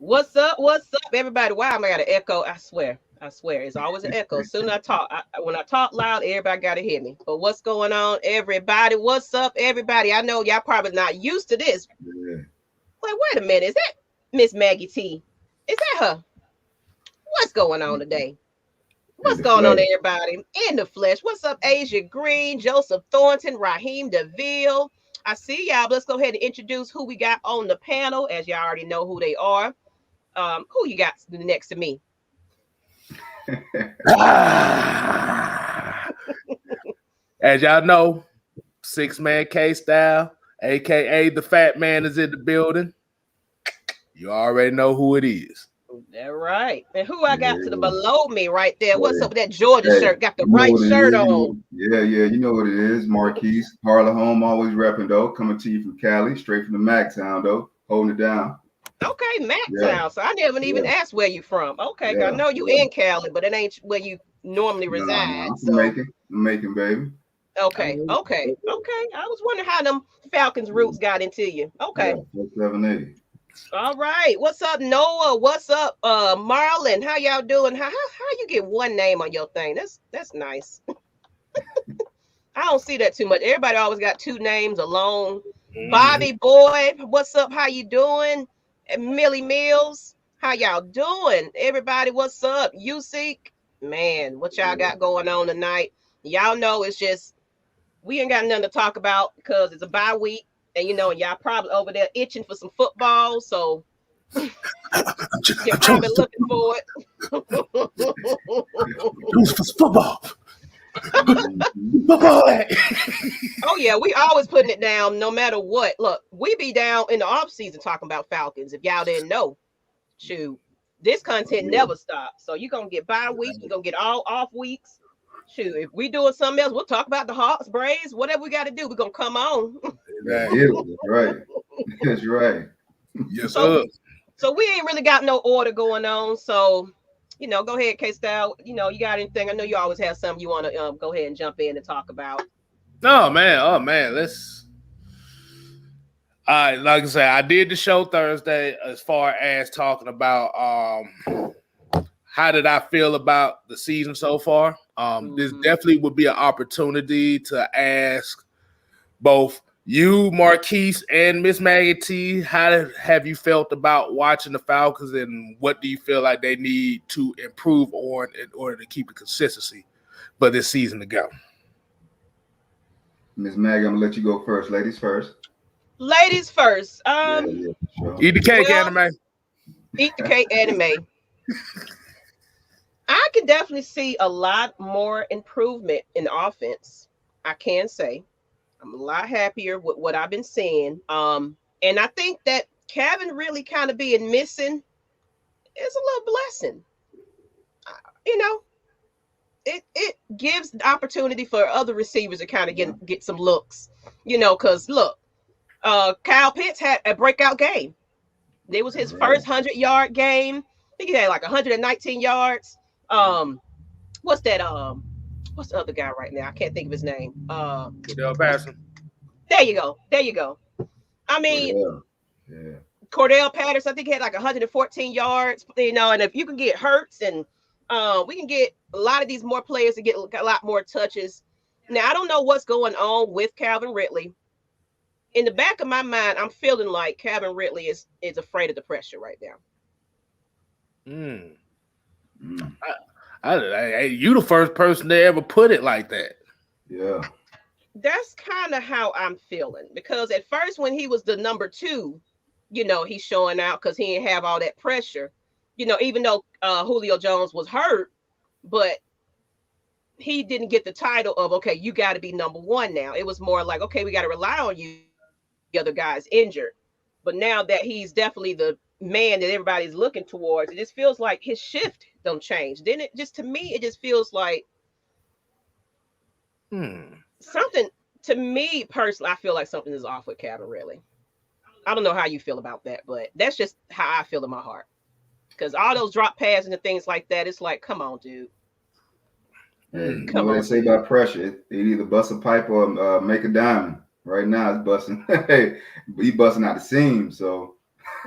What's up? What's up, everybody? Wow, I got an echo. I swear, it's always an echo. Soon as I talk, when I talk loud, everybody got to hear me. But what's going on, everybody? What's up, everybody? I know y'all probably not used to this. Yeah. Like, wait a minute, is that Miss Maggie T? Is that her? What's going on today? In What's the going on, flesh. everybody? In the flesh. What's up, Asia Green, Joseph Thornton, Raheem DeVille? I see y'all. Let's go ahead and introduce who we got on the panel, as y'all already know who they are. Who you got next to me? As y'all know, 6-man K style, aka the fat man, is in the building. You already know who it is. All right. And who I got to the Yeah. below me right there? What's Hey, up with that Georgia hey, shirt? Got the you know right what it shirt is. on. Yeah, you know what it is. Marquise, Harlem home, always repping though. Coming to you from Cali, straight from the Mac town though, holding it down. Okay, Yeah, Macktown. So I never even yeah, asked where you from. Okay, I yeah, know you yeah. in Cali, but it ain't where you normally Nah, reside. I'm from So Macon. I'm Macon, baby. okay. I was wondering how them Falcons Yeah, roots got into you. yeah. Okay. 478. All right. What's up, Noah? What's up, Marlon? How y'all doing? How you get one name on your thing? That's nice. I don't see that too much. Everybody always got two names alone. Mhm. Bobby Boy, what's up? How you doing? And Millie Mills, how y'all doing? Everybody, what's up? You seek, man, what y'all Yeah. got going on tonight? Y'all know it's just we ain't got nothing to talk about because it's a bye week, and y'all probably over there itching for some football, so you're I'm probably choosing looking for it. for football. Mhm. Football. Oh yeah, we always putting it down no matter what. Look, we be down in the off season talking about Falcons. If y'all didn't know, shoot, this content Yeah. never stops. So you're gonna get bye week, you're gonna get all off weeks. Shoot, if we doing something else, we'll talk about the Hawks, Braves, whatever we got to do. We're gonna come on. Let's get it. That's right. That's right. Yes, so sir. so we ain't really got no order going on. So go ahead, K Style. You got anything? I know you always have something you want to go ahead and jump in and talk about. Oh man. Let's. All right, like I said, I did the show Thursday as far as talking about how did I feel about the season so far. This Mhm. definitely would be an opportunity to ask both you, Marquise, and Miss Maggie T, how have you felt about watching the Falcons, and what do you feel like they need to improve on in order to keep the consistency for this season to go? Miss Maggie, I'm gonna let you go first. Ladies first. Ladies first. Yeah, for sure. Eat the cake, Well, anime. eat the cake anime. I can definitely see a lot more improvement in offense. I can say I'm a lot happier with what I've been seeing. And I think that Kevin really kind of being missing is a little blessing. You know, it gives the opportunity for other receivers to kind of Yeah. get some looks. Because look, Kyle Pitts had a breakout game. It was his Right. first 100-yard game. I think he had like 119 yards. What's that? What's the other guy right now? I can't think of his name. Cordell Patterson. There you go. There you go. I mean, Cordell. Yeah. Cordell Patterson, I think he had like 114 yards. And if you can get Hurts and we can get a lot of these more players to get a lot more touches. Now I don't know what's going on with Calvin Ridley. In the back of my mind, I'm feeling like Calvin Ridley is afraid of the pressure right now. Mm. Mm. You the first person to ever put it like that. Yeah. That's kind of how I'm feeling because at first when he was the number two, he's showing out because he didn't have all that pressure. Even though Julio Jones was hurt, but he didn't get the title of okay, you got to be number one now. It was more like okay, we got to rely on you. The other guy's injured, but now that he's definitely the man that everybody's looking towards, it just feels like his shift don't change. Then it just to me, it just feels like Hmm. something to me personally, I feel like something is off with Calvin. Really, I don't know how you feel about that, but that's just how I feel in my heart. Because all those drop passes and things like that, it's like, come on, dude, Hey, Hmm. you know come what they on, say dude. about pressure? It either bust a pipe or make a diamond. Right now, it's busting. Hey, he busting out the seam. So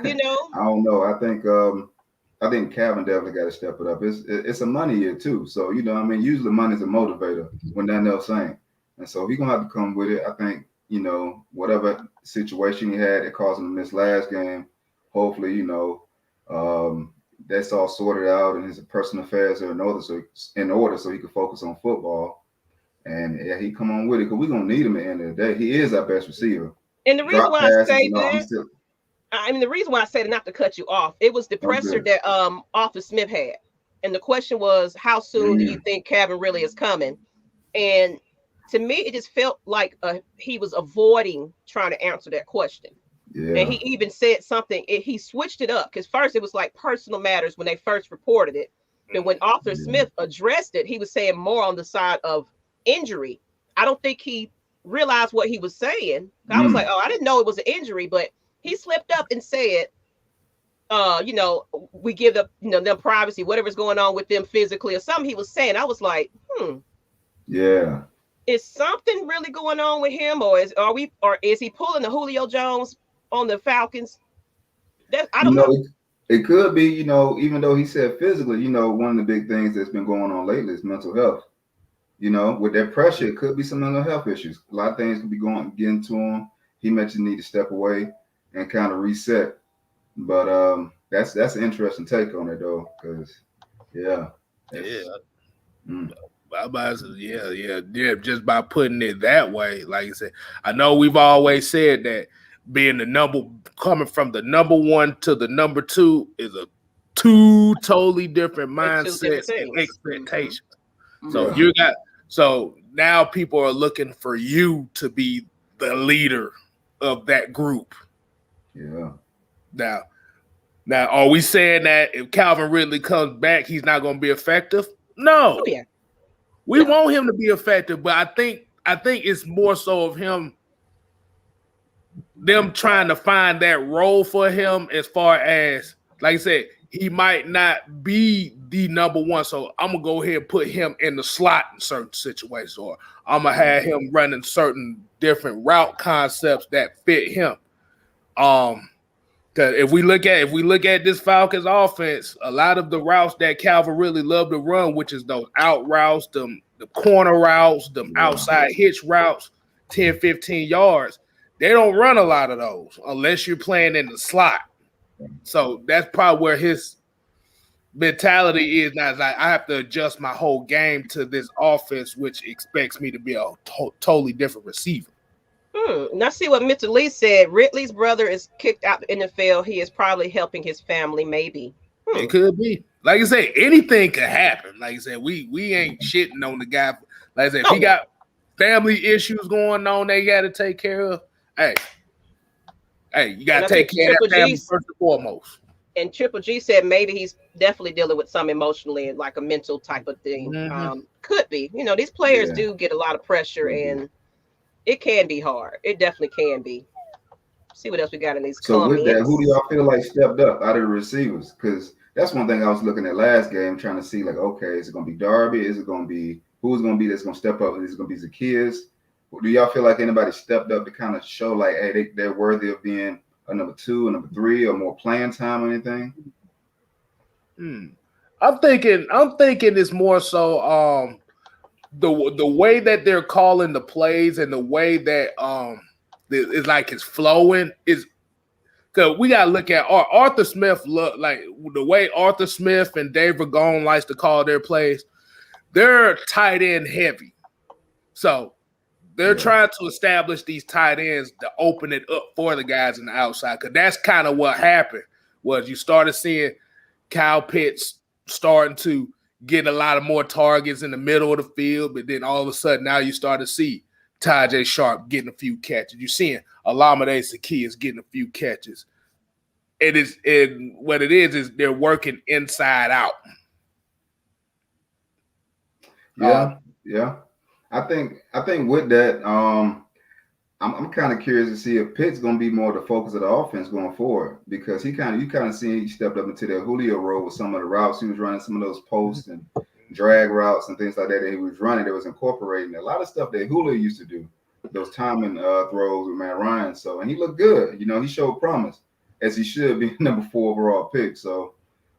You know, I don't know. I think Calvin definitely got to step it up. It's a money year too, so you know, I mean, usually money's a motivator when nothing else ain't, and so he's gonna have to come with it. I think you know whatever situation he had that caused him to miss last game, hopefully you know that's all sorted out and his personal affairs are in order, so he can focus on football. And yeah, he come on with it because we're gonna need him at the end of the day. He is our best receiver. and the reason Drop why I passes say and all. that, I mean, the reason why I said it, not to cut you off, it was the presser good. that Arthur Smith had, and the question was, how soon do you think Calvin really is coming? And to me, it just felt like he was avoiding trying to answer that question. Yeah. And he even said something. He switched it up because first it was like personal matters when they first reported it. And when Arthur Smith addressed it, he was saying more on the side of injury. I don't think he realized what he was saying. I was like, oh, I didn't know it was an injury, but he slipped up and said, you know, we give them, you know, them privacy, whatever's going on with them physically or something he was saying. I was like, yeah. Is something really going on with him, or is he pulling the Julio Jones on the Falcons? I don't know. It could be, you know, even though he said physically, you know, one of the big things that's been going on lately is mental health. You know, with that pressure, it could be some mental health issues. A lot of things could be getting to him. He mentioned need to step away and kind of reset. But that's an interesting take on it though, because yeah. Just by putting it that way, like I said, I know we've always said that being coming from the number one to the number two is a two totally different mindsets and expectations. Mm-hmm. So now people are looking for you to be the leader of that group. Yeah. Now, are we saying that if Calvin Ridley comes back, he's not going to be effective? No. Oh, yeah. We want him to be effective, but I think it's more so of them trying to find that role for him as far as, like I said, he might not be the number one. So I'm going to go ahead and put him in the slot in certain situations, or I'm going to have him running certain different route concepts that fit him. Because if we look at this Falcons offense, a lot of the routes that Calvin really loved to run, which is those out routes, the corner routes, the outside hitch routes, 10, 15 yards, they don't run a lot of those unless you're playing in the slot. So that's probably where his mentality is now. It's like, I have to adjust my whole game to this offense, which expects me to be a totally different receiver. Now see what Mr. Lee said. Ridley's brother is kicked out the NFL. He is probably helping his family, maybe. It could be. Like I said, anything could happen. Like I said, we ain't shitting on the guy. Like I said, if he got family issues going on, they got to take care of. Hey, you got to take care of that family first and foremost. And Triple G said maybe he's definitely dealing with some emotionally, like a mental type of thing. Mm-hmm. Could be. You know, these players do get a lot of pressure, and it can be hard. It definitely can be. See what else we got in these comments. With that, who do y'all feel like stepped up out of the receivers? Because that's one thing I was looking at last game, trying to see, like, okay, is it going to be Darby? Is it going to be who's going to be that's going to step up? Is it going to be Zacchaeus? Do y'all feel like anybody stepped up to kind of show, like, hey, they're worthy of being a number 2, a number 3, or more playing time or anything? I'm thinking it's more so the way that they're calling the plays and the way that it's like it's flowing is because we gotta look at Arthur Smith. Look like the way Arthur Smith and Dave Ragone likes to call their plays. They're tight end heavy, so they're trying to establish these tight ends to open it up for the guys on the outside. Because that's kind of what happened was you started seeing Kyle Pitts starting to get a lot of more targets in the middle of the field, but then all of a sudden now you start to see Tajay Sharp getting a few catches. You're seeing Olamide Zacchaeus getting a few catches. What it is they're working inside out. Yeah. I think with that, I'm kind of curious to see if Pitt's going to be more the focus of the offense going forward, because you kind of see he stepped up into that Julio role with some of the routes he was running, some of those posts and drag routes and things like that he was running. That was incorporating a lot of stuff that Julio used to do, those timing throws with Matt Ryan. So, and he looked good. You know, he showed promise. as he should be number 4 overall pick. So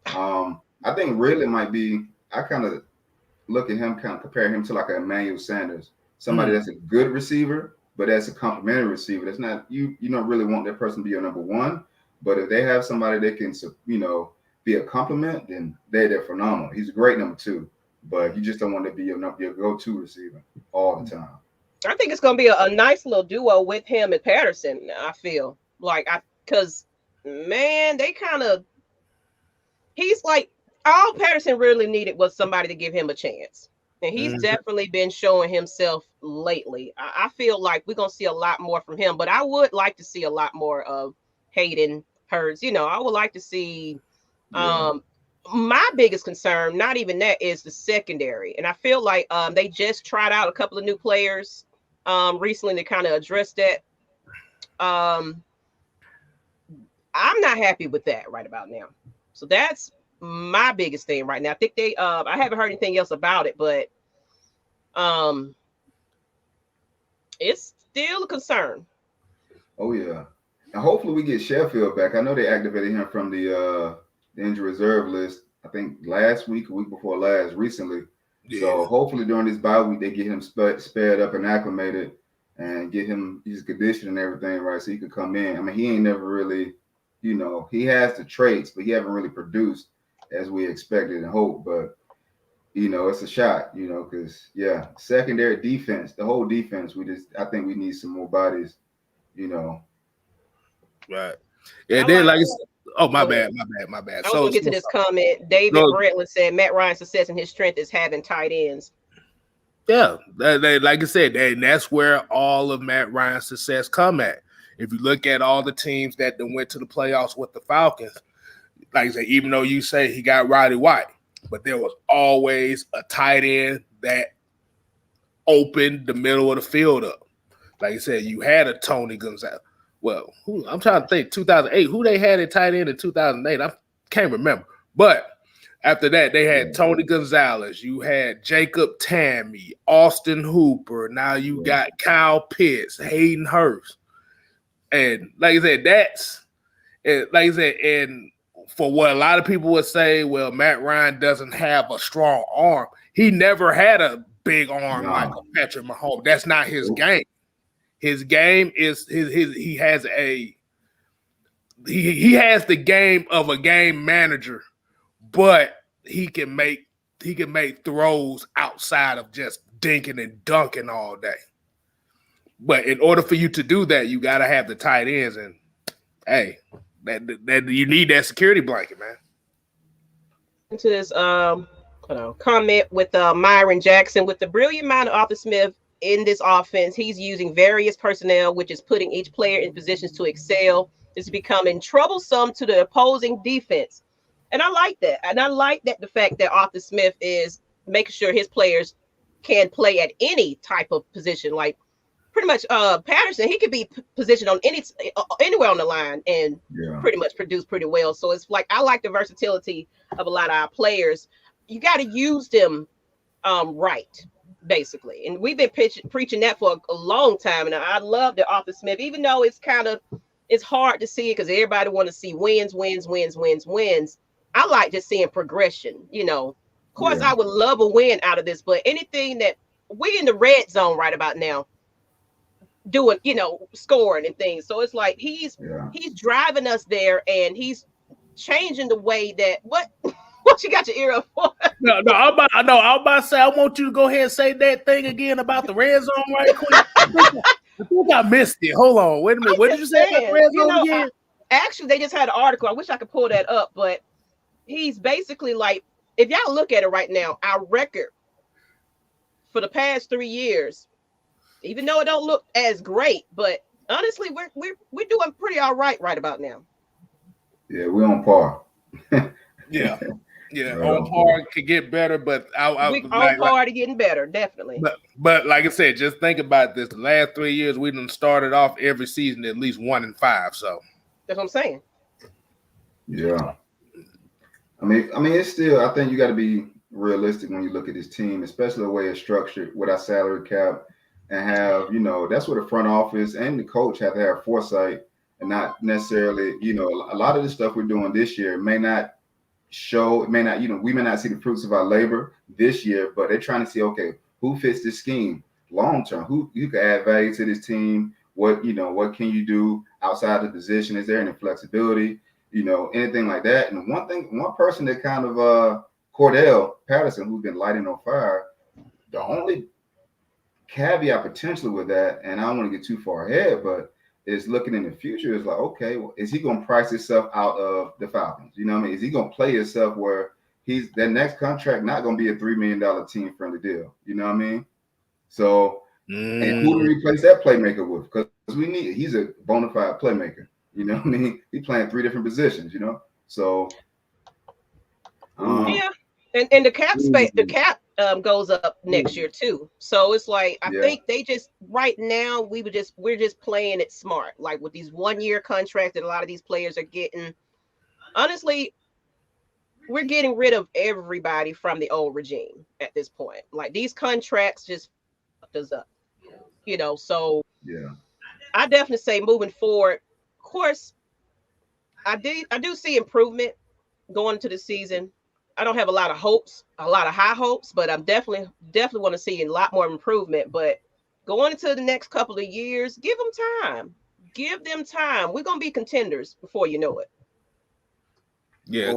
I think Ridley might be. I kind of look at him, kind of compare him to like a Emmanuel Sanders, somebody that's a good receiver, but that's a complimentary receiver. That's not you. You don't really want that person to be your number 1, but if they have somebody that can, be a compliment, then they're phenomenal. He's a great number 2, but you just don't want to be your go-to receiver all the time. I think it's going to be a nice little duo with him and Patterson. I feel like because man, they kind of. He's like all Patterson really needed was somebody to give him a chance. And he's definitely been showing himself lately. I feel like we're going to see a lot more from him, but I would like to see a lot more of Hayden Hurts. I would like to see my biggest concern, not even that, is the secondary. And I feel like they just tried out a couple of new players recently to kind of address that. I'm not happy with that right about now. So that's my biggest thing right now. I think I haven't heard anything else about it, but it's still a concern. Oh yeah, and hopefully we get Sheffield back. I know they activated him from the injury reserve list. I think last week, a week before last, recently. Yeah. So hopefully during this bye week they get him sped up and acclimated, and get him his condition and everything right, so he could come in. I mean, he ain't never really, he has the traits, but he haven't really produced as we expected and hoped. But it's a shot, because secondary defense, the whole defense, I think we need some more bodies, Right. Yeah, then like oh, my bad. I was gonna get to this comment. David Brentlin said Matt Ryan's success and his strength is having tight ends. Yeah, like I said, that's where all of Matt Ryan's success come at. If you look at all the teams that went to the playoffs with the Falcons, like I said, even though you say he got Roddy White, but there was always a tight end that opened the middle of the field up. Like I said, you had a Tony Gonzalez. Well, I'm trying to think, 2008, who they had at tight end in 2008? I can't remember. But after that, they had Tony Gonzalez. You had Jacob Tammy, Austin Hooper. Now you got Kyle Pitts, Hayden Hurst. And like I said, and for what a lot of people would say, well, Matt Ryan doesn't have a strong arm. He never had a big arm like a Patrick Mahomes. That's not his game. His game is he has the game of a game manager, but he can make throws outside of just dinking and dunking all day. But in order for you to do that, you got to have the tight ends, and hey, that you need that security blanket, man. Into this comment with Myron Jackson, with the brilliant mind of Arthur Smith in this offense, he's using various personnel, which is putting each player in positions to excel. It's becoming troublesome to the opposing defense. And I like that. And I like that the fact that Arthur Smith is making sure his players can play at any type of position. Like pretty much Patterson, he could be positioned on anywhere on the line and pretty much produce pretty well. So it's like, I like the versatility of a lot of our players. You got to use them right, basically. And we've been preaching that for a long time. And I love that Arthur Smith, even though it's hard to see it because everybody want to see wins. I like just seeing progression, Of course, I would love a win out of this, but anything that we in the red zone right about now doing, scoring and things. So it's like he's driving us there, and he's changing the way that what you got your ear up for? No, I'm about to say, I want you to go ahead and say that thing again about the red zone right quick. I think I missed it. Hold on, wait a minute. What did you say about the red zone again? Actually, they just had an article. I wish I could pull that up, but he's basically like, if y'all look at it right now, our record for the past 3 years, even though it don't look as great, but honestly, we're doing pretty all right about now. Yeah, we're on par. Yeah, on par could get better, but we're on par to getting better, definitely. But like I said, just think about this: the last 3 years, we done started off every season at least 1-5. So that's what I'm saying. Yeah. I mean, it's still. I think you got to be realistic when you look at this team, especially the way it's structured with our salary cap, and have that's where the front office and the coach have to have foresight and not necessarily, a lot of the stuff we're doing this year may not show, it may not, we may not see the fruits of our labor this year, but they're trying to see, okay, who fits this scheme long term? Who you can add value to this team? What can you do outside the position? Is there any flexibility? Anything like that. And one person that kind of Cordell Patterson, who's been lighting on fire, the only caveat potentially with that, and I don't want to get too far ahead, but is looking in the future is like, okay, well, is he going to price himself out of the Falcons? You know what I mean? Is he going to play himself where that next contract not going to be a $3 million team friendly deal? You know what I mean? So, and who to replace that playmaker with? Because he's a bona fide playmaker. You know what I mean? He's playing 3 different positions, So, yeah. And the cap space, goes up next year too. So it's like I think they just right now we're just playing it smart, like with these 1-year contracts that a lot of these players are getting. Honestly, we're getting rid of everybody from the old regime at this point. Like these contracts just fucked us up, So I definitely say moving forward. Of course, I do see improvement going into the season. I don't have a lot of high hopes, but I'm definitely want to see a lot more improvement. But going into the next couple of years, give them time. We're gonna be contenders before you know it. Yeah,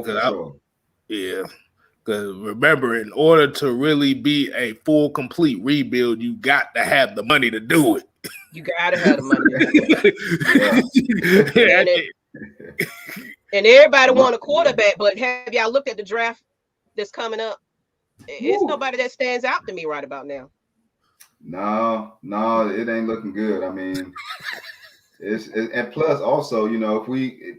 because remember, in order to really be a full, complete rebuild, you got to have the money to do it. You got to have the money to do it. And everybody want a quarterback, but have y'all looked at the draft that's coming up? It's nobody that stands out to me right about now. No, it ain't looking good. I mean, and plus also, it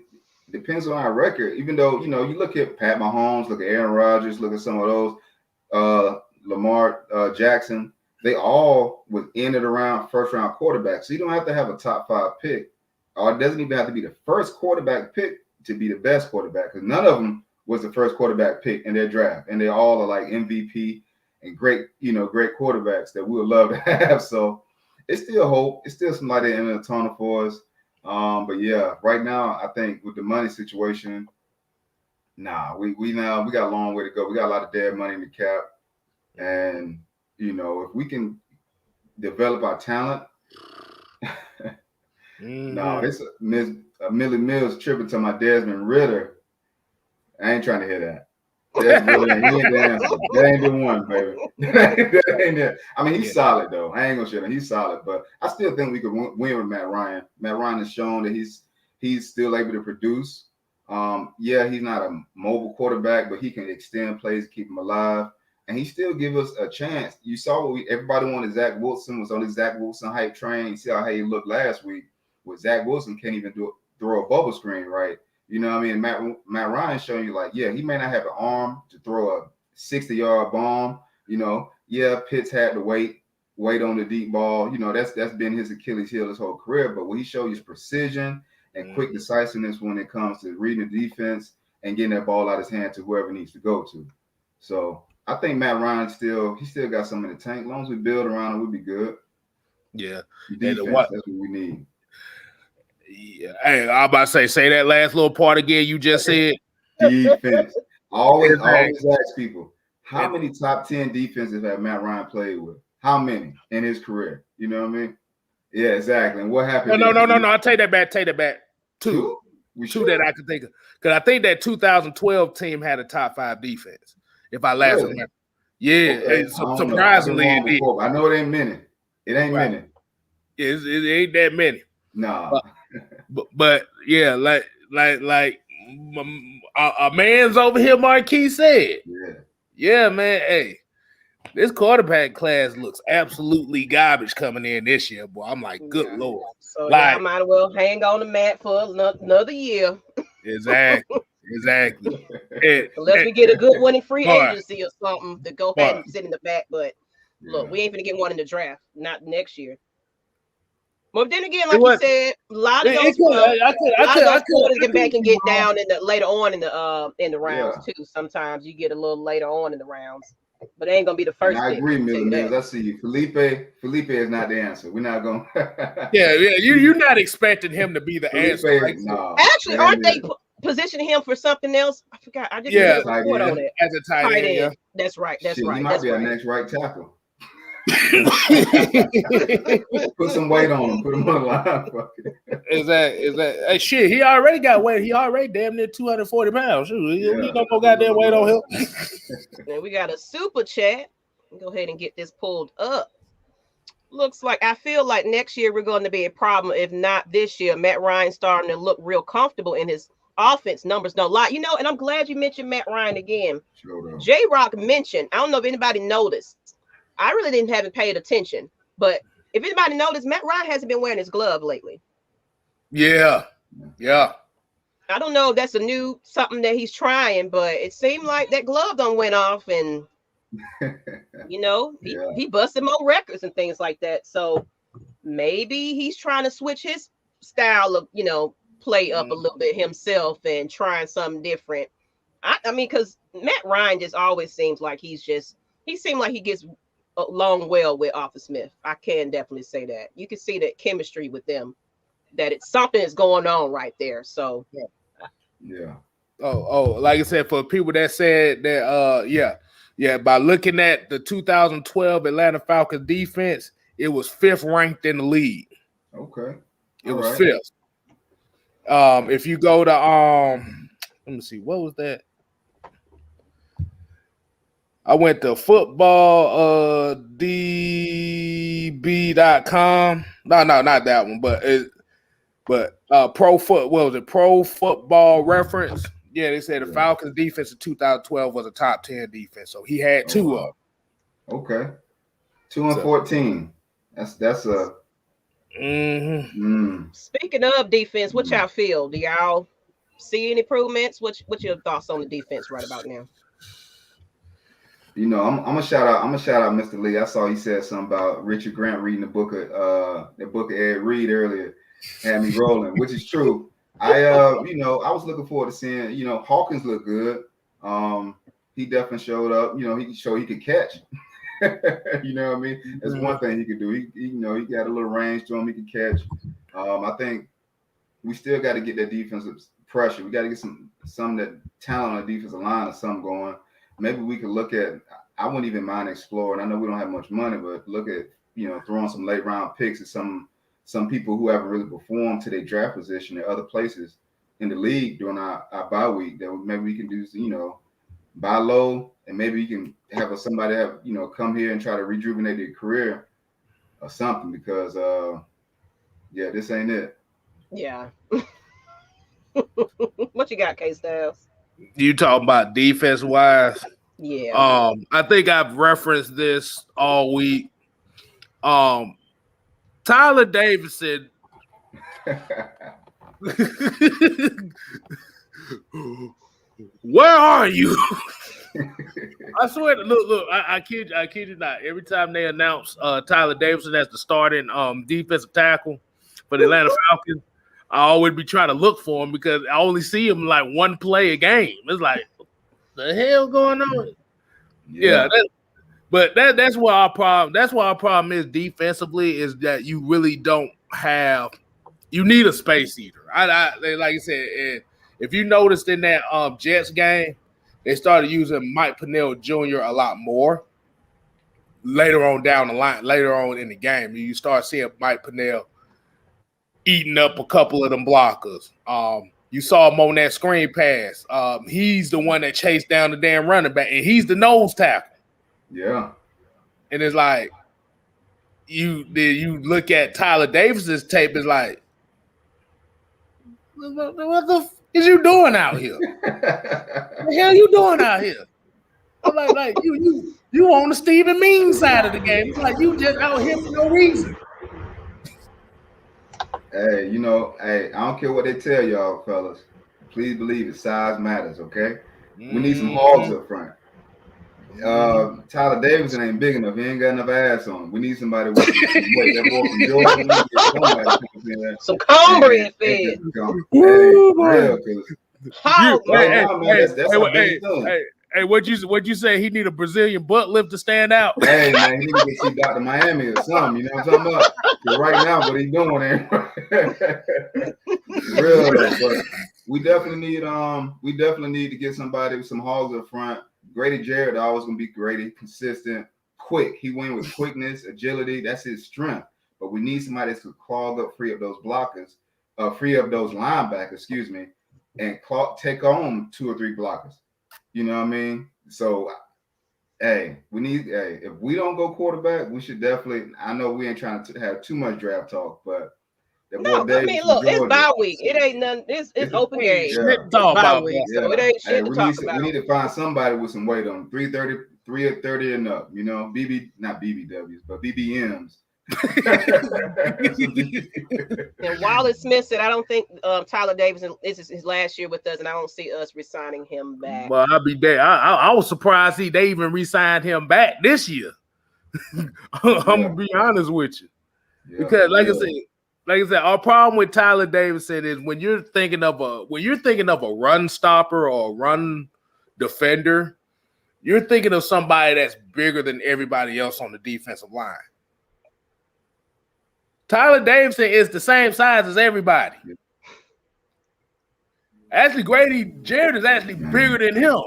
depends on our record. Even though you look at Pat Mahomes, look at Aaron Rodgers, look at some of those, Lamar Jackson, they all was in and around first round quarterbacks. So you don't have to have a top 5 pick, or it doesn't even have to be the first quarterback pick to be the best quarterback, because none of them was the first quarterback pick in their draft, and they all are like MVP and great quarterbacks that we would love to have. So it's still hope. It's still some light in the tunnel for us. But yeah, right now I think with the money situation, we got a long way to go. We got a lot of dead money in the cap, and if we can develop our talent. No, it's Millie Mills tripping to my Desmond Ritter. I ain't trying to hear that. Desmond Ritter, he ain't the answer. That ain't the one, baby. That ain't it. I mean, he's solid though. I ain't gonna shit him. He's solid, but I still think we could win with Matt Ryan. Matt Ryan has shown that he's still able to produce. He's not a mobile quarterback, but he can extend plays, keep them alive, and he still give us a chance. You saw what everybody wanted. Zach Wilson was on the Zach Wilson hype train. You see how he looked last week. With Zach Wilson can't even throw a bubble screen right. You know what I mean? Matt Ryan showing you like, he may not have an arm to throw a 60-yard bomb. Pitts had to wait on the deep ball. That's been his Achilles heel his whole career. But what he showed you is precision and quick decisiveness when it comes to reading the defense and getting that ball out of his hand to whoever needs to go to. So I think Matt Ryan still got some in the tank. As long as we build around him, we'll be good. Yeah. Defense, that's what we need. Yeah, hey, I'm about to say that last little part again. You just said defense. Always ask people, how many top 10 defenses have Matt Ryan played with? How many in his career? You know what I mean? Yeah, exactly. And what happened? No. I'll take that back. Two that I can think of, because I think that 2012 team had a top 5 defense. If I last remember, okay. Surprisingly, it did. I know it ain't many. It ain't many. It ain't that many. Nah. But yeah, like a man's over here, Marquis said. Yeah, man. Hey, this quarterback class looks absolutely garbage coming in this year, boy. I'm like, good Lord. So I might as well hang on the mat for another year. Exactly. Unless we get a good one in free agency or something to go ahead and sit in the back. But look, we ain't gonna get one in the draft, not next year. But then again, like you said, a lot of those quarters get back and get down later on in the rounds too. Sometimes you get a little later on in the rounds. But it ain't gonna be the first. And I agree, Mills. I see you. Felipe is not the answer. We're not going. Yeah. You're not expecting him to be the answer. Like, no. Actually, aren't they positioning him for something else? I forgot. I just did a report on it. As a tight end. Yeah. That's right. Shit, he might be our next right tackle. Put some weight on him. Put him on the line. Is that? Hey, shit, he already got weight. He already damn near 240 pounds. He don't no goddamn weight on him. And we got a super chat. Go ahead and get this pulled up. Looks like I feel like next year we're going to be a problem. If not this year, Matt Ryan starting to look real comfortable in his offense. Numbers don't lie. And I'm glad you mentioned Matt Ryan again. J-Rock mentioned, I don't know if anybody noticed. I really haven't paid attention, but if anybody noticed, Matt Ryan hasn't been wearing his glove lately. Yeah. I don't know if that's something that he's trying, but it seemed like that glove done went off, and he busted more records and things like that. So maybe he's trying to switch his style of play up a little bit himself and trying something different. I mean, because Matt Ryan just always seems like he seemed like he gets along well with Arthur Smith. I can definitely say that. You can see that chemistry with them, that it's something is going on right there. So yeah. Oh, like I said, for people that said that, by looking at the 2012 Atlanta Falcons defense, it was 5th ranked in the league. Okay. It was 5th. If you go to let me see, what was that? I went to football db.com. No, not that one, but Pro Football Reference. Yeah, they said the Falcons defense in 2012 was a top 10 defense. So he had 2 of them. Okay. 2-14. That's a Speaking of defense, what y'all feel? Do y'all see any improvements? What's your thoughts on the defense right about now? I'm gonna shout out Mr. Lee. I saw he said something about Richard Grant reading the book of Ed Reed earlier. Had me rolling, which is true. I was looking forward to seeing, Hawkins look good. He definitely showed up. He showed he could catch. You know what I mean? That's one thing he could do. He got a little range to him. He could catch. I think we still got to get that defensive pressure. We got to get some of that talent on the defensive line or something going. Maybe we could look at. I wouldn't even mind exploring. I know we don't have much money, but look at throwing some late round picks at some people who haven't really performed to their draft position at other places in the league during our bye week. That maybe we can do, buy low, and maybe we can have somebody come here and try to rejuvenate their career or something. Because this ain't it. Yeah. What you got, K-Styles? You talking about defense wise? Yeah. I think I've referenced this all week. Tyler Davidson. Where are you? I swear. Look. I kid you not. Every time they announce Tyler Davidson as the starting defensive tackle for the Atlanta Falcons, I always be trying to look for him because I only see him like one play a game. It's like, what the hell going on? Yeah, that's what our problem. That's why our problem is defensively is that you really don't have. You need a space eater. I like I said, if you noticed in that Jets game, they started using Mike Pennell Jr. a lot more. Later on down the line, later on in the game, you start seeing Mike Pennell eating up a couple of them blockers. You saw him on that screen pass. He's the one that chased down the damn running back, and he's the nose tackle. Yeah. And it's like you look at Tyler Davis's tape, it's like, what the is you doing out here? What the hell you doing out here? Like you on the Stephen Mean side of the game. It's like you just out here for no reason. Hey, I don't care what they tell y'all, fellas. Please believe it. Size matters, okay? We need some hogs up front. Tyler Davidson ain't big enough. He ain't got enough ass on him. We need somebody with weight. That boy from Georgia. Some cornbread fed. Real, that's a big thing. Hey, what'd you say? He need a Brazilian butt lift to stand out. Hey man, he need to get you back to Miami or something. You know what I'm talking about? But right now, what he doing ain't real. But we definitely need to get somebody with some hogs up front. Grady Jarrett always gonna be Grady, consistent, quick. He win with quickness, agility. That's his strength. But we need somebody to clog up, free up those blockers, free up those linebackers, excuse me, and take on 2 or 3 blockers. You know what I mean? So, if we don't go quarterback, we should definitely. I know we ain't trying to have too much draft talk, but no, I mean, look, it's bye week. It ain't nothing. It's open game. Yeah. Talk bye about week, so it ain't shit to talk about. We need to find somebody with some weight on 330 and up. You know, not BBWs, but BBMs. And Wallace Smith said, I don't think Tyler Davidson is his last year with us, and I don't see us resigning him back. Well, I'll be there. I was surprised they even re-signed him back this year. I'm gonna be honest with you, because like I said, our problem with Tyler Davidson is when you're thinking of a run stopper or a run defender, you're thinking of somebody that's bigger than everybody else on the defensive line. Tyler Davidson is the same size as everybody. Actually, Grady Jarrett is actually bigger than him.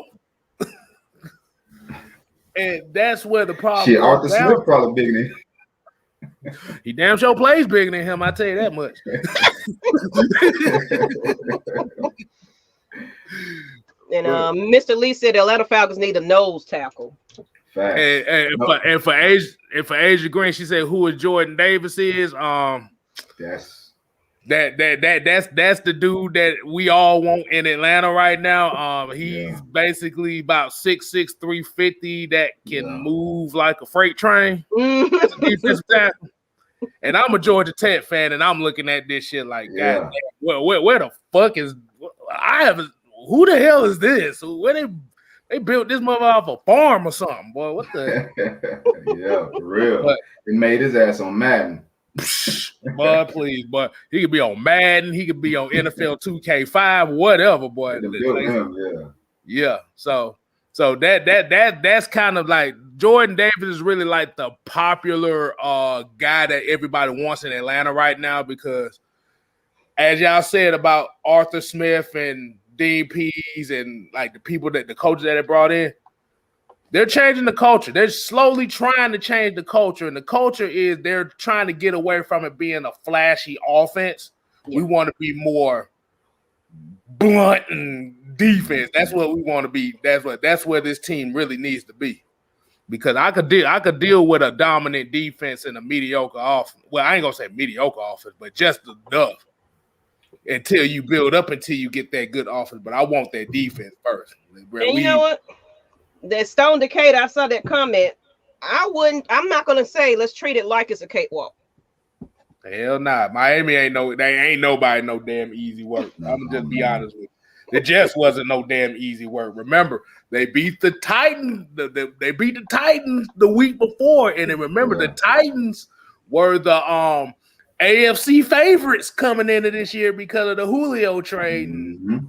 And that's where the problem is. Arthur Smith probably bigger than him. He damn sure plays bigger than him, I tell you that much. And Mr. Lee said the Atlanta Falcons need a nose tackle. And for Asia Green, she said who Jordan Davis is. That's the dude that we all want in Atlanta right now. He's basically about 6'6", 350 that can move like a freight train. That's a defensive tackle. And I'm a Georgia Tech fan, and I'm looking at this shit like, God damn, where the fuck is who the hell is this? Where they built this mother off a farm or something, boy. What the? Yeah, for real. They made his ass on Madden. Boy, please, boy. He could be on Madden. He could be on NFL 2K5, whatever, boy. Yeah. So that's kind of like Jordan Davis is really like the popular guy that everybody wants in Atlanta right now because, as y'all said about Arthur Smith and Dean Pease and like the coaches that they brought in, they're changing the culture. They're slowly trying to change the culture, and the culture is they're trying to get away from it being a flashy offense. Yeah. We want to be more blunt and defense. That's what we want to be. That's where this team really needs to be. Because I could deal with a dominant defense and a mediocre offense. Well, I ain't gonna say mediocre offense, but just enough until you build up until you get that good offense. But I want that defense first. And you know what? That Stone Decatur, I saw that comment. I'm not gonna say let's treat it like it's a cakewalk. Hell nah. Miami ain't nobody no damn easy work. I'm gonna just be honest with you. It just wasn't no damn easy work. Remember, they beat the Titans. They beat the Titans the week before, and then remember the Titans were the AFC favorites coming into this year because of the Julio trade. Mm-hmm.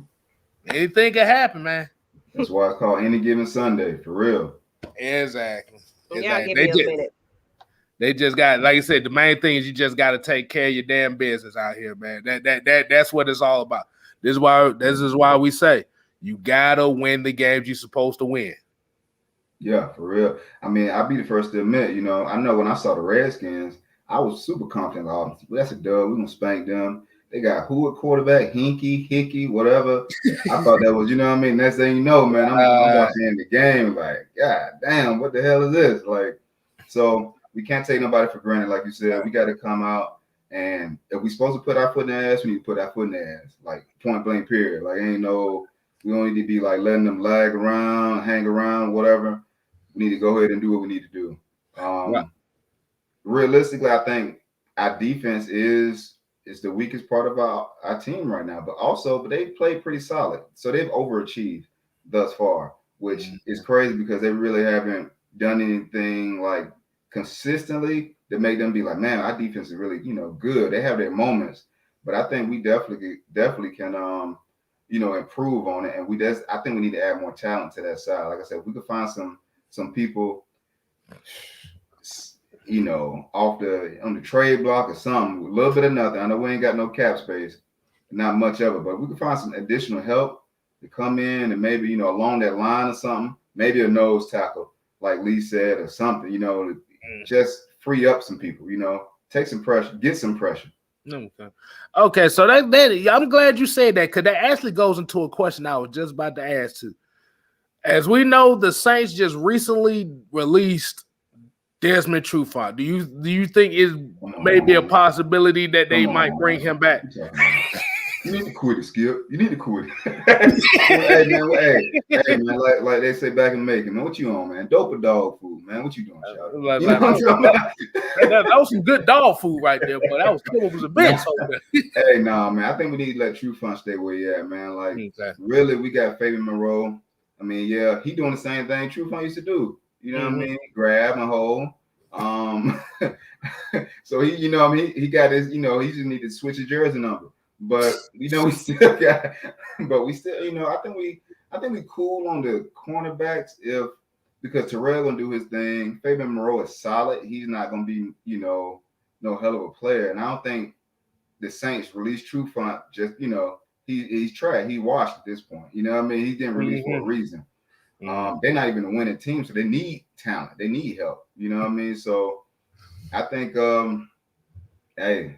Anything can happen, man. That's why it's called Any Given Sunday, for real. Exactly. Yeah, give me a minute. They just got, like I said, the main thing is you just got to take care of your damn business out here, man. That's what it's all about. This is why we say you gotta win the games you're supposed to win. Yeah, for real. I mean, I'll be the first to admit, I know when I saw the Redskins, I was super confident. Oh, that's a dub. We're gonna spank them. They got who at quarterback, Hickey, whatever. I thought that was, next thing you know, man, I'm watching the game like, God damn, what the hell is this? Like, so we can't take nobody for granted, like you said. We got to come out, and if we're supposed to put our foot in the ass, we need to put our foot in the ass, like point blank, period. Like, we don't need to be like letting them lag around, hang around, whatever. We need to go ahead and do what we need to do. Realistically, I think our defense is the weakest part of our team right now, but they played pretty solid. So they've overachieved thus far, which is crazy because they really haven't done anything like consistently to make them be like, man, our defense is really, good. They have their moments, but I think we definitely can improve on it. And I think we need to add more talent to that side. Like I said, we could find some people, on the trade block or something, a little bit of nothing. I know we ain't got no cap space, not much of it, but we could find some additional help to come in and maybe, along that line or something, maybe a nose tackle, like Lee said, or something, to just free up some people, take some pressure, get some pressure. Okay, so that I'm glad you said that, because that actually goes into a question I was just about to ask too. As we know, the Saints just recently released Desmond Trufant. Do you think it's maybe a possibility that they might bring him back? You need to quit it, Skip. You need to quit it. hey man, like they say back in Macon, man, what you on, man? Dope or dog food, man? What you doing, Charlie? That was some good dog food right there, but that was a bitch. Hey, nah, man. I think we need to let Trufant stay where he at, man. Like, really, we got Fabian Moreau. I mean, yeah, he doing the same thing Trufant used to do. You know what I mean? Grab and hold. So he, he got his, he just need to switch his jersey number. But we still, I think we cool on the cornerbacks because Terrell gonna do his thing. Fabian Moreau is solid. He's not gonna be, no hell of a player. And I don't think the Saints released Trufant just, he's trash. He washed at this point. You know what I mean? He didn't release for a reason. They're not even a winning team, so they need talent. They need help. You know what I mean? So I think, I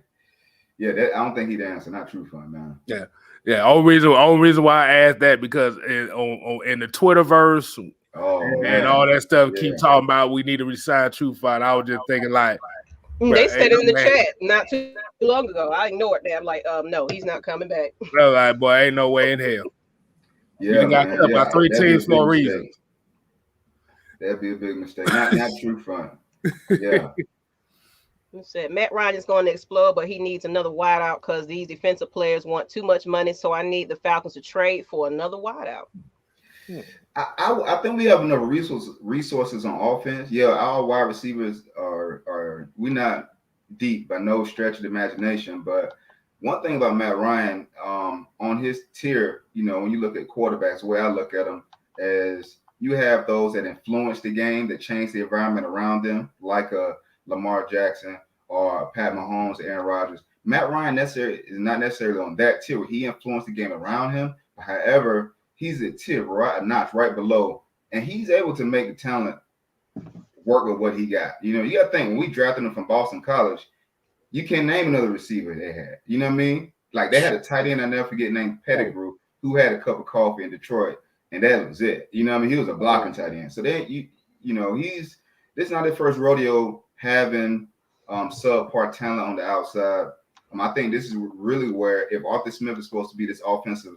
don't think he'd answer. Not Trufant, man. Yeah. Only reason why I asked that because in the Twitterverse and all that stuff keep talking about we need to resign Trufant. I was just thinking like. They said it in the chat not too long ago. I ignored that. I'm like, no, he's not coming back. No, like, boy, ain't no way in hell. Yeah, you got cut by 3 teams for a reason. That'd be a big mistake. Not Trufant. Yeah. He said Matt Ryan is going to explode, but he needs another wideout because these defensive players want too much money. So I need the Falcons to trade for another wideout. I think we have enough resources on offense. Yeah, our wide receivers are we're not deep by no stretch of the imagination. But one thing about Matt Ryan, on his tier, when you look at quarterbacks, the way I look at them is you have those that influence the game, that change the environment around them, like a Lamar Jackson or Pat Mahomes, Aaron Rodgers. Matt Ryan is not necessarily on that tier. He influenced the game around him. However, he's a tier, a notch right below, and he's able to make the talent work with what he got. You got to think, when we drafted him from Boston College, you can't name another receiver they had. You know what I mean? Like, they had a tight end, I'll never forget, named Pettigrew, who had a cup of coffee in Detroit, and that was it. You know what I mean? He was a blocking tight end. So then, this is not his first rodeo having subpar talent on the outside. I think this is really where, if Arthur Smith is supposed to be this offensive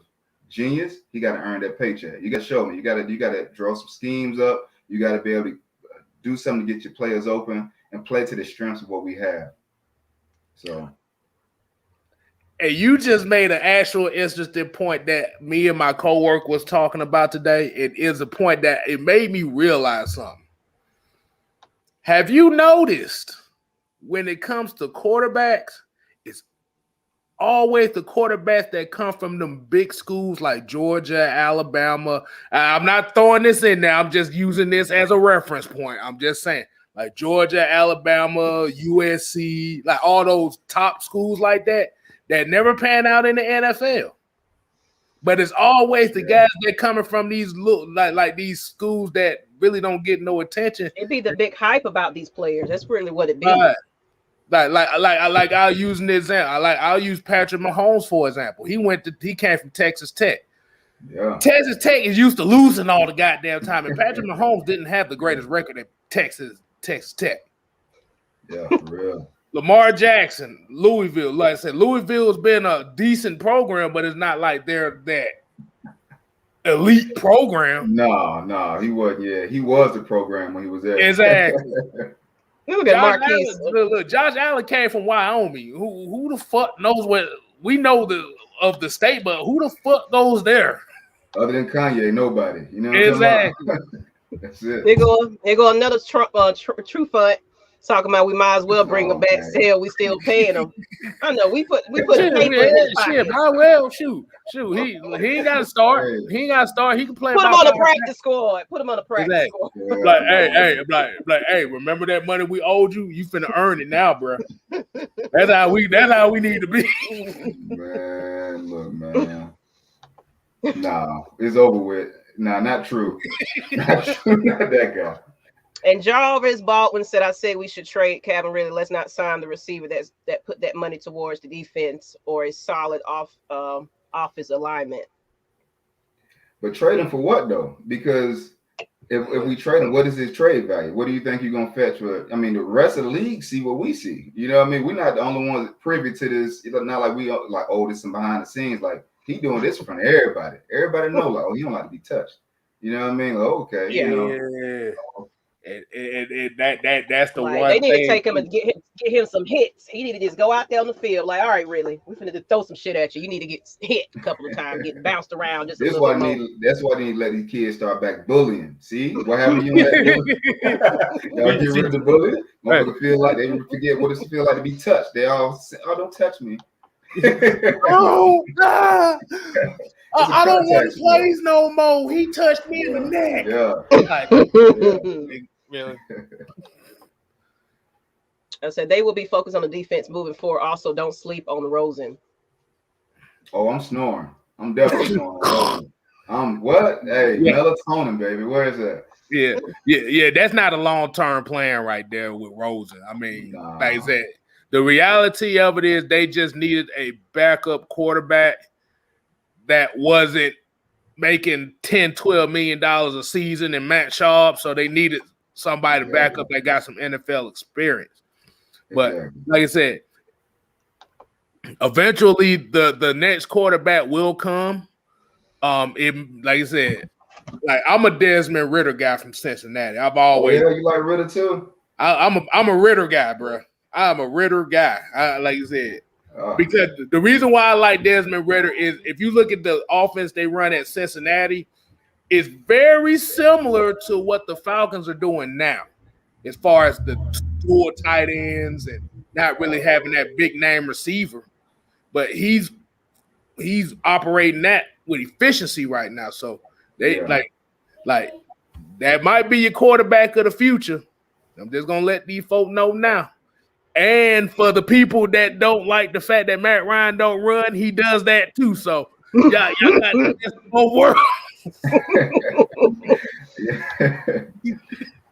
genius, he got to earn that paycheck. You got to show me. You got to draw some schemes up. You got to be able to do something to get your players open and play to the strengths of what we have. So, and you just made an actual interesting point that me and my coworker was talking about today. It is a point that it made me realize something. Have you noticed when it comes to quarterbacks, it's always the quarterbacks that come from them big schools like Georgia, Alabama. I'm not throwing this in there. I'm just using this as a reference point. I'm just saying, like Georgia, Alabama, USC, like all those top schools like that never pan out in the NFL. But it's always the guys that coming from these like these schools that really don't get no attention. It'd be the big hype about these players. That's really what it be. Like I'll use an example. I'll use Patrick Mahomes for example. He came from Texas Tech. Yeah. Texas Tech is used to losing all the goddamn time, and Patrick Mahomes didn't have the greatest record at Texas Tech. Yeah, for real. Lamar Jackson, Louisville. Like I said, Louisville's been a decent program, but it's not like they're that elite program. No, he wasn't. Yeah, he was the program when he was there. Exactly. Look at Marquise. Look, Josh Allen came from Wyoming. Who the fuck knows what? We know of the state, but who the fuck goes there? Other than Kanye, nobody. You know what exactly. I'm That's it. They go another Trufant. Talking about we might as well bring them back. Still, we still paying them. I know we put paper in his pocket. Shoot. He ain't got to start. He ain't got to start. He can play. Put him on the practice squad. Put him on the practice squad. Yeah, hey, remember that money we owed you? You finna earn it now, bro. That's how we need to be. Man, look, man. Nah, it's over with. Nah, not true. Not true. Not that guy. And Jarvis Baldwin said, I said we should trade Calvin Ridley. Let's not sign the receiver that put that money towards the defense or a solid off his alignment. But trade him for what though? Because if we trade him, what is his trade value? What do you think you're gonna fetch for? I mean, the rest of the league see what we see. You know what I mean? We're not the only ones privy to this. It's not like we like this and behind the scenes. Like he doing this in front of everybody. Everybody know like, he don't like to be touched. You know what I mean? Like, okay, yeah. You know. And that's the like, one. They need to take him and get him some hits. He need to just go out there on the field. Like, all right, really, we finna throw some shit at you. You need to get hit a couple of times, get bounced around. Just that's why they need to let these kids start back bullying. See what happened? Y'all get rid of the bullying. Motherfuckers feel like they forget what it feels like to be touched. They all say, "Oh, don't touch me." Oh God. I don't want to play no more. He touched me in the neck. Yeah. I said they will be focused on the defense moving forward. Also, don't sleep on the Rosen. Oh, I'm snoring. I'm definitely snoring. What? Hey, melatonin, baby. Where is that? Yeah. That's not a long-term plan right there with Rosen. I mean, like I said, the reality of it is they just needed a backup quarterback that wasn't making $10, $12 million a season and Matt Sharp, so they needed somebody to back up that got some NFL experience. But like I said, eventually the next quarterback will come. Like I said, like I'm a Desmond Ridder guy from Cincinnati. I've always you like Ridder too? I'm a Ridder guy, bro. I'm a Ridder guy. Like you said. Because the reason why I like Desmond Ridder is if you look at the offense they run at Cincinnati, it's very similar to what the Falcons are doing now, as far as the dual tight ends and not really having that big name receiver. But he's operating that with efficiency right now. So they like that might be your quarterback of the future. I'm just gonna let these folk know now. And for the people that don't like the fact that Matt Ryan don't run, he does that too. So y'all got this whole world.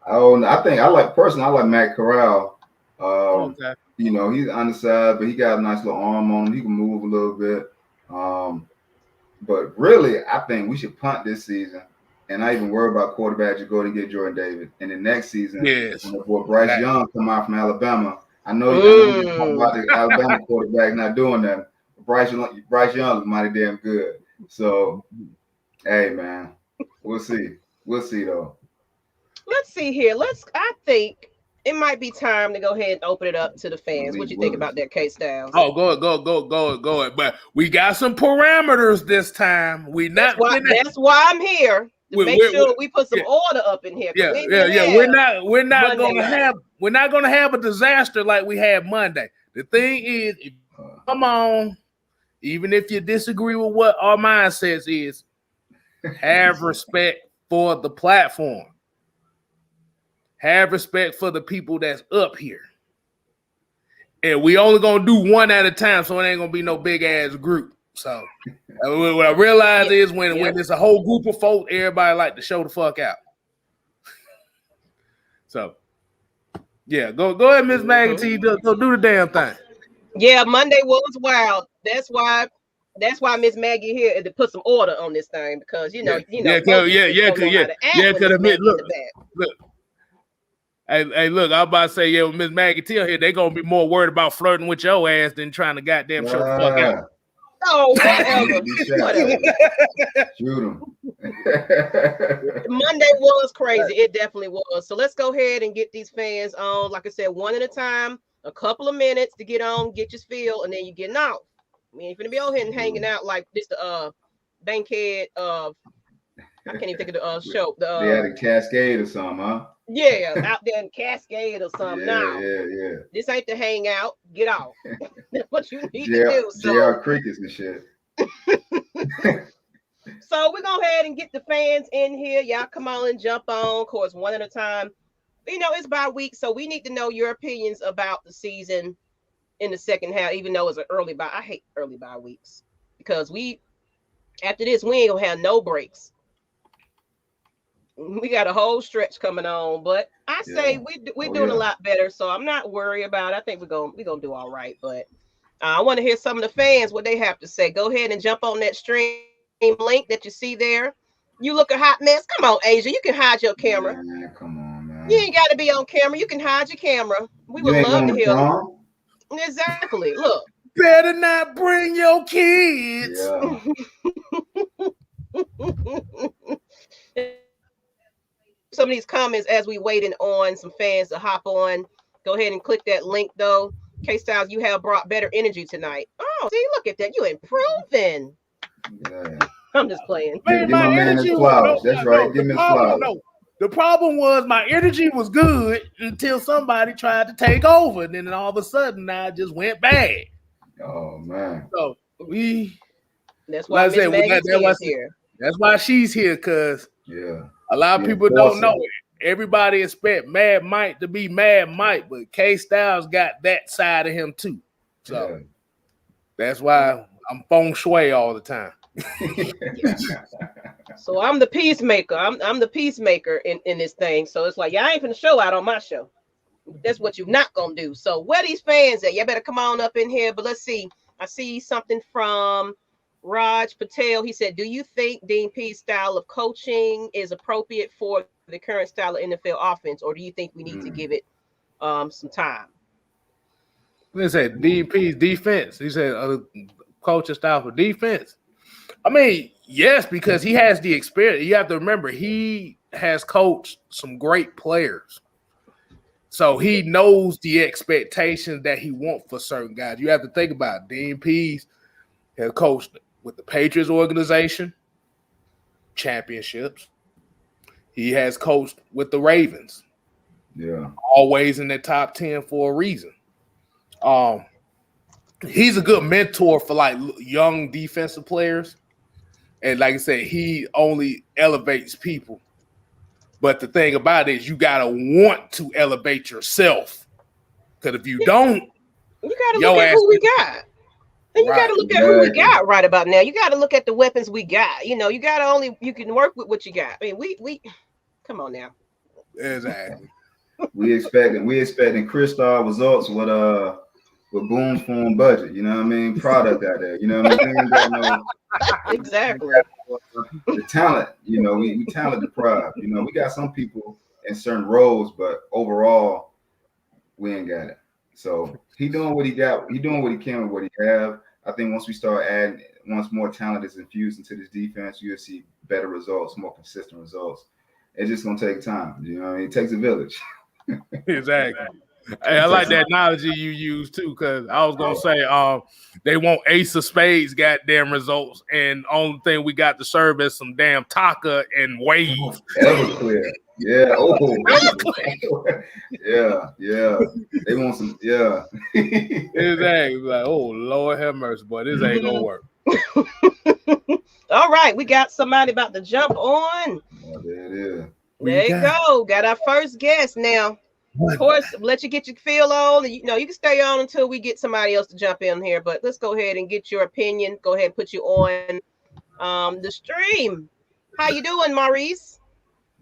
I like Matt Corral. You know, he's undersized, but he got a nice little arm on him. He can move a little bit. But really, I think we should punt this season. And I even worry about quarterbacks. You go to get Jordan Davis. And the next season, when the boy Bryce Young come out from Alabama, I know you talk about the Alabama quarterback not doing that. Bryce Young is mighty damn good. So, hey, man, we'll see. We'll see, though. Let's see here. I think it might be time to go ahead and open it up to the fans. What you think about that, Case Downs? Oh, go ahead. But we got some parameters this time. That's why I'm here. To make sure we put some order up in here. We're not gonna have a disaster like we had Monday. The thing is, come on, even if you disagree with what our mindset is, have respect for the platform. Have respect for the people that's up here. And we only gonna do one at a time, so it ain't gonna be no big ass group. So what I realize is when there's a whole group of folk, everybody like to show the fuck out. So go ahead, Miss Maggie. Go do the damn thing. Yeah, Monday was wild. That's why Miss Maggie here to put some order on this thing because look. Hey, look, I was about to say, with Miss Maggie T here, they gonna be more worried about flirting with your ass than trying to goddamn show the fuck out. Oh, whatever. Shoot him. Monday was crazy. It definitely was. So let's go ahead and get these fans on. Like I said, one at a time, a couple of minutes to get on, get your spiel, and then you getting off. I mean, if you're gonna be out here and hanging out like this, bankhead I can't even think of the show. They had a Cascade or something, huh? Yeah, out there in Cascade or something. Yeah. This ain't the hangout. Get off. That's what you need to JR, do. JR Crickets and shit. So we're going to go ahead and get the fans in here. Y'all come on and jump on. Of course, one at a time. You know, it's bye week, so we need to know your opinions about the season in the second half, even though it's an early bye. I hate early bye weeks because after this, we ain't going to have no breaks. We got a whole stretch coming on, but I say we're doing a lot better, so I'm not worried about it. I think we're gonna do all right, but I want to hear some of the fans what they have to say. Go ahead and jump on that stream link that you see there. You look a hot mess. Come on, Asia, you can hide your camera. Man, come on, man. You ain't got to be on camera. You can hide your camera. We would love to hear them. Exactly. Look. Better not bring your kids. Yeah. Some of these comments as we waiting on some fans to hop on. Go ahead and click that link though. K-Styles, you have brought better energy tonight. Oh, see, look at that. You improving. Yeah. I'm just playing. Man, my energy was That's right. Give me flowers. The problem was my energy was good until somebody tried to take over. And then all of a sudden I just went bad. Oh man. So that's why Miss Maggie is here. That's why she's here, because a lot of people don't know it. Everybody expect Mad Mike to be Mad Mike, but K-Styles got that side of him too. So that's why I'm feng shui all the time. So I'm the peacemaker. I'm the peacemaker in this thing. So it's like, y'all ain't finna show out on my show. That's what you're not gonna do. So where these fans at? Y'all better come on up in here. But let's see. I see something from Raj Patel. He said, do you think Dean Pea's style of coaching is appropriate for the current style of NFL offense, or do you think we need to give it some time? They said Dean Pea's defense. He said coaching style for defense. I mean, yes, because he has the experience. You have to remember, he has coached some great players. So he knows the expectations that he wants for certain guys. You have to think about it. Dean Pease has coached with the Patriots organization, championships. He has coached with the Ravens. Yeah. Always in the top 10 for a reason. He's a good mentor for like young defensive players. And like I said, he only elevates people. But the thing about it is you got to want to elevate yourself. Because if you don't, you got to look at who we got. And you got to look at who we got right about now. You got to look at the weapons we got. You know, you can work with what you got. I mean, we come on now. Exactly. we expecting crystal results with Boone's phone budget. You know what I mean? Product out there. You know what I mean? Exactly. The talent, you know, we talent deprived. You know, we got some people in certain roles, but overall, we ain't got it. So he doing what he got. He doing what he can with what he have. I think once we start adding, once more talent is infused into this defense, you'll see better results, more consistent results. It's just gonna take time. You know what I mean? It takes a village. Exactly. Hey, I like that analogy you use too, because I was gonna say they want Ace of Spades goddamn results, and only thing we got to serve is some damn Taka and Wave. Everclear. Yeah. Oh. Yeah. They want some. Yeah. Exactly. Like, oh Lord have mercy, boy, this ain't gonna work. All right, we got somebody about to jump on. Oh, there it is. There you go. Got our first guest now. Of course, let you get your feel on. You know, you can stay on until we get somebody else to jump in here. But let's go ahead and get your opinion. Go ahead and put you on the stream. How you doing, Maurice?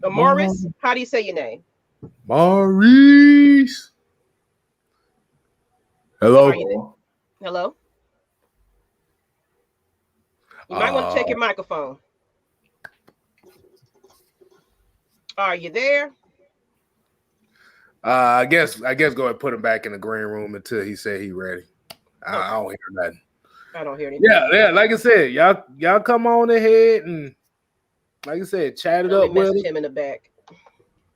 Or Morris? How do you say your name? Maurice. Hello. Hello. You might want to check your microphone. Are you there? I guess go ahead and put him back in the green room until he said he ready. I don't hear nothing. I don't hear anything. Yeah. Like I said, y'all come on ahead and like I said, chat it up with him in the back.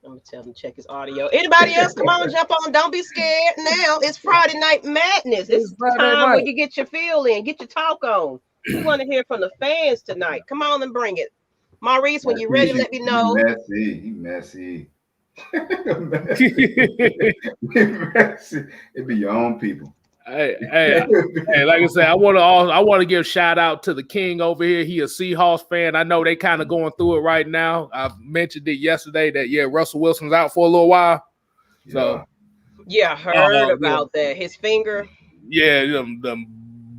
I'm gonna tell him to check his audio. Anybody else? Come on, jump on. Don't be scared now. It's Friday Night Madness. It's time where you get your feel in, get your talk on. We want to hear from the fans tonight. Come on and bring it. Maurice, when you're ready, let me know. He messy. It be your own people. Hey, like I said, I want to give a shout out to the King over here. He a Seahawks fan. I know they kind of going through it right now. I mentioned it yesterday that Russell Wilson's out for a little while. So I heard about that. His finger. Yeah, them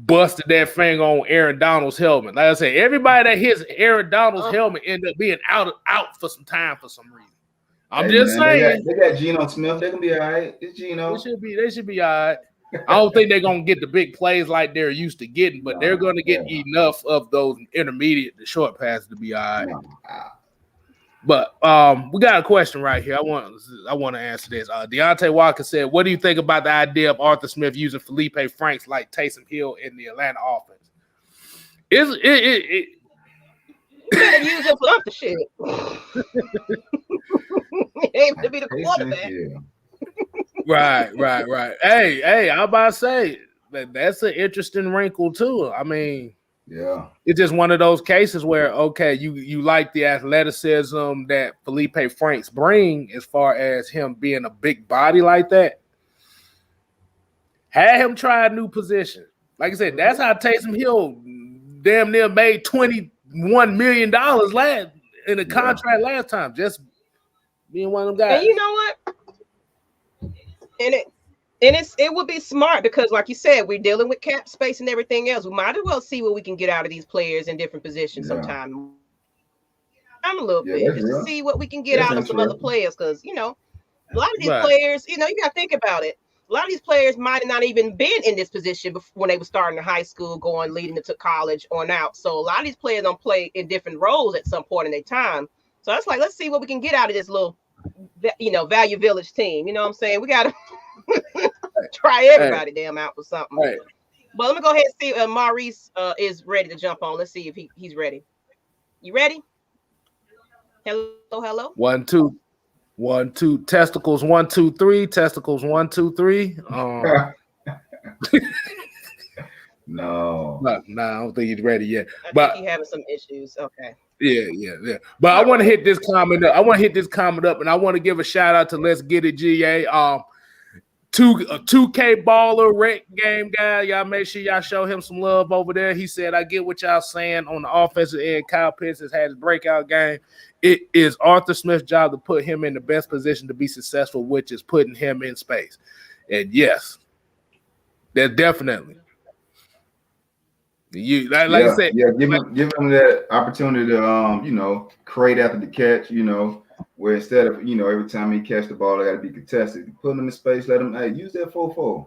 busted that finger on Aaron Donald's helmet. Like I said, everybody that hits Aaron Donald's helmet end up being out for some time for some reason. I'm just saying. They got Geno Smith. They can be all right. It's Geno. They should be all right. I don't think they're gonna get the big plays like they're used to getting, but they're gonna get enough of those intermediate to short passes to be all right. But we got a question right here. I want to answer this. Deontay Walker said, "What do you think about the idea of Arthur Smith using Felipe Franks like Taysom Hill in the Atlanta offense?" You better use him for other shit. Ain't to be the quarterback. Right. Hey, I'm about to say that's an interesting wrinkle too. I mean, it's just one of those cases where you like the athleticism that Felipe Franks bring as far as him being a big body like that. Had him try a new position. Like I said, that's how Taysom Hill damn near made $21 million in a contract last time, just being one of them guys. And you know what? It would be smart because, like you said, we're dealing with cap space and everything else. We might as well see what we can get out of these players in different positions sometime. I'm a little bit just to see what we can get out of some other players because, a lot of these players, you got to think about it. A lot of these players might have not even been in this position before when they were starting in high school, leading into college on out. So a lot of these players don't play in different roles at some point in their time. So it's like, let's see what we can get out of this little, Value Village team. You know what I'm saying? We got to try everybody damn out for something. Right. But let me go ahead and see Maurice is ready to jump on. Let's see if he's ready. You ready? Hello. 1 2 1 2 testicles 1 2 3 testicles 1 2 3. No, I don't think he's ready yet. I think he's having some issues. Okay. Yeah. But I want to hit this comment up. And I want to give a shout out to Let's Get It GA. A 2K baller rec game guy. Y'all make sure y'all show him some love over there. He said, I get what y'all saying on the offensive end. Kyle Pitts has had his breakout game. It is Arthur Smith's job to put him in the best position to be successful, which is putting him in space. And yes, that's definitely. I said, give him that opportunity to create after the catch, where instead of every time he catch the ball, it got to be contested. Put him in space, let him use that 4-4,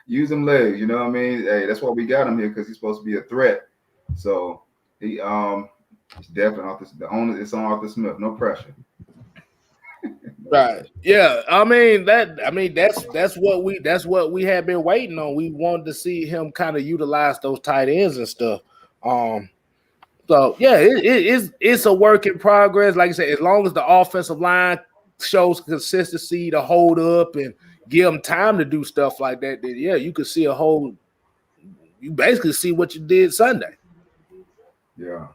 use them legs, you know what I mean? Hey, that's why we got him here because he's supposed to be a threat. So he it's definitely it's on Arthur Smith, no pressure. Right. Yeah. That's what we have been waiting on. We wanted to see him kind of utilize those tight ends and stuff. So yeah, it's a work in progress. Like I said, as long as the offensive line shows consistency to hold up and give them time to do stuff like that, then you could see you basically see what you did Sunday. Yeah.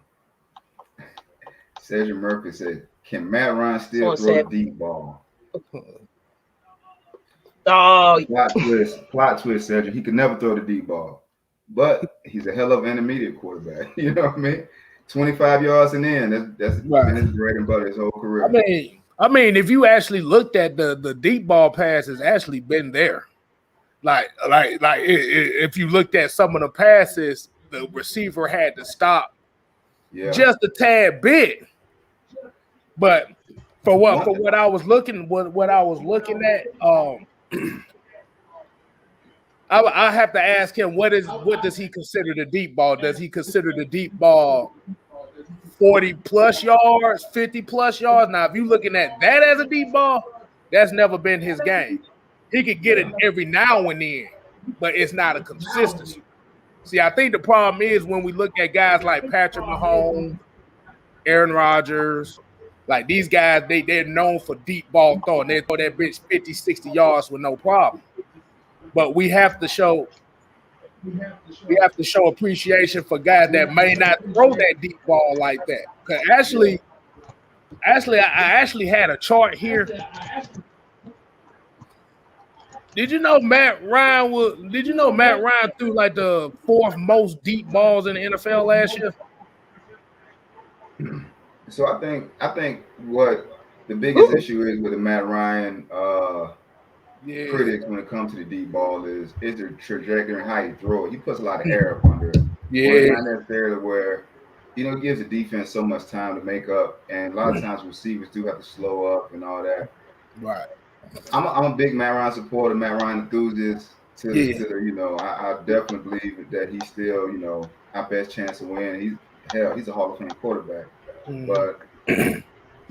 Cedric Murphy said, can Matt Ryan still throw a deep ball? Oh, plot twist, Cedric. He could never throw the deep ball, but he's a hell of an intermediate quarterback. You know what I mean? 25 yards and in. That's been his bread and butter his whole career. I mean, if you actually looked at the deep ball pass, has actually been there. Like if you looked at some of the passes, the receiver had to stop just a tad bit. But for what I was looking at, I have to ask him what does he consider the deep ball? Does he consider the deep ball 40 plus yards, 50 plus yards? Now, if you're looking at that as a deep ball, that's never been his game. He could get it every now and then, but it's not a consistency. See, I think the problem is when we look at guys like Patrick Mahomes, Aaron Rodgers, like these guys, they're known for deep ball throwing. They throw that bitch 50, 60 yards with no problem. But we have to show we have to show appreciation for guys that may not throw that deep ball like that. Because I actually had a chart here. Did you know Matt Ryan threw like the 4th most deep balls in the NFL last year? So I think what the biggest issue is with the Matt Ryan critics when it comes to the deep ball is the trajectory and how he throw it. He puts a lot of air up under it. Yeah. Well, not necessarily where, it gives the defense so much time to make up, and a lot of times receivers do have to slow up and all that. Right. I'm a big Matt Ryan supporter, Matt Ryan enthusiast. I definitely believe that he's still, our best chance of winning. He's a Hall of Fame quarterback. But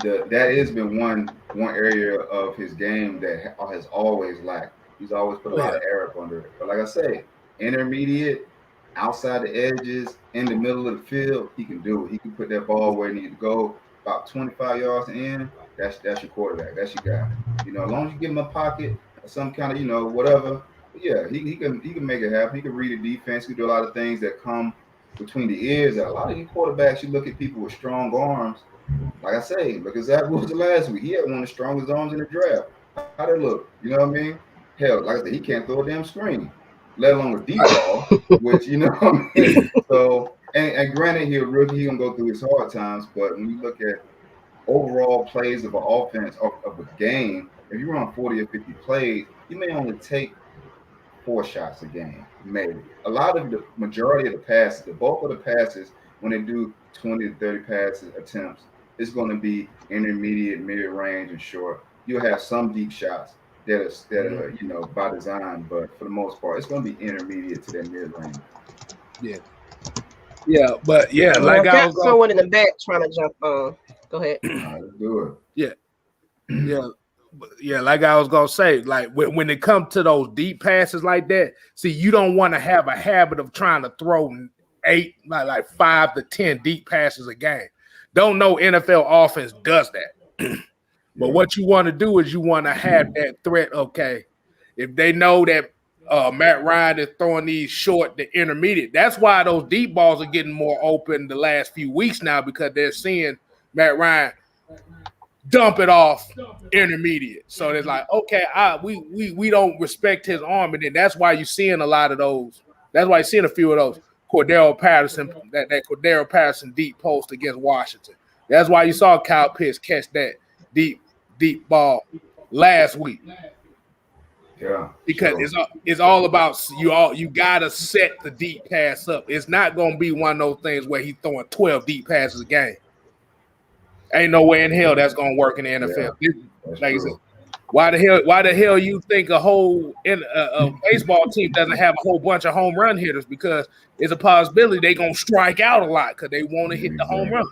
that has been one area of his game that has always lacked. He's always put a lot of air up under it. But like I say, intermediate, outside the edges, in the middle of the field, he can do it. He can put that ball where it needs to go, about 25 yards in. That's your quarterback. That's your guy. As long as you give him a pocket or some kind of, whatever. But yeah, he can make it happen. He can read the defense. He can do a lot of things that come between the ears. That a lot of these quarterbacks, you look at people with strong arms. Like I say, look at Zach Wilson last week. He had one of the strongest arms in the draft. How'd it look? You know what I mean? Hell, like I said, he can't throw a damn screen, let alone a deep ball, which, what I mean? So, and granted, he's a rookie. He's going to go through his hard times. But when you look at overall plays of an offense, of a game, if you run 40 or 50 plays, you may only take 4 shots a game, maybe. A lot of the majority of the passes, the bulk of the passes, when they do 20 to 30 passes attempts, it's going to be intermediate, mid-range, and short. You'll have some deep shots that are by design, but for the most part, it's going to be intermediate to that mid-range. Yeah, but like I was someone in the back trying to jump on. Go ahead. All right, let's do it. Yeah, like I was gonna say, like when it comes to those deep passes like that, see, you don't want to have a habit of trying to throw 5 to 10 deep passes a game. Don't know NFL offense does that. But what you want to do is you want to have that threat. Okay, if they know that Matt Ryan is throwing these short to intermediate, that's why those deep balls are getting more open the last few weeks now, because they're seeing Matt Ryan dump it off intermediate. So it's like, okay, we don't respect his arm, and then that's why you're seeing a lot of those. That's why you're seeing a few of those Cordero Patterson, that Cordero Patterson deep post against Washington. That's why you saw Kyle Pitts catch that deep ball last week. Yeah, because it's all about you gotta set the deep pass up. It's not gonna be one of those things where he's throwing 12 deep passes a game. Ain't no way in hell that's gonna work in the NFL. Like I said, why the hell you think a baseball team doesn't have a whole bunch of home run hitters? Because it's a possibility they're gonna strike out a lot because they want to hit the home run.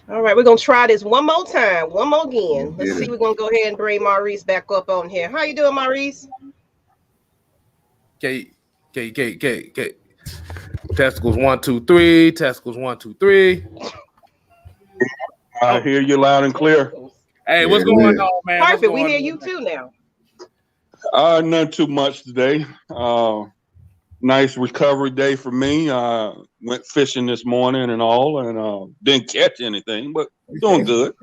All right, we're gonna try this one more time, one more again. Let's see. We're gonna go ahead and bring Maurice back up on here. How you doing, Maurice? Okay. Testicles 1, 2, 3. Testicles 1, 2, 3. I hear you loud and clear. Hey, what's going on, man? Perfect. We hear you too now. Not too much today. Nice recovery day for me. Went fishing this morning and all, and didn't catch anything, but doing good.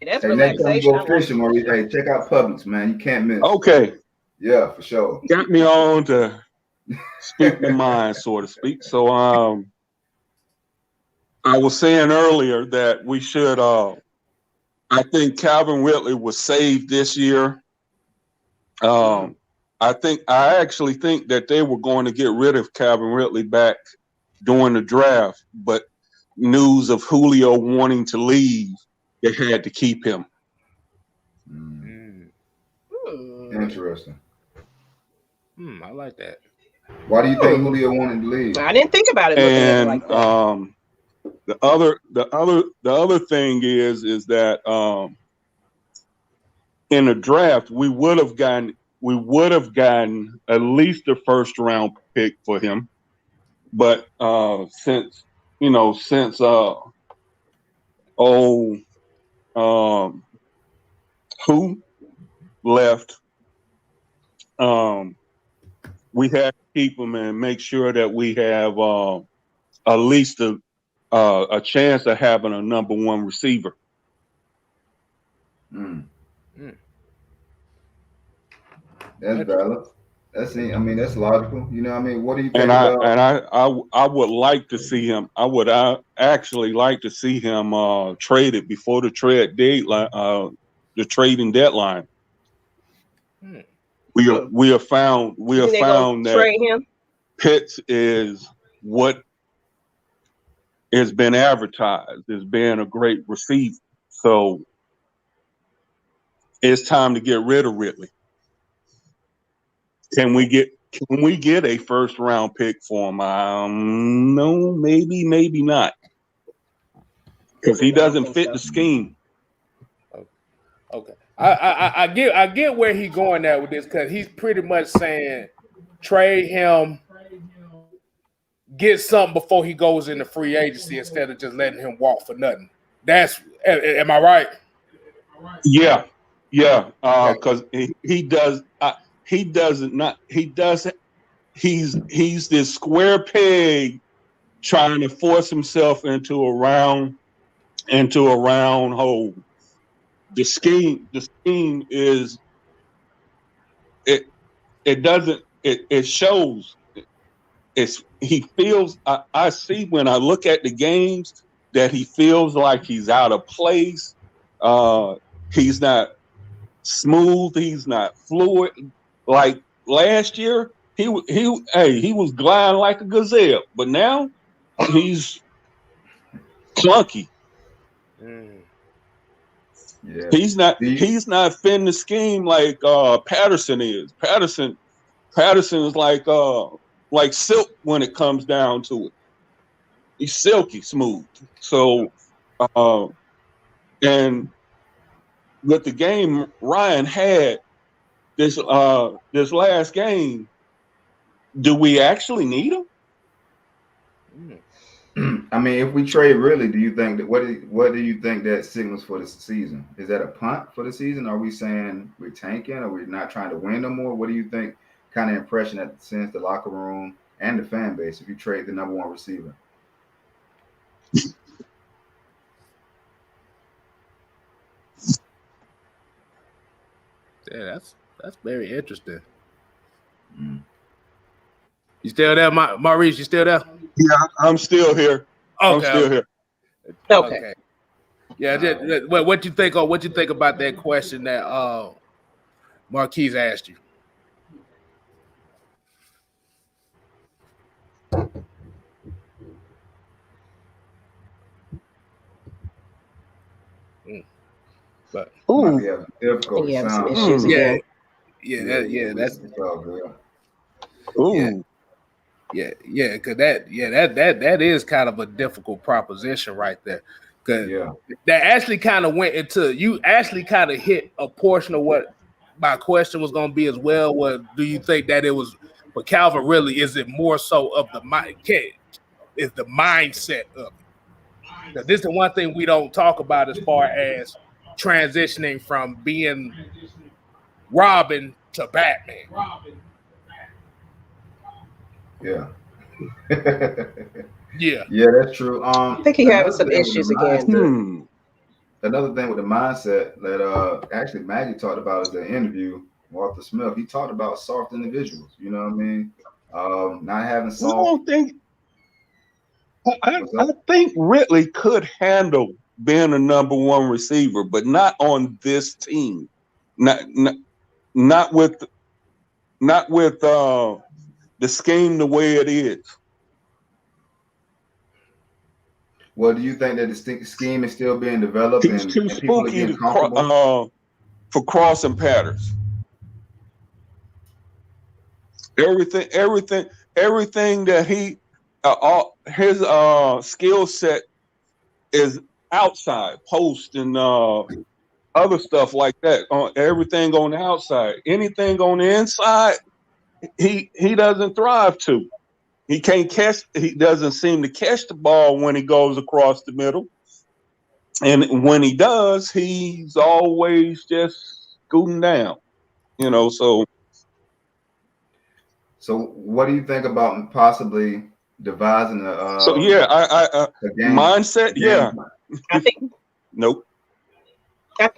That's relaxation. Go fishing, Maurice. Hey, check out Publix, man. You can't miss. Okay. Yeah, for sure. Got me on to speak my mind, so to speak. So, I was saying earlier that we should. I think Calvin Ridley was saved this year. I actually think that they were going to get rid of Calvin Ridley back during the draft, but news of Julio wanting to leave, they had to keep him. Interesting. I like that. Why do you think Julio wanted to leave? I didn't think about it. And like that. the other thing is that in the draft we would have gotten at least a first round pick for him, but since who left, we have to keep him and make sure that we have at least a chance of having a number one receiver. Mm. That's valid. That's logical. You know what I mean? What do you think about? I would like to see him. I actually like to see him traded before the trading deadline. We have found that trade him? Pitts is what has been advertised as being a great receiver. So it's time to get rid of Ridley. Can we get a first round pick for him? No, maybe not. Because he doesn't fit the scheme. Okay. I get where he's going at with this, because he's pretty much saying trade him, get something before he goes into free agency instead of just letting him walk for nothing. Am I right? Yeah. Because he's this square peg trying to force himself into a round hole. The scheme is it shows. He feels, I see when I look at the games that he feels like he's out of place. He's not smooth. He's not fluid. Like last year, he was gliding like a gazelle, but now he's clunky. Yeah. He's not fitting the scheme like Patterson is. Patterson is like silk when it comes down to it. He's silky smooth. So and with the game Ryan had this last game, do we actually need him? I mean, if we trade Ridley, do you think that what do you think that signals for the season? Is that a punt for the season? Are we saying we're tanking? Are we not trying to win no more? What do you think kind of impression that sends the locker room and the fan base if you trade the number one receiver? Yeah, that's very interesting. You still there, Maurice? You still there? Yeah, I'm still here. Okay. I'm still here. Okay. Yeah, what you think? What you think about that question that Marquise asked you? But difficult have some sound. issues again. That's all good. Ooh. Yeah, because that is kind of a difficult proposition right there. Because that actually kind of went into, you actually kind of hit a portion of what my question was going to be as well. What do you think that it was for Calvin? Really, is it more so of the mind? Is the mindset of it? Now, this is the one thing we don't talk about as far as transitioning from being Robin to Batman. Yeah. Yeah, that's true. I think he having some issues again. Another thing with the mindset that actually Maggie talked about is the interview. Walter Smith, he talked about soft individuals. You know what I mean? Not having soft. I think Ridley could handle being a number one receiver, but not on this team. Not with the scheme the way it is. Well, do you think that the scheme is still being developed? He's too spooky for crossing patterns. Everything that he his skill set is outside, post and other stuff like that. Everything on the outside, anything on the inside, he doesn't thrive to. He can't catch. He doesn't seem to catch the ball when he goes across the middle, and when he does, he's always just scooting down. So what do you think about possibly devising a So yeah, I game, mindset. Yeah, I think. nope. I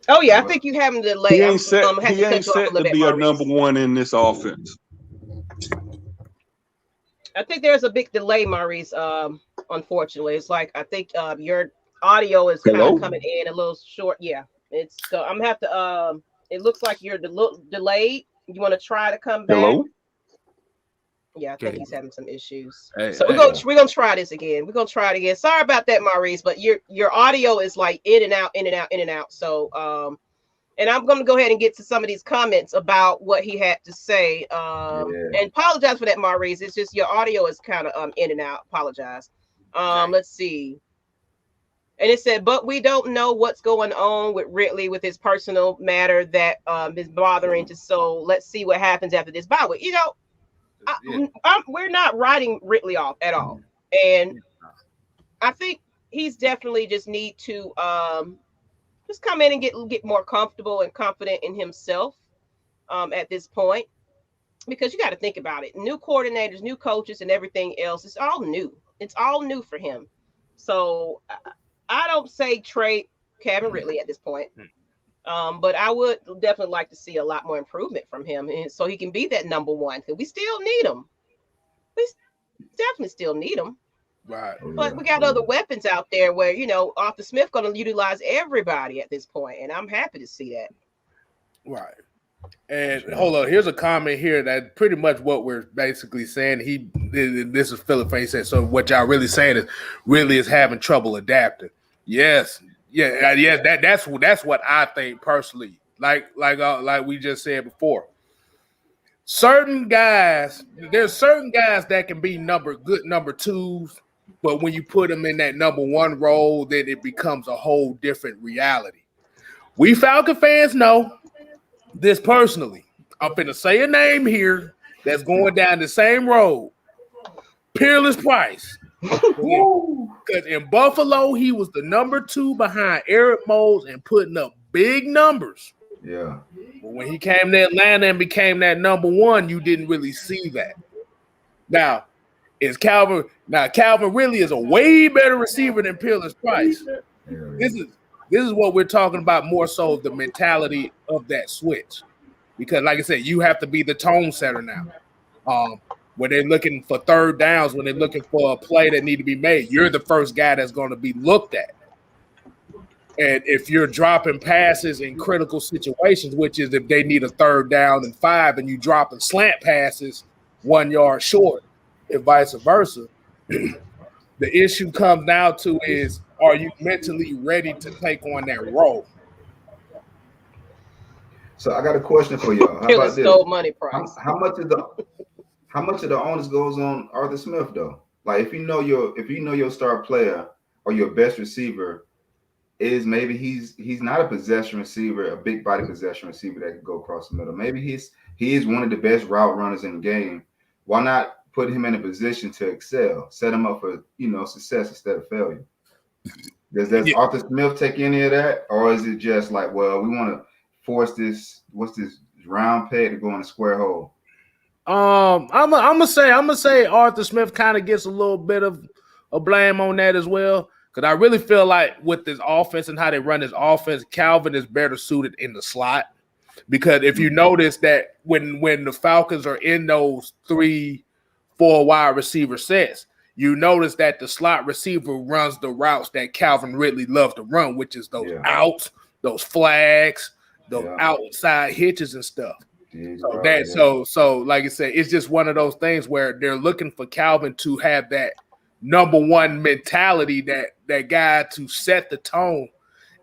think you have him delay. He ain't set. Have He to cut ain't you off a set little to bit, be a Maurice. number one in this offense. I think there's a big delay, Maurice. Unfortunately, it's like I think your audio is kind of Hello? coming in a little short. Yeah, it's so I'm gonna have to. It looks like you're delayed. You want to try to come back? Hello? Yeah, I think Okay. he's having some issues. Hey, So hey. we're gonna try this again. We're gonna try it again. Sorry about that, Maurice, but your audio is like in and out, in and out, in and out. So and I'm gonna go ahead and get to some of these comments about what he had to say. And apologize for that, Maurice. It's just your audio is kind of in and out. Apologize. Let's see. And it said, but we don't know what's going on with Ridley with his personal matter that is bothering to so let's see what happens after this bye week. You know, we're not writing Ridley off at all. And I think he's definitely just need to just come in and get more comfortable and confident in himself at this point. Because you got to think about it. New coordinators, new coaches, and everything else. It's all new. It's all new for him. So I don't say trade Kevin Ridley at this point. But I would definitely like to see a lot more improvement from him, and so he can be that number one. Because we still need him. We definitely still need him. Right. But we got other weapons out there where Arthur Smith going to utilize everybody at this point, and I'm happy to see that. Right. And hold on, here's a comment here that pretty much what we're basically saying. This is Philip Faye said. So what y'all really saying is really is having trouble adapting. Yes, that's what I think personally. Like we just said before. Certain guys, there's certain guys that can be good number twos, but when you put them in that number one role, then it becomes a whole different reality. We Falcon fans know this personally. I'm finna say a name here that's going down the same road. Peerless Price. Because in Buffalo, he was the number two behind Eric Moles and putting up big numbers. Yeah. But when he came to Atlanta and became that number one, you didn't really see that. Now, Calvin really is a way better receiver than Peerless Price. This is what we're talking about more so the mentality of that switch. Because like I said, you have to be the tone setter now. When they're looking for third downs, when they're looking for a play that need to be made, you're the first guy that's going to be looked at. And if you're dropping passes in critical situations, which is if they need a third down and 5 and you dropping slant passes 1 yard short and vice versa, the issue comes down to is, are you mentally ready to take on that role? So I got a question for y'all. How about this? Money price. How much of the onus goes on Arthur Smith though? Like if you know your star player or your best receiver is maybe he's not a possession receiver, a big body possession receiver that can go across the middle. Maybe he is one of the best route runners in the game. Why not put him in a position to excel, set him up for success instead of failure? Does Arthur Smith take any of that, or is it just like, well, we want to force this round peg to go in a square hole? I'm gonna say Arthur Smith kind of gets a little bit of a blame on that as well. Because I really feel like with this offense and how they run this offense, Calvin is better suited in the slot. Because if you notice that when the Falcons are in those 3-4 wide receiver sets, you notice that the slot receiver runs the routes that Calvin Ridley loves to run, which is those outs, those flags, those outside hitches and stuff. So like I said, it's just one of those things where they're looking for Calvin to have that number one mentality, that guy to set the tone,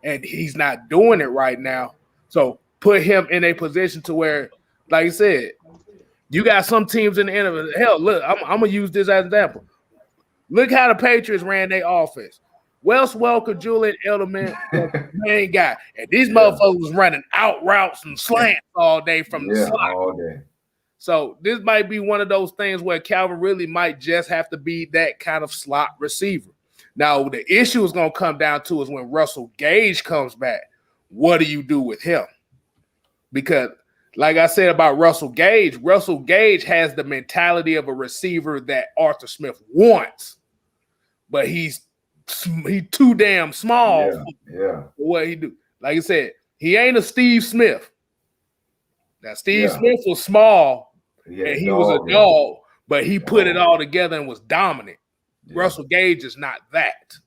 and he's not doing it right now. So put him in a position to where, like I said, you got some teams in the NFL. Hell, look, I'm gonna use this as an example. Look how the Patriots ran their offense. Wes Welker, Julian Edelman, main guy, and these motherfuckers was running out routes and slants all day from the slot. All day. So this might be one of those things where Calvin really might just have to be that kind of slot receiver. Now, the issue is going to come down to is when Russell Gage comes back, what do you do with him? Because like I said about Russell Gage has the mentality of a receiver that Arthur Smith wants, but he's too damn small for what he do. Like I said, he ain't a Steve Smith. Now, Steve Smith was small, and he was a dog, but he put it all together and was dominant. Yeah. Russell Gage is not that.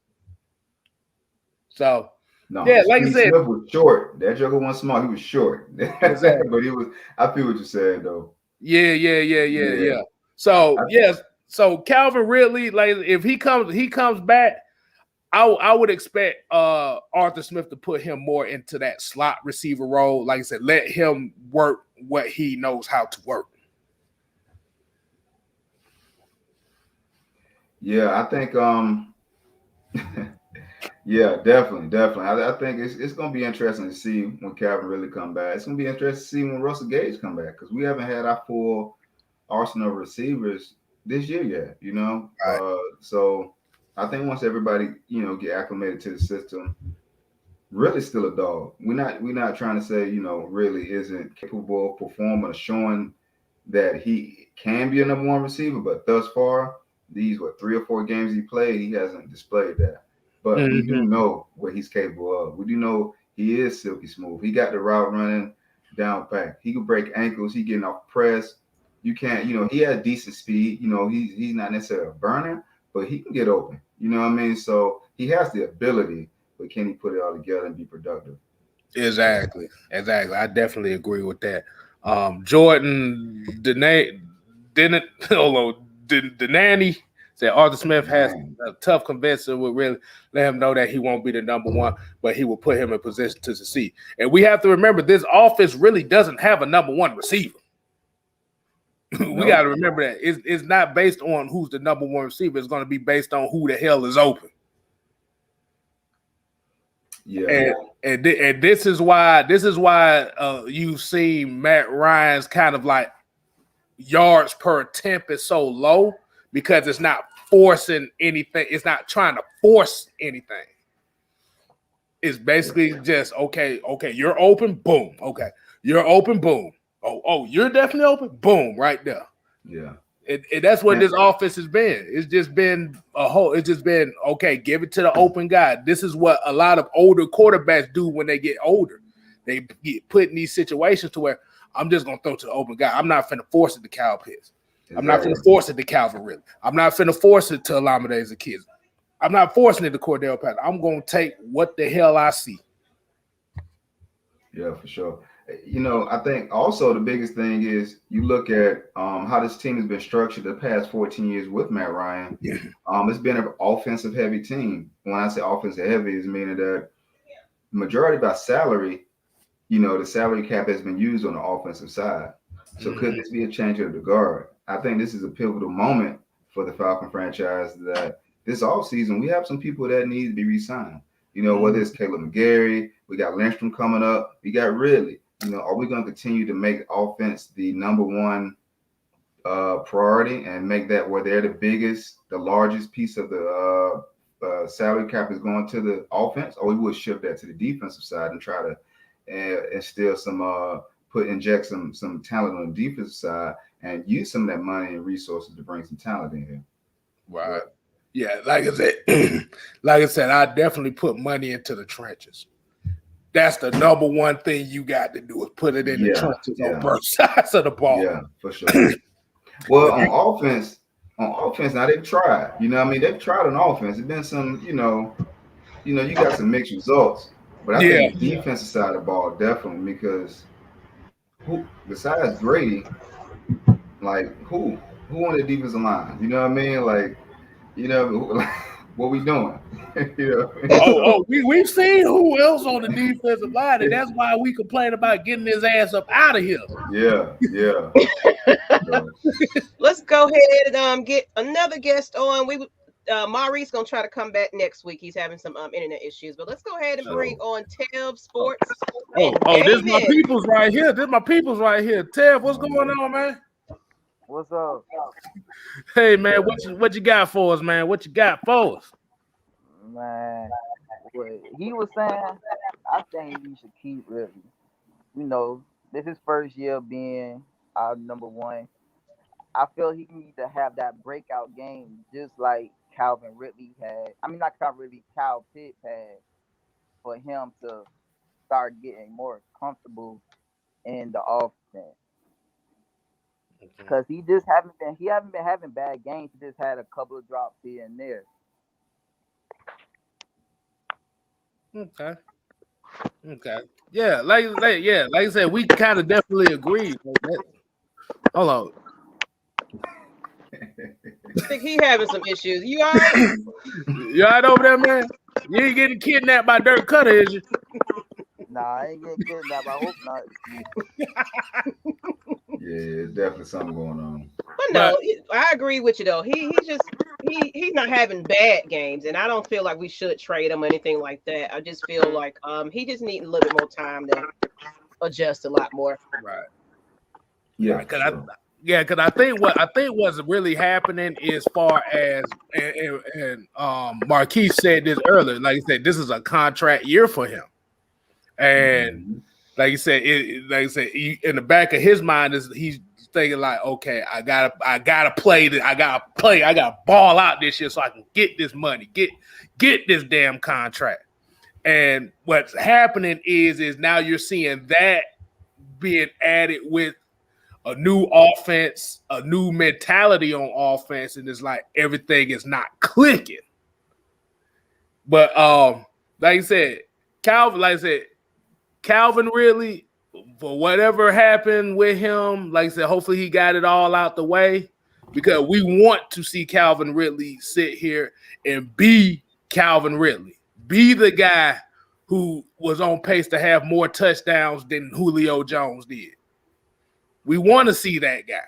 So, like I said, Smith was short. That joker wasn't small. He was short. Exactly. But he was. I feel what you're saying, though. Yeah. So, so Calvin Ridley, like if he comes back, I would expect Arthur Smith to put him more into that slot receiver role. Like I said, let him work what he knows how to work. Yeah, I think yeah, definitely. I think it's gonna be interesting to see when Calvin really come back. It's gonna be interesting to see when Russell Gage come back, because we haven't had our full arsenal of receivers this year yet, you know. Right. So I think once everybody, you know, get acclimated to the system, really still a dog. We're not trying to say, you know, really isn't capable of performing or showing that he can be a number one receiver, but thus far, these 3 or 4 games he played, he hasn't displayed that. But we do know what he's capable of. We do know he is silky smooth. He got the route running down pat. He can break ankles. He getting off press. You can't, you know, he has decent speed. You know, he's not necessarily a burner, but he can get open. You know what I mean? So he has the ability, but can he put it all together and be productive? Exactly. I definitely agree with that. Jordan Denani said Arthur Smith has a tough convincing, would really let him know that he won't be the number one, but he will put him in position to succeed. And we have to remember this offense really doesn't have a number one receiver. We got to remember that it's not based on who's the number one receiver. It's going to be based on who the hell is open. Yeah. And this is why you see Matt Ryan's kind of like yards per attempt is so low, because it's not forcing anything. It's not trying to force anything. It's basically just okay, you're open, boom. Okay, you're open, boom. Oh, you're definitely open, boom, right there. Yeah. And that's what this offense has been. It's just been okay, give it to the open guy. This is what a lot of older quarterbacks do when they get older. They get put in these situations to where I'm just gonna throw to the open guy. I'm not finna force it to Kyle Pitts. I'm not finna force it to Calvin Ridley. I'm not finna force it to Alameda Zaccheaus. I'm not forcing it to Cordell Patterson. I'm gonna take what the hell I see. Yeah, for sure. You know, I think also the biggest thing is you look at how this team has been structured the past 14 years with Matt Ryan. Yeah. It's been an offensive heavy team. When I say offensive heavy, is meaning that the majority of our salary, you know, the salary cap has been used on the offensive side. So could this be a change of the guard? I think this is a pivotal moment for the Falcon franchise, that this offseason we have some people that need to be re-signed. You know, whether it's Caleb McGarry, we got Lindstrom coming up, we got Ridley. You know, are we going to continue to make offense the number one priority and make that where they're the largest piece of the salary cap is going to the offense, or we would shift that to the defensive side and try to instill some inject some talent on the defensive side and use some of that money and resources to bring some talent in here. Right. Yeah, like I said, I definitely put money into the trenches. That's the number one thing you got to do, is put it in the trenches on both sides of the ball. Yeah, for sure. Well, on offense, now they've tried. You know what I mean? They've tried on offense. There's been some, you got some mixed results. But I think the defensive side of the ball, definitely, because who besides Grady, like who on the defensive line? You know what I mean? Like, you know, what we doing? You know? We've seen who else on the defensive line, and that's why we complain about getting his ass up out of here. Yeah. Let's go ahead and get another guest on. Maurice gonna try to come back next week. He's having some internet issues, but let's go ahead and bring on Tev Sports. This is my people's right here. Tev, what's going on, man? What's up? Hey, man, what you got for us, man? What you got for us? Man, what he was saying, I think you should keep Ridley. You know, this is first year being our number one. I feel he needs to have that breakout game, just like Calvin Ridley had. I mean, not Calvin Ridley, Cal Pitts had, for him to start getting more comfortable in the offense. Because he haven't been having bad games. He just had a couple of drops here and there. Okay. Yeah, like I said, we kind of definitely agree. Hold on. I think he having some issues. You all right? You all right over there, man? You ain't getting kidnapped by Dirk Cutter, is you? Nah, I ain't getting kidnapped. I hope not. Yeah, definitely something going on. But no, I agree with you though. He's not having bad games, and I don't feel like we should trade him or anything like that. I just feel like he just needs a little bit more time to adjust a lot more. Right. Yeah, because I think what's really happening as far as and Marquise said this earlier. Like I said, this is a contract year for him, and like you said, in the back of his mind is he's thinking like, okay, I gotta ball out this year so I can get this money, get this damn contract. And what's happening is now you're seeing that being added with a new offense, a new mentality on offense, and it's like everything is not clicking. But like I said, Calvin really, for whatever happened with him, like I said, hopefully he got it all out the way, because we want to see Calvin Ridley sit here and be Calvin Ridley, be the guy who was on pace to have more touchdowns than Julio Jones did. We want to see that guy.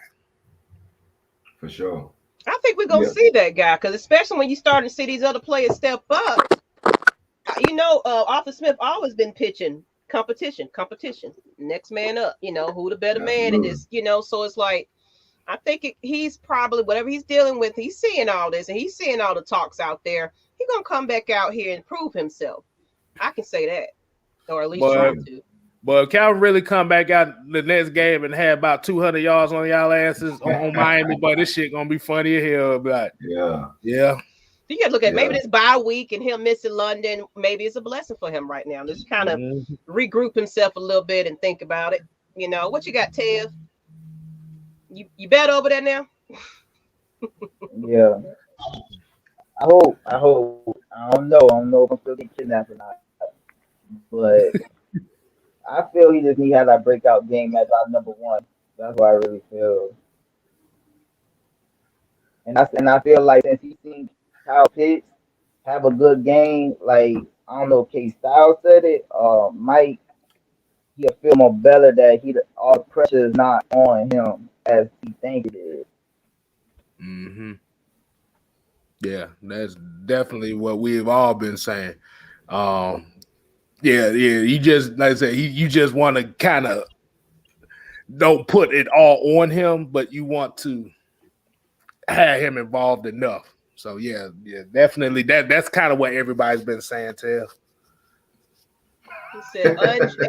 For sure. I think we're going to see that guy, because especially when you start to see these other players step up. Arthur Smith always been pitching competition, next man up, who the better man in this, so it's like, I think he's probably, whatever he's dealing with, he's seeing all this, and he's seeing all the talks out there. He's going to come back out here and prove himself. I can say that, or at least try to. But if Calvin really come back out the next game and have about 200 yards on y'all asses on Miami, but this shit going to be funny as hell. But yeah. You got to look at maybe this bye week and him missing London. Maybe it's a blessing for him right now. Just kind of regroup himself a little bit and think about it. What you got, Tev? You bet over there now? Yeah. I hope. I don't know if I'm still getting kidnapped or not. But I feel he just need to have that breakout game as our number one. That's what I really feel. And I feel like since he's seen Kyle Pitts have a good game, like, I don't know if K Styles said it, Mike, he'll feel more better that all the pressure is not on him as he think it is. Mm-hmm. Yeah, that's definitely what we've all been saying. You just, like I said, you just want to kind of don't put it all on him, but you want to have him involved enough. So yeah, definitely that's kind of what everybody's been saying, Tev. He said,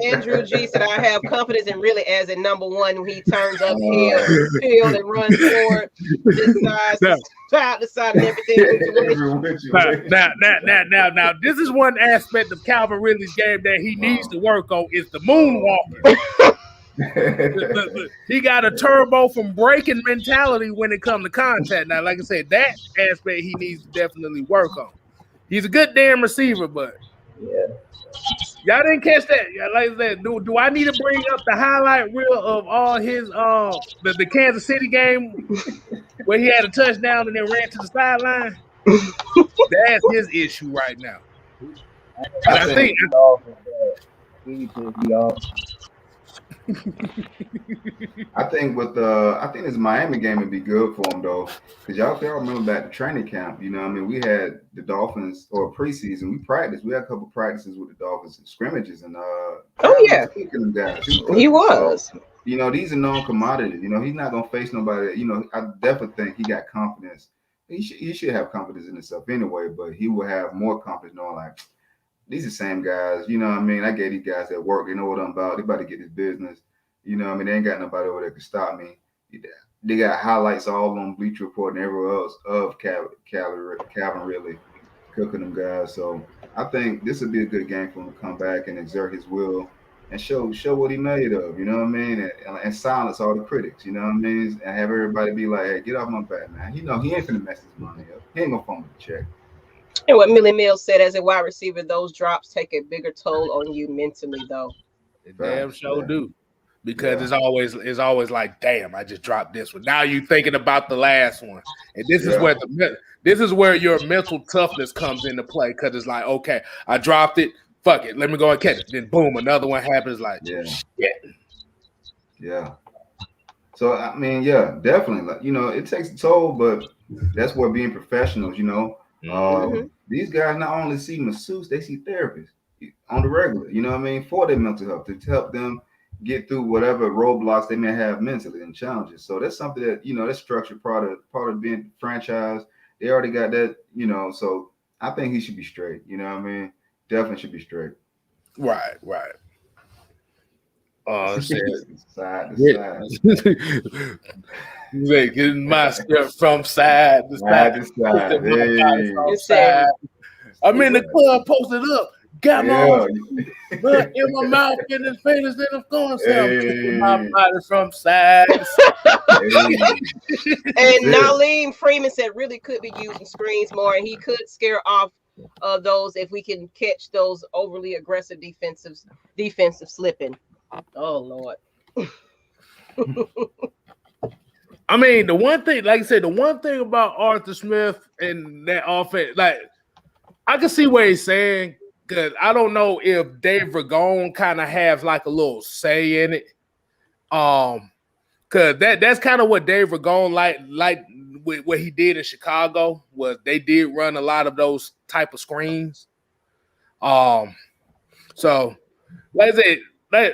Andrew G said, I have confidence in really as a number one when he turns up field and runs forward, decides and everything. Now, this is one aspect of Calvin Ridley's game that he needs to work on is the moonwalking. He got a turbo from breaking mentality when it comes to contact. Now, like I said, that aspect he needs to definitely work on. He's a good damn receiver, but y'all didn't catch that. Like I said, do I need to bring up the highlight reel of all his the Kansas City game where he had a touchdown and then ran to the sideline? That's his issue right now. And I think I think this Miami game would be good for him though, because y'all remember back to training camp. We had the Dolphins or preseason. We had a couple practices with the Dolphins and scrimmages, and them guys. He was. These are known commodities. He's not gonna face nobody. I definitely think he got confidence. He should have confidence in himself anyway, but he will have more confidence knowing like these are the same guys. I gave these guys that work. They know what I'm about. They about to get this business. You know, I mean, they ain't got nobody over there can stop me. They got highlights all on Bleacher Report and everywhere else of Calvin Ridley cooking them guys. So I think this would be a good game for him to come back and exert his will and show what he made of. You know what I mean? And silence all the critics. You know what I mean? And have everybody be like, "Hey, get off my back, man." You know he ain't finna mess his money up. He ain't gonna phone the check. And what Millie Mills said, as a wide receiver, those drops take a bigger toll on you mentally, though. It damn sure do. Because it's always like, damn, I just dropped this one. Now you thinking about the last one, and this is where your mental toughness comes into play. Because it's like, okay, I dropped it, fuck it, let me go and catch it. Then boom, another one happens. Like, yeah. So I mean, yeah, definitely. Like, you know, it takes a toll, but that's where being professionals. You know, these guys not only see masseuses, they see therapists on the regular. You know what I mean, for their mental health to help them get through whatever roadblocks they may have mentally and challenges. So that's something that, you know, that's structured part of being franchise. They already got that, you know, so I think he should be straight. You know what I mean? Definitely should be straight. Right. Side to side. Getting my stuff from side to side. I'm in the club, posted up. Got my blood in my mouth, getting his fingers in the corner. I'm kicking my body from side to side. And Naeem Freeman said really could be using screens more, and he could scare off those if we can catch those overly aggressive defensive slipping. Oh Lord. I mean, the one thing, like I said, the one thing about Arthur Smith and that offense, like I can see what he's saying. Because I don't know if Dave Ragone kind of has like a little say in it. Because that's kind of what Dave Ragone like with what he did in Chicago was they did run a lot of those type of screens. So like I said,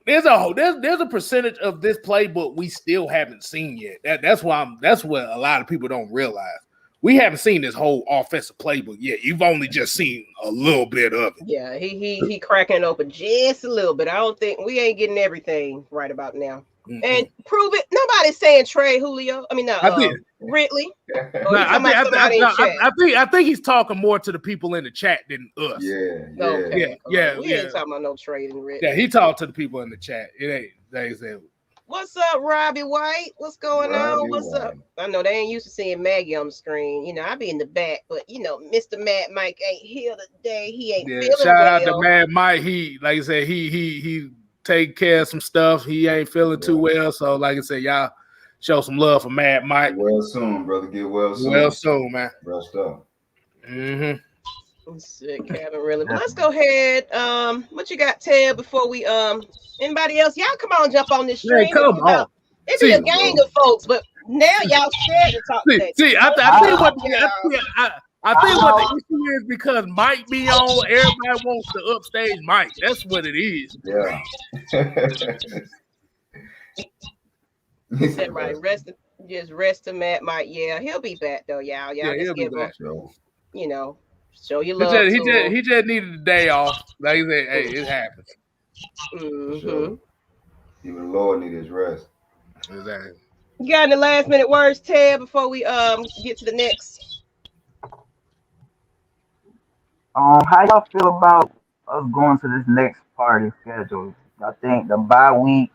there's a percentage of this playbook we still haven't seen yet. That's what a lot of people don't realize. We haven't seen this whole offensive playbook yet. You've only just seen a little bit of it. Yeah, he cracking it open just a little bit. I don't think we ain't getting everything right about now. Mm-hmm. And prove it. Nobody's saying trade Julio. I mean, Ridley. I think he's talking more to the people in the chat than us. Yeah. We ain't talking about no trading Ridley. Yeah, he talked to the people in the chat. It ain't. They said. What's up, Robbie White? What's going on? What's up? I know they ain't used to seeing Maggie on the screen. You know, I be in the back, but you know, Mr. Mad Mike ain't here today. He ain't feeling shout well. Out to Mad Mike. He, like I said, he take care of some stuff. He ain't feeling too well. So, like I said, y'all show some love for Mad Mike. Get well soon, brother. Get well soon. Well soon, man. Rest up. Sick, Kevin, really. But let's go ahead. What you got, Ted, before we anybody else? Y'all come on, jump on this stream. Yeah, come on. It be a gang of folks, but now y'all scared to talk to that. See, I think what the issue is because Mike be on, everybody wants to upstage Mike. That's what it is. Yeah. That's right. Rest him at Mike. Yeah, he'll be back though, y'all. Y'all just give him, you know, show your love. He just needed a day off. Like he said, hey, it happens. Sure. Even the Lord need his rest. Exactly. You got any last minute words, Ted, before we get to the next? How y'all feel about us going to this next part of the schedule? I think the bye week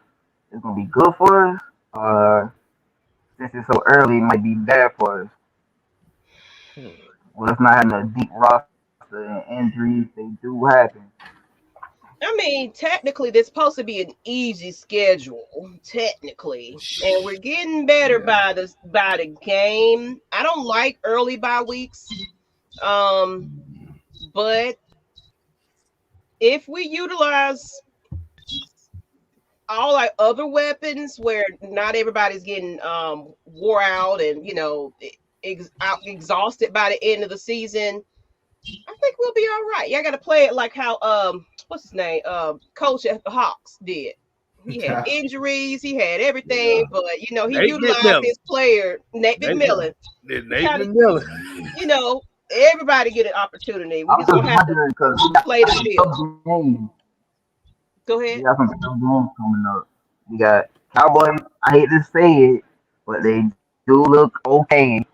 is gonna be good for us, or since it's so early, it might be bad for us. Well, it's not having a deep roster and injuries, they do happen. I mean, technically, this is supposed to be an easy schedule, technically, and we're getting better by the game. I don't like early bye weeks, but if we utilize all our other weapons, where not everybody's getting wore out and exhausted by the end of the season, I think we'll be all right. Y'all got to play it like how what's his name? Coach at the Hawks did. He had injuries, he had everything, but he utilized his player, Nate McMillan. Everybody get an opportunity. We just don't have to play the field. Go We ahead. got some tough games coming up. We got Cowboys. I hate to say it, but they do look okay.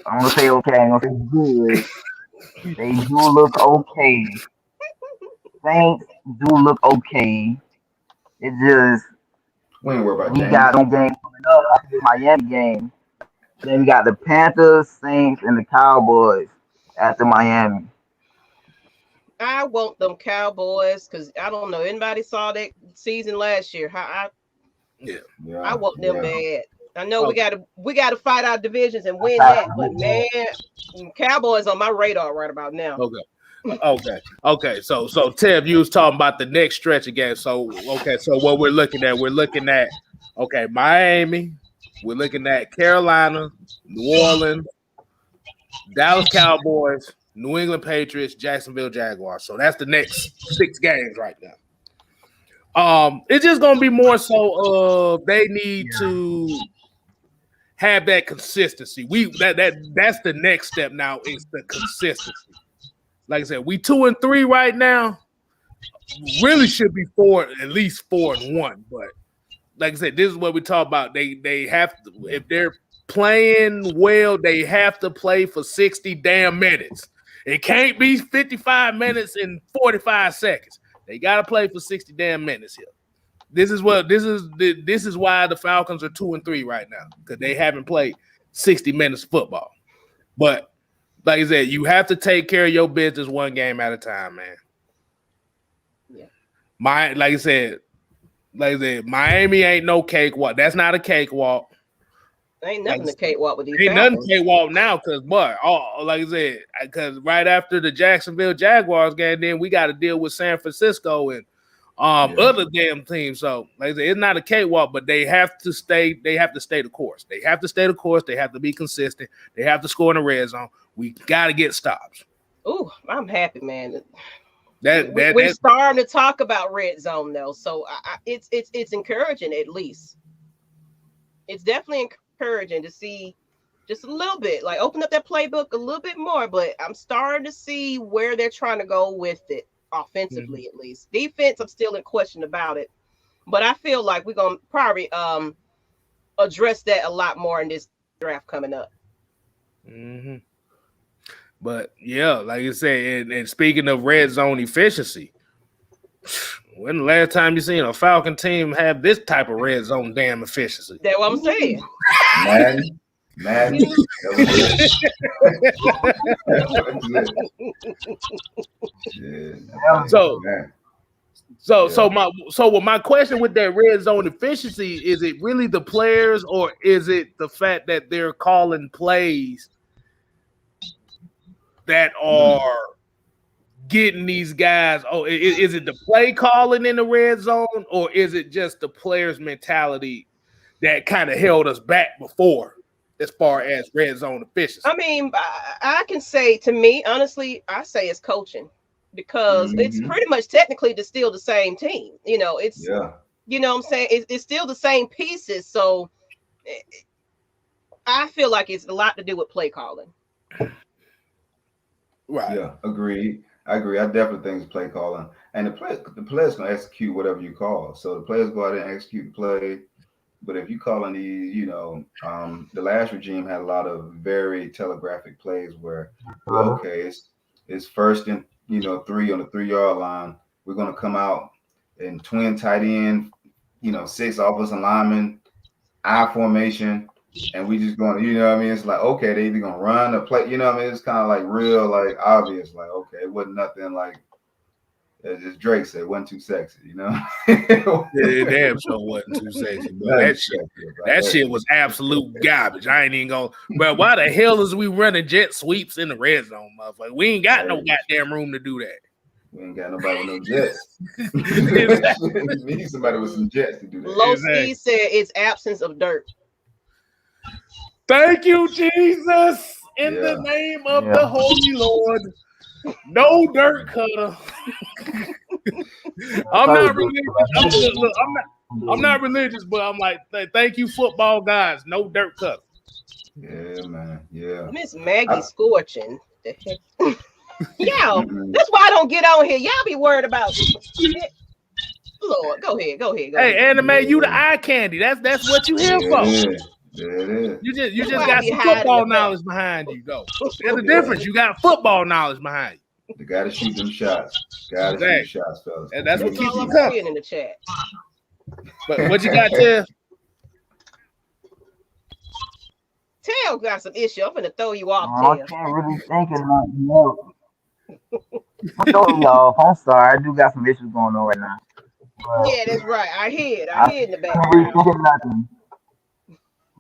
I'm gonna say okay. I'm gonna say good. They do look okay. Saints do look okay. It just We ain't worried about we James. got no game coming up after the Miami game. Then we got the Panthers, Saints, and the Cowboys after Miami. I want them Cowboys because I don't know anybody saw that season last year. I Yeah, want them yeah. bad. I know Okay. we gotta fight our divisions and win that, but man, Cowboys on my radar right about now. Okay. So Tev, you was talking about the next stretch again. So what we're looking at Miami, we're looking at Carolina, New Orleans, Dallas Cowboys, New England Patriots, Jacksonville Jaguars. So that's the next 6 games right now. It's just gonna be more so they need to have that consistency. That's the next step now is the consistency. Like I said, we 2-3 right now. Really should be at least 4-1. But like I said, this is what we talk about. They have to, if they're playing well, they have to play for 60 damn minutes. It can't be 55 minutes and 45 seconds. They gotta play for 60 damn minutes here. This is why the Falcons are 2-3 right now, because they haven't played 60 minutes of football. But like I said, you have to take care of your business one game at a time, man. Yeah. Like I said, Miami ain't no cakewalk. That's not a cakewalk. Ain't nothing a cakewalk with these Ain't Falcons. nothing cakewalk now, because like I said, because right after the Jacksonville Jaguars game, then we got to deal with San Francisco and other damn teams. So like I said, it's not a cakewalk, but they have to stay the course. They have to stay the course. They have to be consistent. They have to score in the red zone. We got to get stops. Ooh, I'm happy, man. That's We're starting to talk about red zone though, so it's encouraging. At least it's definitely encouraging to see just a little bit, like open up that playbook a little bit more. But I'm starting to see where they're trying to go with it offensively, at least. Defense, I'm still in question about it, but I feel like we're gonna probably address that a lot more in this draft coming up. Mm-hmm. But yeah, like you said, and speaking of red zone efficiency, when the last time you seen a Falcon team have this type of red zone damn efficiency? That's what I'm saying. Maggie. So my question with that red zone efficiency, is it really the players, or is it the fact that they're calling plays that are getting these guys? Oh, is it the play calling in the red zone, or is it just the players' mentality that kind of held us back before as far as red zone efficiency? I mean, I can say, to me, honestly, I say it's coaching, because it's pretty much technically still the same team. You know, it's you know what I'm saying? It's still the same pieces. So I feel like it's a lot to do with play calling. Right. Yeah, agreed. I agree. I definitely think it's play calling. And the players gonna execute whatever you call. So the players go out and execute the play. But if you calling these, the last regime had a lot of very telegraphic plays where, okay, it's first and 3 on the 3-yard line. We're gonna come out and twin tight end, 6 offensive linemen, I formation, and we just going to, it's like, okay, they either gonna run or play, it's kind of like real, like obvious, like, okay, it wasn't nothing like, as Drake said, it wasn't too sexy, Yeah, damn sure wasn't too sexy, but that shit was absolute garbage. I ain't even gonna, bro, why the hell is we running jet sweeps in the red zone, motherfucker? We ain't got no goddamn room to do that. We ain't got nobody with no jets. We need somebody with some jets to do that. Low Ski said it's absence of dirt. Thank you, Jesus, in the name of the Holy Lord. No dirt cutter. I'm not religious. I'm not religious, but I'm like, thank you, football guys. No dirt cutter. Yeah, man. Yeah. Miss Maggie scorching. Yeah, that's why I don't get on here. Y'all be worried about shit. Lord, go ahead. Hey, ahead. Anime, you the eye candy. That's what you here for. There it is. You That's just why I got be some hiding football the back. knowledge behind you, though. There's a difference. You got football knowledge behind you. You gotta shoot them shots. Gotta shoot shots, fellas. And that's what That's keeps all you I'm coming. saying in the chat. But what you got, Tiff? Tail got some issue. I'm gonna throw you off, I Tail. can't really think of nothing else. I'm throwing y'all off. I'm sorry. I do got some issues going on right now. But Yeah, that's right. I hear it. I I hear it in the can't really background. think of nothing.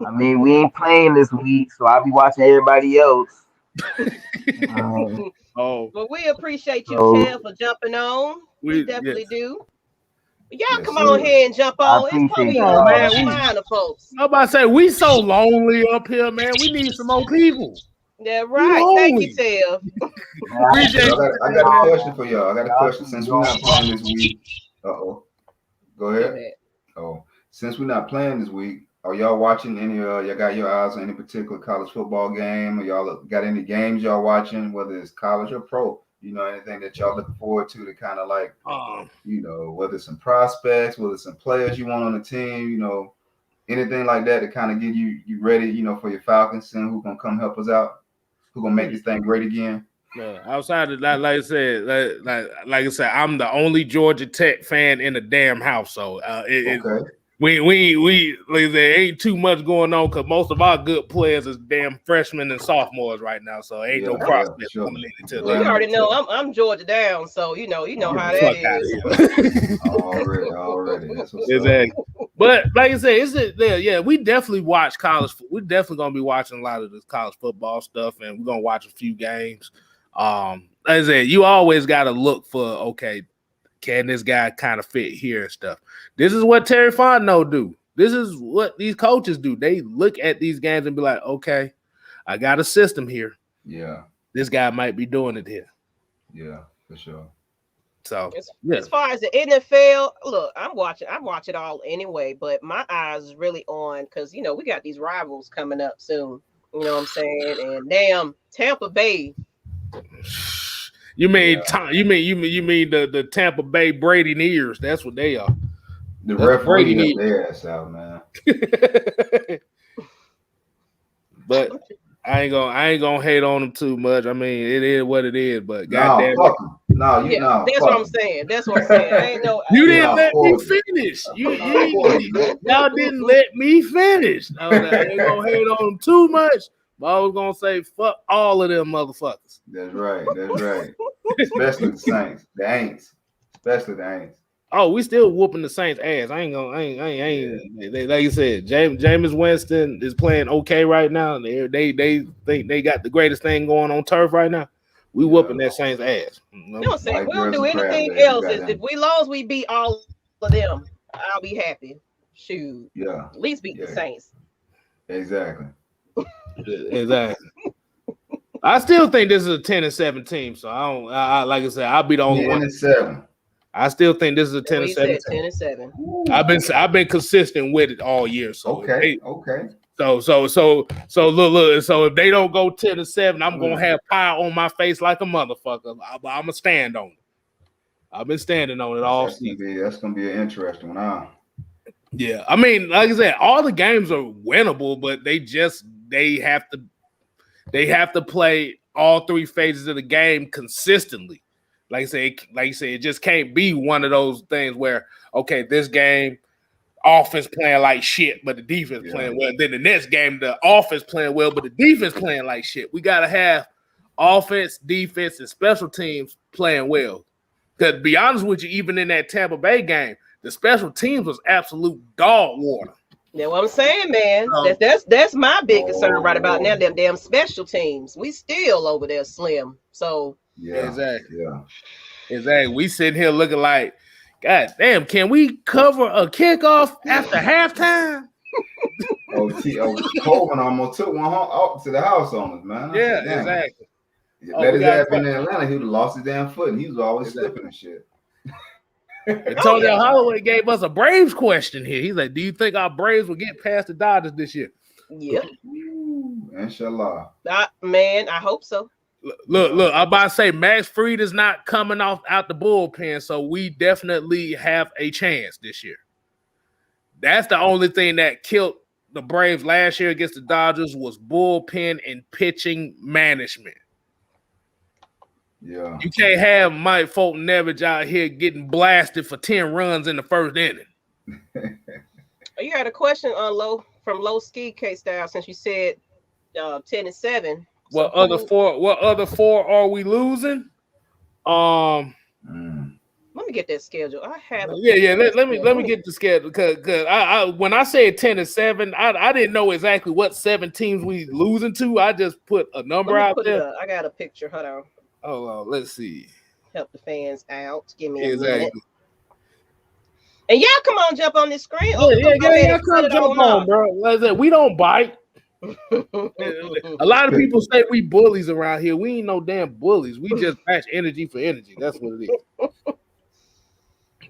I mean, we ain't playing this week, so I'll be watching everybody else. Oh, But we appreciate you, So- Tail, for jumping on. We definitely do. Y'all Yes, come sir. on here and jump I on. It's appreciate probably y'all. Man, some we- finer folks. I'm about to say we so lonely up here, man. We need some more people. Yeah, right. Thank you, Tail. Appreciate So you. I got a question for y'all. I got a question. Since we're not playing this week, go ahead. Oh, since we're not playing this week, are y'all watching any? Y'all got your eyes on any particular college football game? Or y'all got any games y'all watching, whether it's college or pro? You know, anything that y'all looking forward to kind of like, you know, whether it's some prospects, whether it's some players you want on the team, you know, anything like that to kind of get you ready, you know, for your Falcons and who gonna come help us out, who gonna make this thing great again. Outside of that, like I said, like I said, I'm the only Georgia Tech fan in the damn house. So Okay. we like I said, ain't too much going on because most of our good players is damn freshmen and sophomores right now. So ain't no prospect sure. coming into Well, you already know I'm Georgia down, so you know how that is. Already. That's what's Exactly. But like I said, yeah, we definitely watch college. We're definitely gonna be watching a lot of this college football stuff, and we're gonna watch a few games. Like I said, you always gotta look for, okay, can this guy kind of fit here and stuff? This is what Terry Fontenot do. This is what these coaches do. They look at these games and be like, okay, I got a system here. Yeah. This guy might be doing it here. Yeah, for sure. So as far as the NFL, look, I'm watching all anyway, but my eyes is really on because you know we got these rivals coming up soon. You know what I'm saying? And damn, Tampa Bay. You mean you mean the Tampa Bay Brady ears? That's what they are. The referee helped their ass out, man. But I ain't gonna hate on them too much. I mean, it is what it is. But goddamn, that's what I'm saying. That's what I'm saying. I ain't no. You didn't let me finish. Y'all didn't let me finish. I ain't gonna hate on them too much. But I was gonna say fuck all of them motherfuckers. That's right. Especially the Saints. The Aints. Especially the Aints. Oh, we still whooping the Saints' ass. I ain't. Like you said, Jameis Winston is playing okay right now. They think they got the greatest thing going on turf right now. We whooping that Saints' ass. No, we don't do anything else. If we lose, we beat all of them. I'll be happy. Shoot. Yeah. At least beat the Saints. Exactly. Exactly. I still think this is a 10-7 team. So I don't. Like I said, I'll be the only one. 10-7. I still think this is a 10-7. 10-7. I've been consistent with it all year. So okay. So look. So if they don't go 10-7, I'm gonna have pie on my face like a motherfucker. I'm gonna stand on it. I've been standing on it all season. That's gonna be an interesting one. Yeah, I mean, like I said, all the games are winnable, but they have to play all three phases of the game consistently. Like I say, it just can't be one of those things where, okay, this game, offense playing like shit, but the defense playing well. Then the next game, the offense playing well, but the defense playing like shit. We got to have offense, defense, and special teams playing well. Because to be honest with you, even in that Tampa Bay game, the special teams was absolute dog water. That's what I'm saying, man. That's my big concern right about now. Them damn special teams. We still over there slim. So exactly. We sitting here looking like, God damn, can we cover a kickoff after halftime? Coleman almost took one home to the house on us, man. Exactly. Let his ass been in Atlanta, he would have lost his damn foot, and he was always slipping and shit. Antonio Holloway gave us a Braves question here. He's like, do you think our Braves will get past the Dodgers this year? Yeah. Inshallah. Man, I hope so. Look. I'm about to say Max Fried is not coming out the bullpen, so we definitely have a chance this year. That's the only thing that killed the Braves last year against the Dodgers was bullpen and pitching management. Yeah. You can't have Mike Fulton Nevich out here getting blasted for 10 runs in the first inning. You had a question on from Low Ski K-Style since you said 10-7. What other four are we losing? Let me get that schedule. I have. Let me get the schedule because I when I said 10-7, I didn't know exactly what 7 teams we losing to. I just put a number out there. I got a picture. Hold on. Oh, let's see. Help the fans out. Give me a Exactly. minute. And y'all come on, jump on this screen. Yeah, come jump on, bro. Like I said, we don't bite. A lot of people say we bullies around here. We ain't no damn bullies. We just match energy for energy. That's what it is.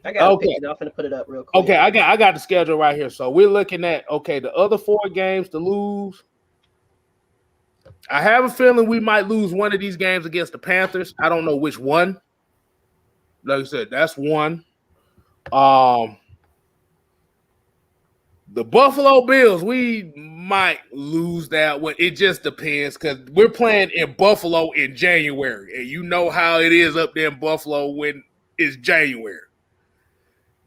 I got a picture. I'm gonna put it up real quick. Okay, I got the schedule right here. So we're looking at the other 4 games to lose. I have a feeling we might lose one of these games against the Panthers. I don't know which one. Like I said, that's one. The Buffalo Bills, we might lose that one. It just depends because we're playing in Buffalo in January, and you know how it is up there in Buffalo when it's January.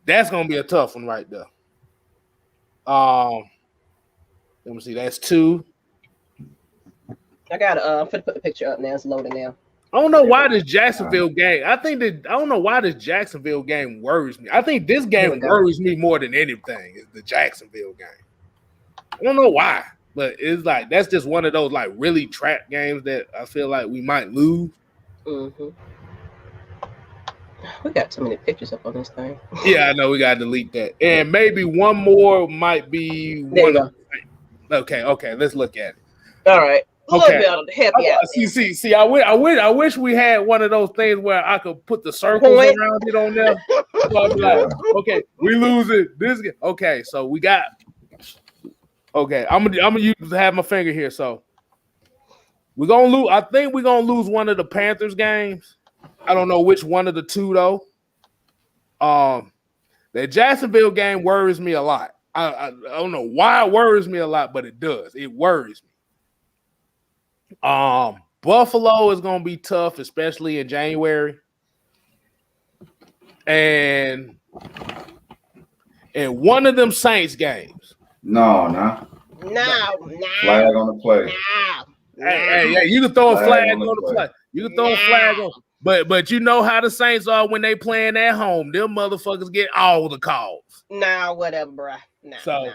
That's gonna be a tough one right there. Let me see. That's 2. I got. I'm gonna put the picture up now. It's loading now. I don't know why this Jacksonville game. I don't know why this Jacksonville game worries me. I think this game worries me more than anything. Is the Jacksonville game. I don't know why, but it's like that's just one of those like really trap games that I feel like we might lose. Mm-hmm. We got too many pictures up on this thing. Yeah, I know we gotta delete that, and maybe one more might be one. Okay, let's look at it. All right. Okay. See, I wish we had one of those things where I could put the circles around it on there. So I'd be like, okay, we lose it. This okay, so we got. Okay, I'm gonna have my finger here. So we're gonna lose. I think we're gonna lose one of the Panthers games. I don't know which one of the 2 though. The Jacksonville game worries me a lot. I don't know why it worries me a lot, but it does. It worries me. Buffalo is gonna be tough, especially in January. And one of them Saints games. No. Flag on the play. Hey, you can throw a flag on the play. You can throw a flag on. But you know how the Saints are when they playing at home. Them motherfuckers get all the calls. Nah, whatever, bro. Nah. Still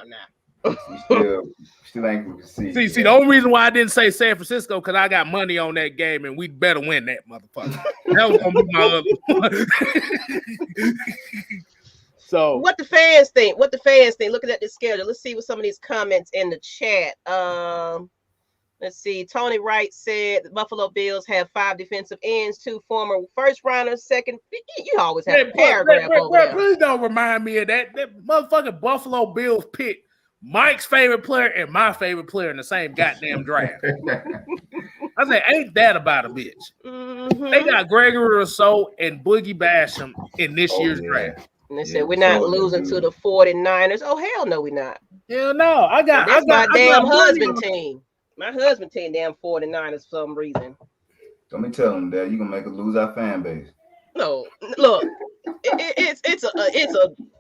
ain't gonna see. See, the only reason why I didn't say San Francisco because I got money on that game and we better win that motherfucker. That was gonna be my other one. So what the fans think? Looking at this schedule, let's see what some of these comments in the chat. Let's see. Tony Wright said the Buffalo Bills have 5 defensive ends, 2 former first rounders, second. You always have a paragraph over there. Please don't remind me of that. That motherfucking Buffalo Bills picked Mike's favorite player and my favorite player in the same goddamn draft. I said, ain't that about a bitch? Mm-hmm. They got Gregory Rousseau and Boogie Basham in this year's draft. And they said we're not losing to the 49ers. Oh, hell no, we're not. Hell no. That's my damn husband team. My husband team damn 49ers for some reason. Don't be telling them that you're gonna make us lose our fan base. No, look, it's a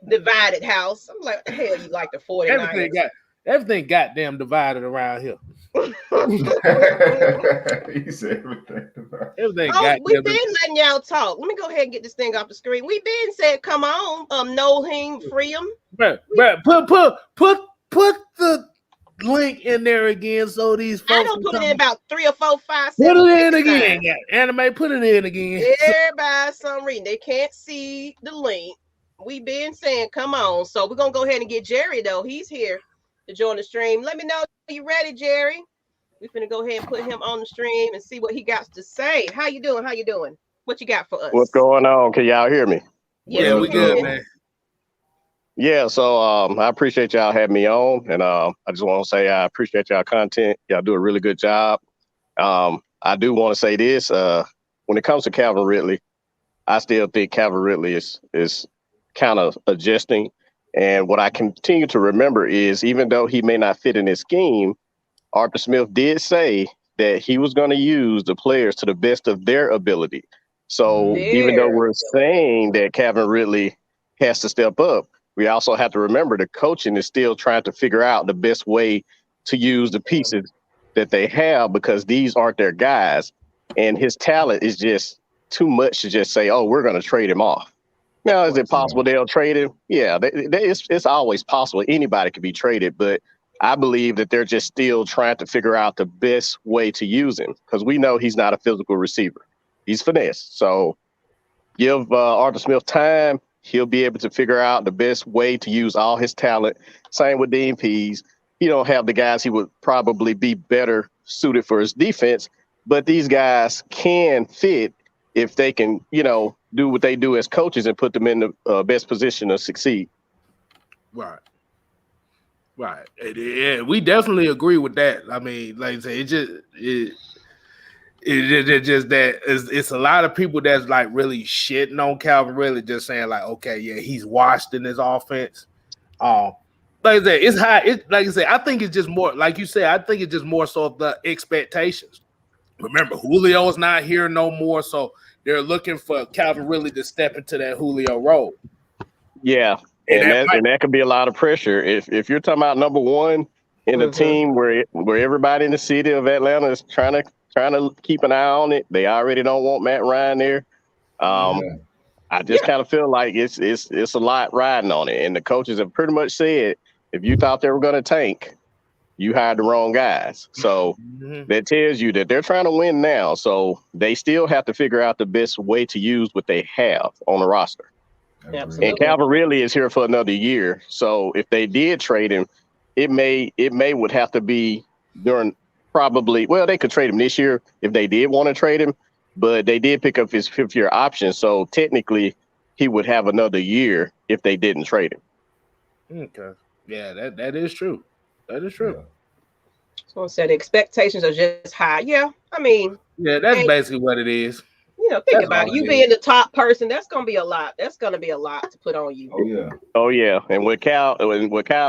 divided house. I'm like, what the hell you like the 49ers? Everything goddamn divided around here. He said everything. We've been letting y'all talk. Let me go ahead and get this thing off the screen. We've been said, come on, Noheem Freedom. Put the link in there again so these folks. I don't put it in about 3 or 4, 5, 7. Put it in again. Anime, put it in again. Everybody, some reason they can't see the link. We've been saying, come on. So we're gonna go ahead and get Jerry though. He's here to join the stream. Let me know you ready, Jerry. We're gonna go ahead and put him on the stream and see what he got to say. How you doing? What you got for us? What's going on? Can y'all hear me? Yeah, we good, man. Yeah, so I appreciate y'all having me on, and I just want to say I appreciate y'all content. Y'all do a really good job. I do want to say this. When it comes to Calvin Ridley, I still think Calvin Ridley is kind of adjusting. And what I continue to remember is, even though he may not fit in his scheme, Arthur Smith did say that he was going to use the players to the best of their ability. So even though we're saying that Calvin Ridley has to step up, we also have to remember the coaching is still trying to figure out the best way to use the pieces that they have, because these aren't their guys. And his talent is just too much to just say, oh, we're going to trade him off. Now, is it possible they'll trade him? Yeah, it's always possible. Anybody could be traded, but I believe that they're just still trying to figure out the best way to use him, because we know he's not a physical receiver. He's finesse. So give Arthur Smith time. He'll be able to figure out the best way to use all his talent. Same with Dean Pease. He don't have the guys he would probably be better suited for his defense, but these guys can fit if they can, do what they do as coaches and put them in the best position to succeed. Right. Yeah, we definitely agree with that. I mean, like I say, it's just that it's a lot of people that's like really shitting on Calvin Ridley, just saying like, okay, yeah, he's washed in his offense. Like I said, it's high. Like I said, I think it's just more, like you said, I think it's just more so the expectations. Remember, Julio's not here no more, so they're looking for Calvin Ridley to step into that Julio role. Yeah, and that could be a lot of pressure. If you're talking about number one in a team where everybody in the city of Atlanta is trying to keep an eye on it, they already don't want Matt Ryan there. I just kind of feel like it's a lot riding on it, and the coaches have pretty much said, if you thought they were going to tank, you hired the wrong guys. So that tells you that they're trying to win now. So they still have to figure out the best way to use what they have on the roster. Absolutely. And Calvin Ridley is here for another year. So if they did trade him, it may would have to be during they could trade him this year if they did want to trade him, but they did pick up his 5th-year option. So technically he would have another year if they didn't trade him. Okay. Yeah, that is true. That is true. So I said expectations are just high. Yeah, I mean. Yeah, that's basically what it is. Think about it. You being the top person, that's gonna be a lot. That's gonna be a lot to put on you. Oh yeah. And with Kyle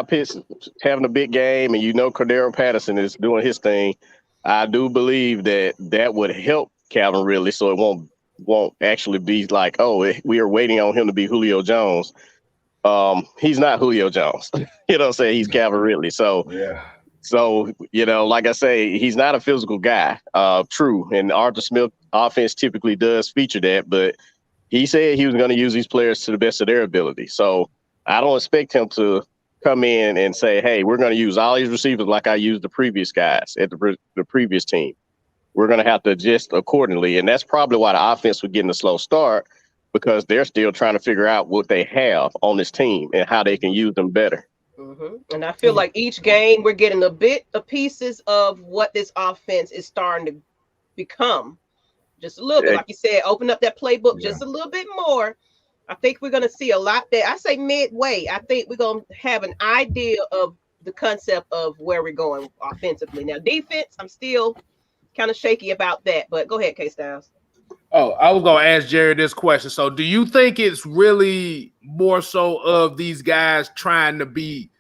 Pitts having a big game, and Cordero Patterson is doing his thing, I do believe that would help Calvin Ridley, so it won't actually be like, oh, we are waiting on him to be Julio Jones. He's not Julio Jones. You know what I'm saying? He's Calvin Ridley. So like I say, he's not a physical guy. True. And Arthur Smith offense typically does feature that, but he said he was going to use these players to the best of their ability. So I don't expect him to come in and say, hey, we're going to use all these receivers like I used the previous guys at the previous team. We're going to have to adjust accordingly. And that's probably why the offense was getting a slow start, because they're still trying to figure out what they have on this team and how they can use them better. And I feel like each game we're getting a bit of pieces of what this offense is starting to become. Just a little bit, like you said, open up that playbook just a little bit more. I think we're going to see a lot there. I say midway. I think we're going to have an idea of the concept of where we're going offensively. Now, defense, I'm still kind of shaky about that. But go ahead, K-Styles. Oh, I was going to ask Jerry this question. So do you think it's really more so of these guys trying to be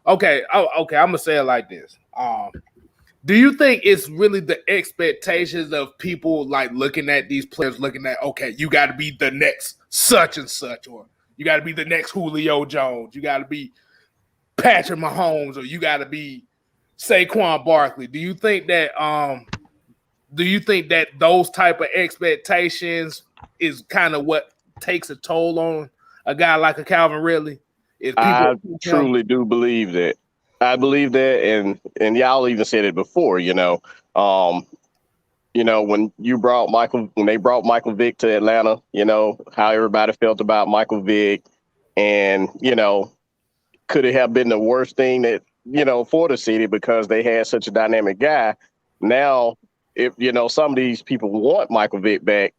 okay? I'm going to say it like this. Do you think it's really the expectations of people like looking at these players, looking at, okay, you got to be the next such and such, or you got to be the next Julio Jones, you got to be Patrick Mahomes, or you got to be Saquon Barkley? Do you think that those type of expectations is kind of what takes a toll on a guy like a Calvin Ridley? I truly do believe that. I believe that, and y'all even said it before, when they brought Michael Vick to Atlanta, how everybody felt about Michael Vick, and could it have been the worst thing that for the city because they had such a dynamic guy? Now, if some of these people want Michael Vick back,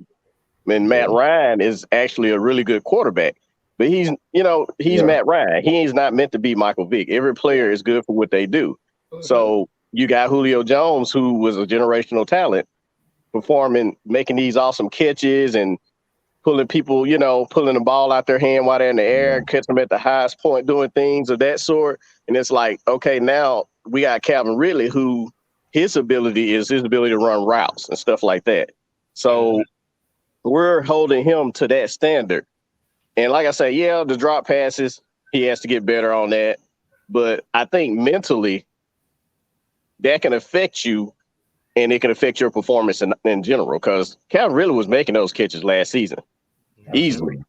and Matt Ryan is actually a really good quarterback. But he's Matt Ryan. He's not meant to be Michael Vick. Every player is good for what they do. So you got Julio Jones, who was a generational talent, performing, making these awesome catches and pulling people, you know, pulling the ball out their hand while they're in the air, catch them at the highest point, doing things of that sort. And it's like, okay, now we got Calvin Ridley, who his ability to run routes and stuff like that. So we're holding him to that standard. And like I say, yeah, the drop passes, he has to get better on that. But I think mentally that can affect you, and it can affect your performance in general, because Calvin Ridley was making those catches last season easily.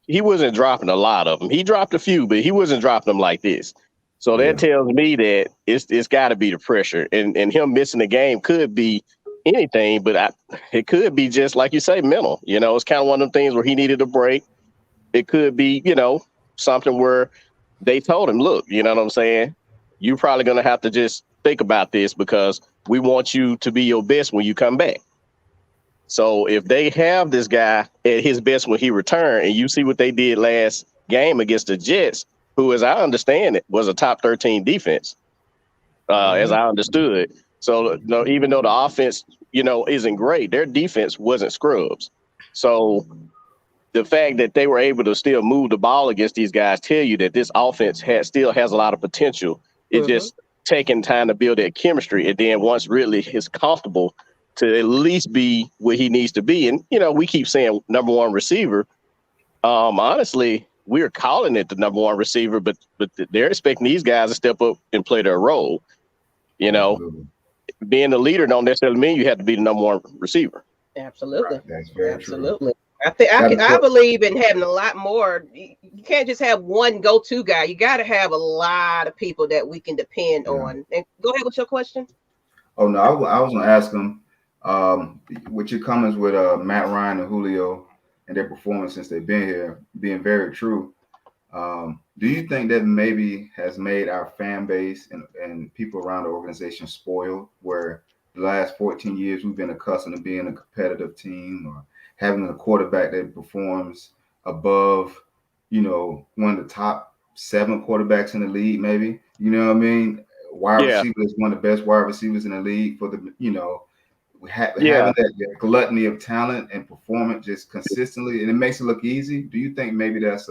He wasn't dropping a lot of them. He dropped a few, but he wasn't dropping them like this. So that tells me that it's got to be the pressure. And him missing the game could be anything, but it could be just, like you say, mental. You know, it's kind of one of them things where he needed a break. It could be, you know, something where they told him, look, you know what I'm saying? You're probably going to have to just think about this because we want you to be your best when you come back. So if they have this guy at his best when he returned, and you see what they did last game against the Jets, who, as I understand it, was a top 13 defense, as I understood. So, you know, even though the offense, you know, isn't great, their defense wasn't scrubs. So the fact that they were able to still move the ball against these guys tell you that this offense still has a lot of potential. It's just taking time to build that chemistry. And then once Ridley is comfortable to at least be where he needs to be. And, you know, we keep saying number one receiver. Honestly, we're calling it the number one receiver, but they're expecting these guys to step up and play their role. You know, being the leader don't necessarily mean you have to be the number one receiver. Absolutely. Right. That's very Absolutely. True. I believe in having a lot more. You can't just have one go-to guy. You got to have a lot of people that we can depend on. And go ahead with your question. Oh, no, I was going to ask him, with your comments with Matt Ryan and Julio and their performance since they've been here being very true. Do you think that maybe has made our fan base and people around the organization spoiled, where the last 14 years we've been accustomed to being a competitive team or having a quarterback that performs above, you know, one of the top 7 quarterbacks in the league, maybe, you know what I mean? Wide receiver is one of the best wide receivers in the league for the, you know, having that gluttony of talent and performance just consistently, and it makes it look easy. Do you think maybe that's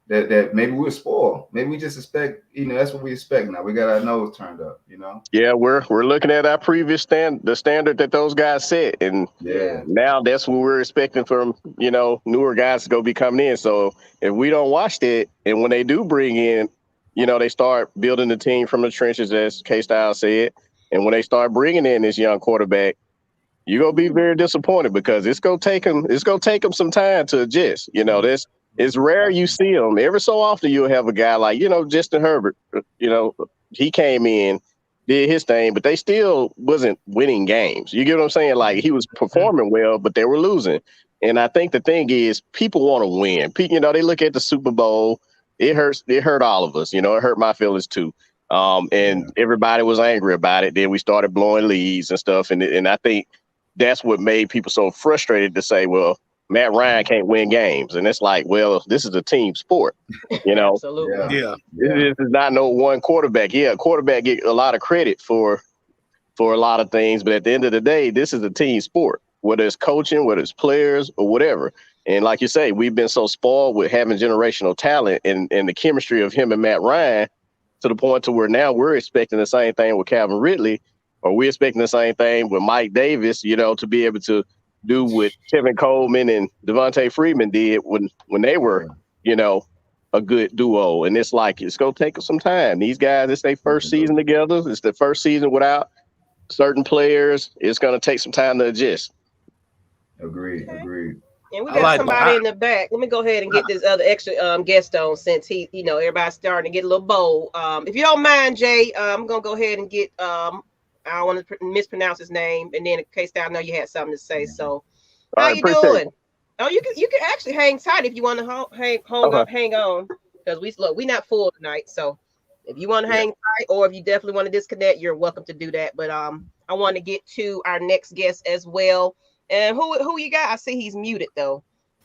that maybe we're spoiled? Maybe we just expect, you know, that's what we expect now. We got our nose turned up, you know? Yeah, we're looking at our previous the standard that those guys set, and now that's what we're expecting from, you know, newer guys to go be coming in. So if we don't watch that, and when they do bring in, you know, they start building the team from the trenches, as K-Style said, and when they start bringing in this young quarterback, you're gonna be very disappointed, because it's gonna take them some time to adjust. You know, it's rare you see them. Every so often you'll have a guy like, you know, Justin Herbert. You know, he came in, did his thing, but they still wasn't winning games. You get what I'm saying? Like, he was performing well, but they were losing. And I think the thing is, people want to win. You know, they look at the Super Bowl. It hurts. It hurt all of us. You know, it hurt my feelings too. And everybody was angry about it. Then we started blowing leads and stuff. And I think that's what made people so frustrated to say, well, Matt Ryan can't win games. And it's like, well, this is a team sport, you know? Absolutely. Yeah. This is not no one quarterback. Yeah, quarterback get a lot of credit for a lot of things. But at the end of the day, this is a team sport, whether it's coaching, whether it's players or whatever. And like you say, we've been so spoiled with having generational talent and the chemistry of him and Matt Ryan, to the point to where now we're expecting the same thing with Calvin Ridley, or we're expecting the same thing with Mike Davis, you know, to be able to do what Kevin Coleman and Devontae Freeman did when they were, you know, a good duo. And it's like, it's going to take some time. These guys, it's their first season together. It's the first season without certain players. It's going to take some time to adjust. Agreed. And we got somebody in the back. Let me go ahead and get this other extra guest on, since he, you know, everybody's starting to get a little bold. If you don't mind, Jay, I'm gonna go ahead and get I don't want to mispronounce his name, and then in case I know you had something to say. So, how you doing? Oh, you can actually hang tight if you want to hang on, because we not full tonight. So, if you want to hang tight, or if you definitely want to disconnect, you're welcome to do that. But I want to get to our next guest as well. And who you got? I see he's muted though.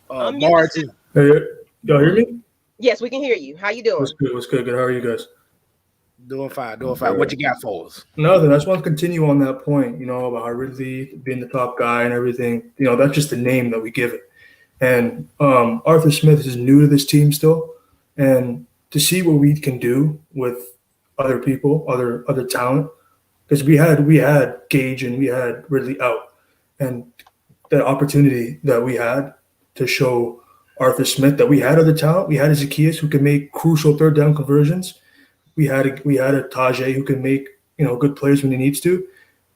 Martin. Hey, y'all hear me? Yes, we can hear you. How you doing? What's good? Good. How are you guys? Doing fine. What you got for us? Nothing. I just want to continue on that point, about how Ridley being the top guy and everything. That's just the name that we give it. And Arthur Smith is new to this team still, and to see what we can do with other people, other talent, because we had Gage and we had Ridley out, and the opportunity that we had to show Arthur Smith that we had other talent. We had a Zacchaeus who can make crucial third down conversions. We had a Tajay who can make good plays when he needs to,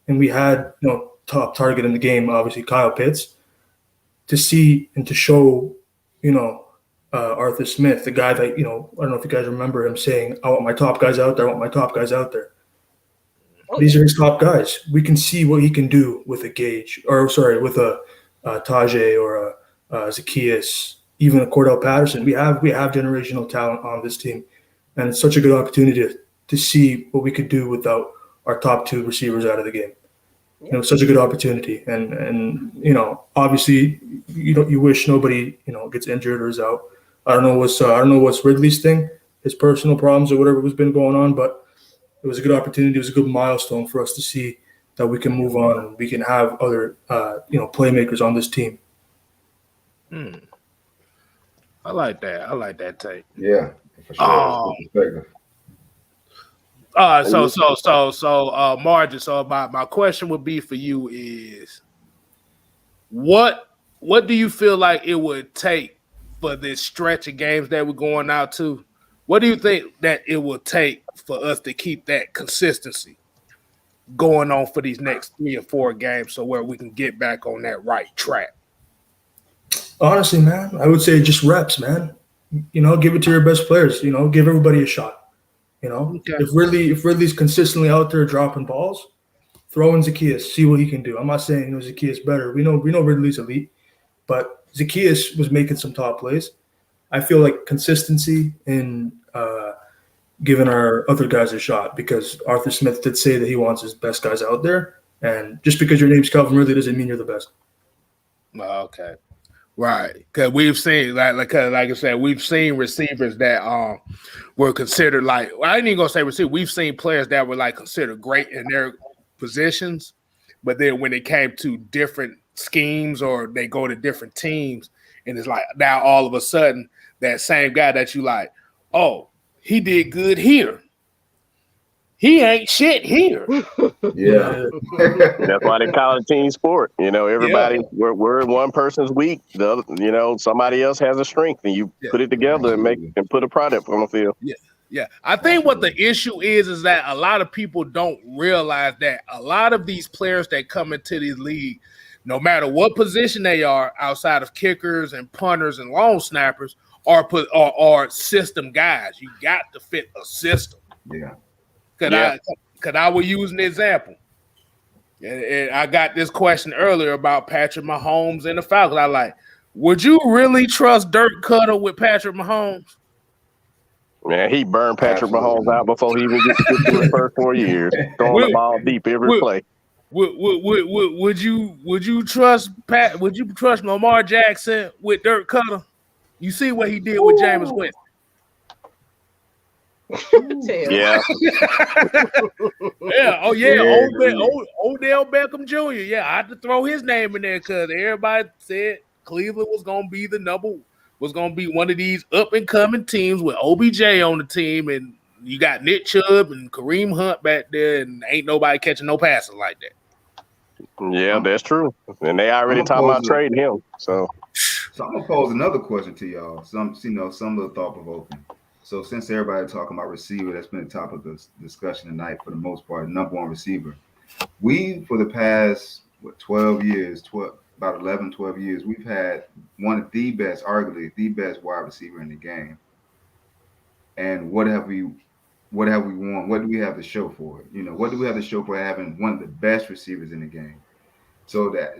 and we had top target in the game, obviously Kyle Pitts. To see and to show, Arthur Smith, the guy that I don't know if you guys remember him saying, "I want my top guys out there. I want my top guys out there." These are his top guys. We can see what he can do with a Gage, with a Tajay or a Zacchaeus, even a Cordell Patterson. We have generational talent on this team, and it's such a good opportunity to see what we could do without our top two receivers out of the game. Such a good opportunity, and obviously, you wish nobody gets injured or is out. I don't know what's Ridley's thing, his personal problems or whatever has been going on, but it was a good opportunity. It was a good milestone for us to see that we can move on and we can have other playmakers on this team. I like that take. Yeah, for sure. Margin. So my question would be for you is, what do you feel like it would take for this stretch of games that we're going out to? What do you think that it will take for us to keep that consistency going on for these next 3 or 4 games, so where we can get back on that right track? Honestly, man, I would say just reps, man. Give it to your best players. Give everybody a shot. Okay. If Ridley's consistently out there dropping balls, throw in Zacchaeus, see what he can do. I'm not saying Zacchaeus better. We know Ridley's elite, but Zacchaeus was making some top plays. I feel like consistency in giving our other guys a shot, because Arthur Smith did say that he wants his best guys out there, and just because your name's Calvin Ridley doesn't mean you're the best. Okay. Right, because we've seen like I said, we've seen receivers that were considered I ain't even gonna say receiver. We've seen players that were considered great in their positions, but then when it came to different schemes or they go to different teams, and it's now all of a sudden that same guy that you he did good here. He ain't shit here. Yeah. That's why they call it a team sport. Everybody, we're one person's weak. The other, somebody else has a strength, and you put it together and put a product on the field. Yeah. I think what the issue is that a lot of people don't realize that a lot of these players that come into this league, no matter what position they are, outside of kickers and punters and long snappers, are system guys. You got to fit a system. Yeah. Could I will use an example. And I got this question earlier about Patrick Mahomes and the Falcons. Would you really trust Dirk Cutter with Patrick Mahomes? Man, he burned Patrick Mahomes out before he even gets to the first 4 years, throwing the ball deep every play. Would you trust Would you trust Lamar Jackson with Dirk Cutter? You see what he did with Jameis Winston. Yeah. Yeah. Oh yeah. Odell Beckham Jr. Yeah, I had to throw his name in there because everybody said Cleveland was gonna be one of these up and coming teams with OBJ on the team, and you got Nick Chubb and Kareem Hunt back there, and ain't nobody catching no passes like that. Yeah, that's true. And they already talking about trading him. So I'm gonna pose another question to y'all. Some little thought provoking. So since everybody talking about receiver, that's been the topic of the discussion tonight for the most part, number one receiver. We, for the past 12 years, about 11, 12 years, we've had one of the best, arguably the best wide receiver in the game. And what have we won? What do we have to show for it? What do we have to show for having one of the best receivers in the game? So that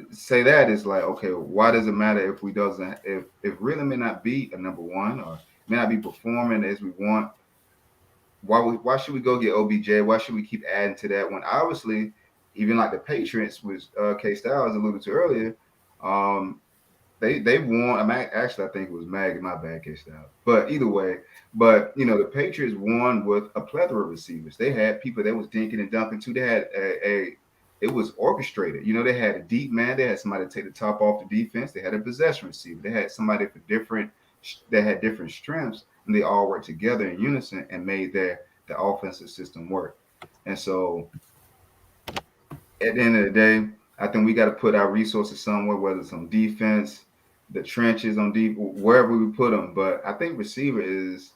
is okay, why does it matter if really may not be a number one or may not be performing as we want? Why should we go get OBJ? Why should we keep adding to that when obviously, even like the Patriots, which K Styles alluded to earlier, they won. Actually, I think it was Maggie. My bad, catch out. But either way, but the Patriots won with a plethora of receivers. They had people that was dinking and dunking too. They had it was orchestrated. They had a deep man. They had somebody to take the top off the defense. They had a possession receiver. They had somebody for different. They had different strengths, and they all worked together in unison and made the offensive system work. And so, at the end of the day, I think we got to put our resources somewhere, whether it's on defense, the trenches on deep, wherever we put them. But I think receiver is,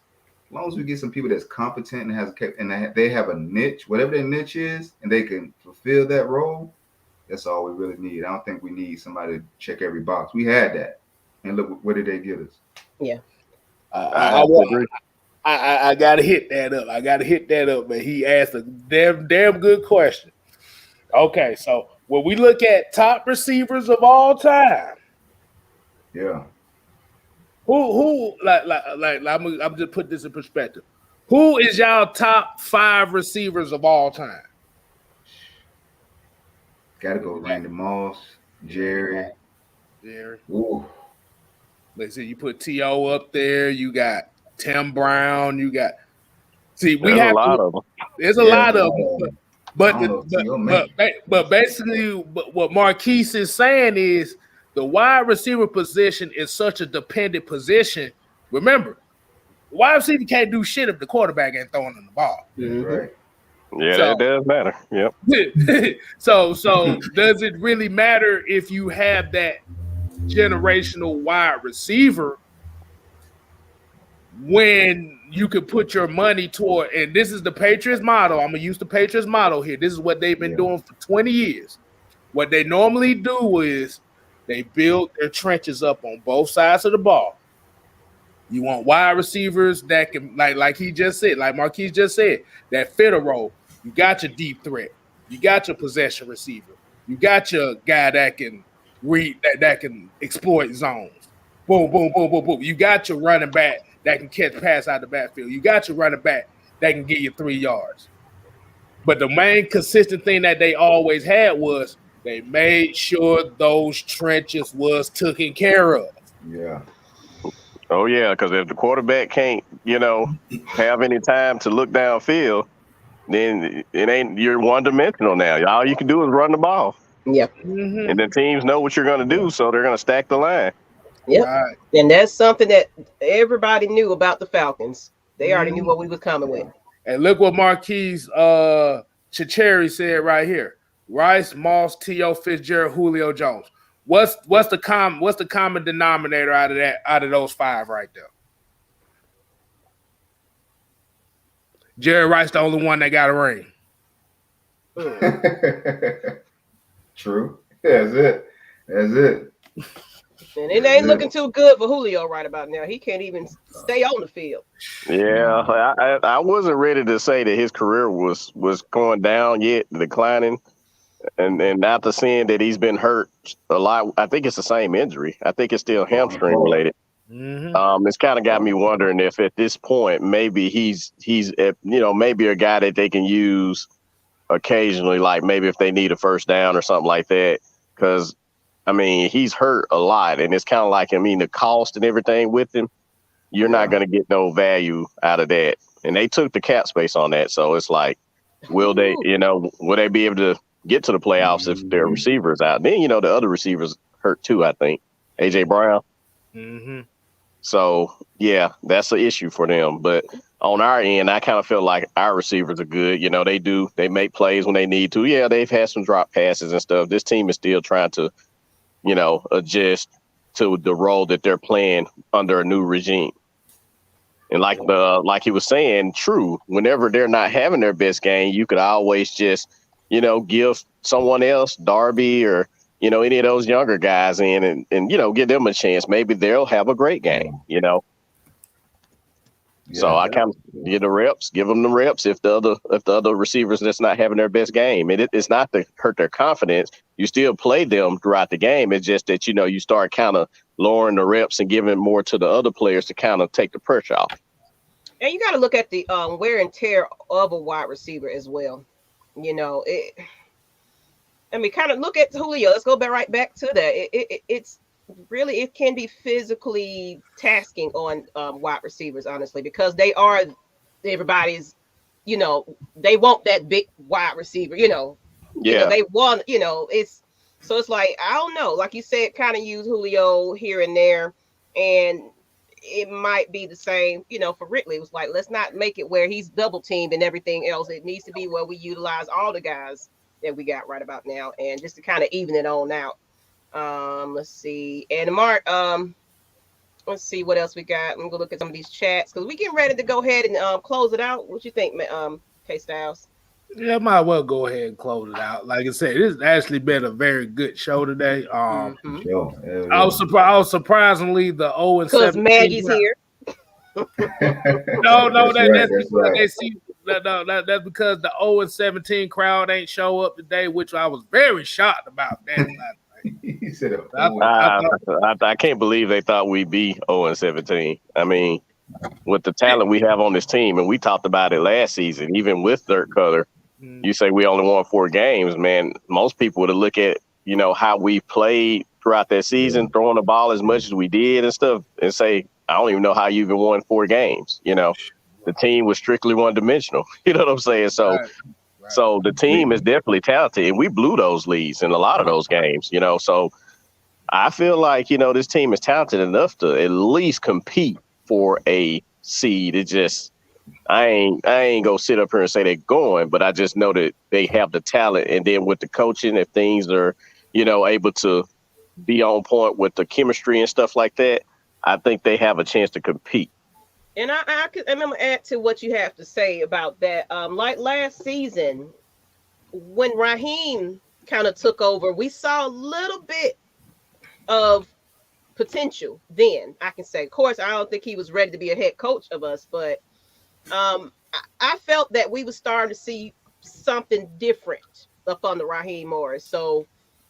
as long as we get some people that's competent and they have a niche, whatever their niche is, and they can fulfill that role, that's all we really need. I don't think we need somebody to check every box. We had that, and look, where did they get us? Yeah. I gotta hit that up. But he asked a damn good question. Okay, so when we look at top receivers of all time, yeah, who I'm just put this in perspective. Who is y'all top 5 receivers of all time? Gotta go Randy Moss, Jerry. Ooh. Let's see, you put T.O. up there. You got Tim Brown. You got. See, There's a lot of them. There's a lot of them. But basically, what Marquise is saying is the wide receiver position is such a dependent position. Remember, the wide receiver can't do shit if the quarterback ain't throwing him the ball. Right. Yeah, that does matter. Yep. So does it really matter if you have that generational wide receiver when you could put your money toward, and this is the Patriots model. I'm gonna use the Patriots model here. This is what they've been doing for 20 years. What they normally do is they build their trenches up on both sides of the ball. You want wide receivers that can, like he just said, like Marquise just said, that fit a role. You got your deep threat. You got your possession receiver. You got your guy that can read, that can exploit zones. Boom, boom, boom, boom, boom. You got your running back that can catch pass out the backfield. You got your running back that can get you 3 yards. But the main consistent thing that they always had was they made sure those trenches was taken care of. Yeah. Oh, yeah, because if the quarterback can't, have any time to look downfield, then you're one-dimensional now. All you can do is run the ball. Yep. Mm-hmm. And the teams know what you're going to do, so they're going to stack the line. Yep. Right. And that's something that everybody knew about the Falcons. They already knew what we was coming with. And look what Marquise Chicheri said right here. Rice, Moss, T.O., Fitzgerald, Julio Jones. What's the common denominator out of those 5 right there? Jerry Rice, the only one that got a ring. True. That's it. And it ain't looking too good for Julio right about now. He can't even stay on the field. Yeah, I wasn't ready to say that his career was going down yet, declining. And after seeing that he's been hurt a lot, I think it's the same injury. I think it's still hamstring related. Mm-hmm. It's kind of got me wondering if at this point maybe he's maybe a guy that they can use occasionally, like maybe if they need a first down or something like that. Because he's hurt a lot, and it's kind of like the cost and everything with him. You're not going to get no value out of that, and they took the cap space on that. So it's like, will they be able to get to the playoffs if their receivers out? Then the other receivers hurt too. I think AJ Brown. Mm-hmm. So yeah, that's an issue for them. But on our end, I kind of feel like our receivers are good. They make plays when they need to. Yeah, they've had some drop passes and stuff. This team is still trying to, adjust to the role that they're playing under a new regime. And like he was saying, true. Whenever they're not having their best game, you could always just give someone else, Darby or, any of those younger guys in and give them a chance. Maybe they'll have a great game, Yeah, so I kind of give them the reps if the other receivers that's not having their best game. And it's not to hurt their confidence. You still play them throughout the game. It's just that, you start kind of lowering the reps and giving more to the other players to kind of take the pressure off. And you got to look at the wear and tear of a wide receiver as well. Kind of look at Julio. Let's go right back to that. It's really it can be physically tasking on wide receivers, honestly, because they are everybody's, they want that big wide receiver, Yeah. they want, it's so it's like, I don't know, like you said, kind of use Julio here and there, and it might be the same, for Ridley. It was like, let's not make it where he's double teamed and everything else. It needs to be where we utilize all the guys that we got right about now, and just to kind of even it on out. Let's see. And Mark, let's see what else we got. I'm gonna look at some of these chats because we getting ready to go ahead and close it out. What you think, K Styles? Yeah, might well go ahead and close it out. Like I said, this has actually been a very good show today. I was surprisingly the 0 and 17. Because Maggie's here. No, that's because the 0 and 17 crowd ain't show up today, which I was very shocked about that. He said, I can't believe they thought we'd be 0 and 17. I mean, with the talent we have on this team, and we talked about it last season, even with Dirt Color, you say we only won 4 games, man. Most people would have looked at, how we played throughout that season, throwing the ball as much as we did and stuff, and say, I don't even know how you even won 4 games. The team was strictly one-dimensional. You know what I'm saying? So, so the team is definitely talented, and we blew those leads in a lot of those games. So I feel like this team is talented enough to at least compete for a seed. It just I ain't gonna sit up here and say they're going, but I just know that they have the talent, and then with the coaching, if things are able to be on point with the chemistry and stuff like that, I think they have a chance to compete. And I'm gonna add to what you have to say about that. Like last season, when Raheem kind of took over, we saw a little bit of potential then, I can say. Of course, I don't think he was ready to be a head coach of us, but I felt that we were starting to see something different up on the Raheem Morris. So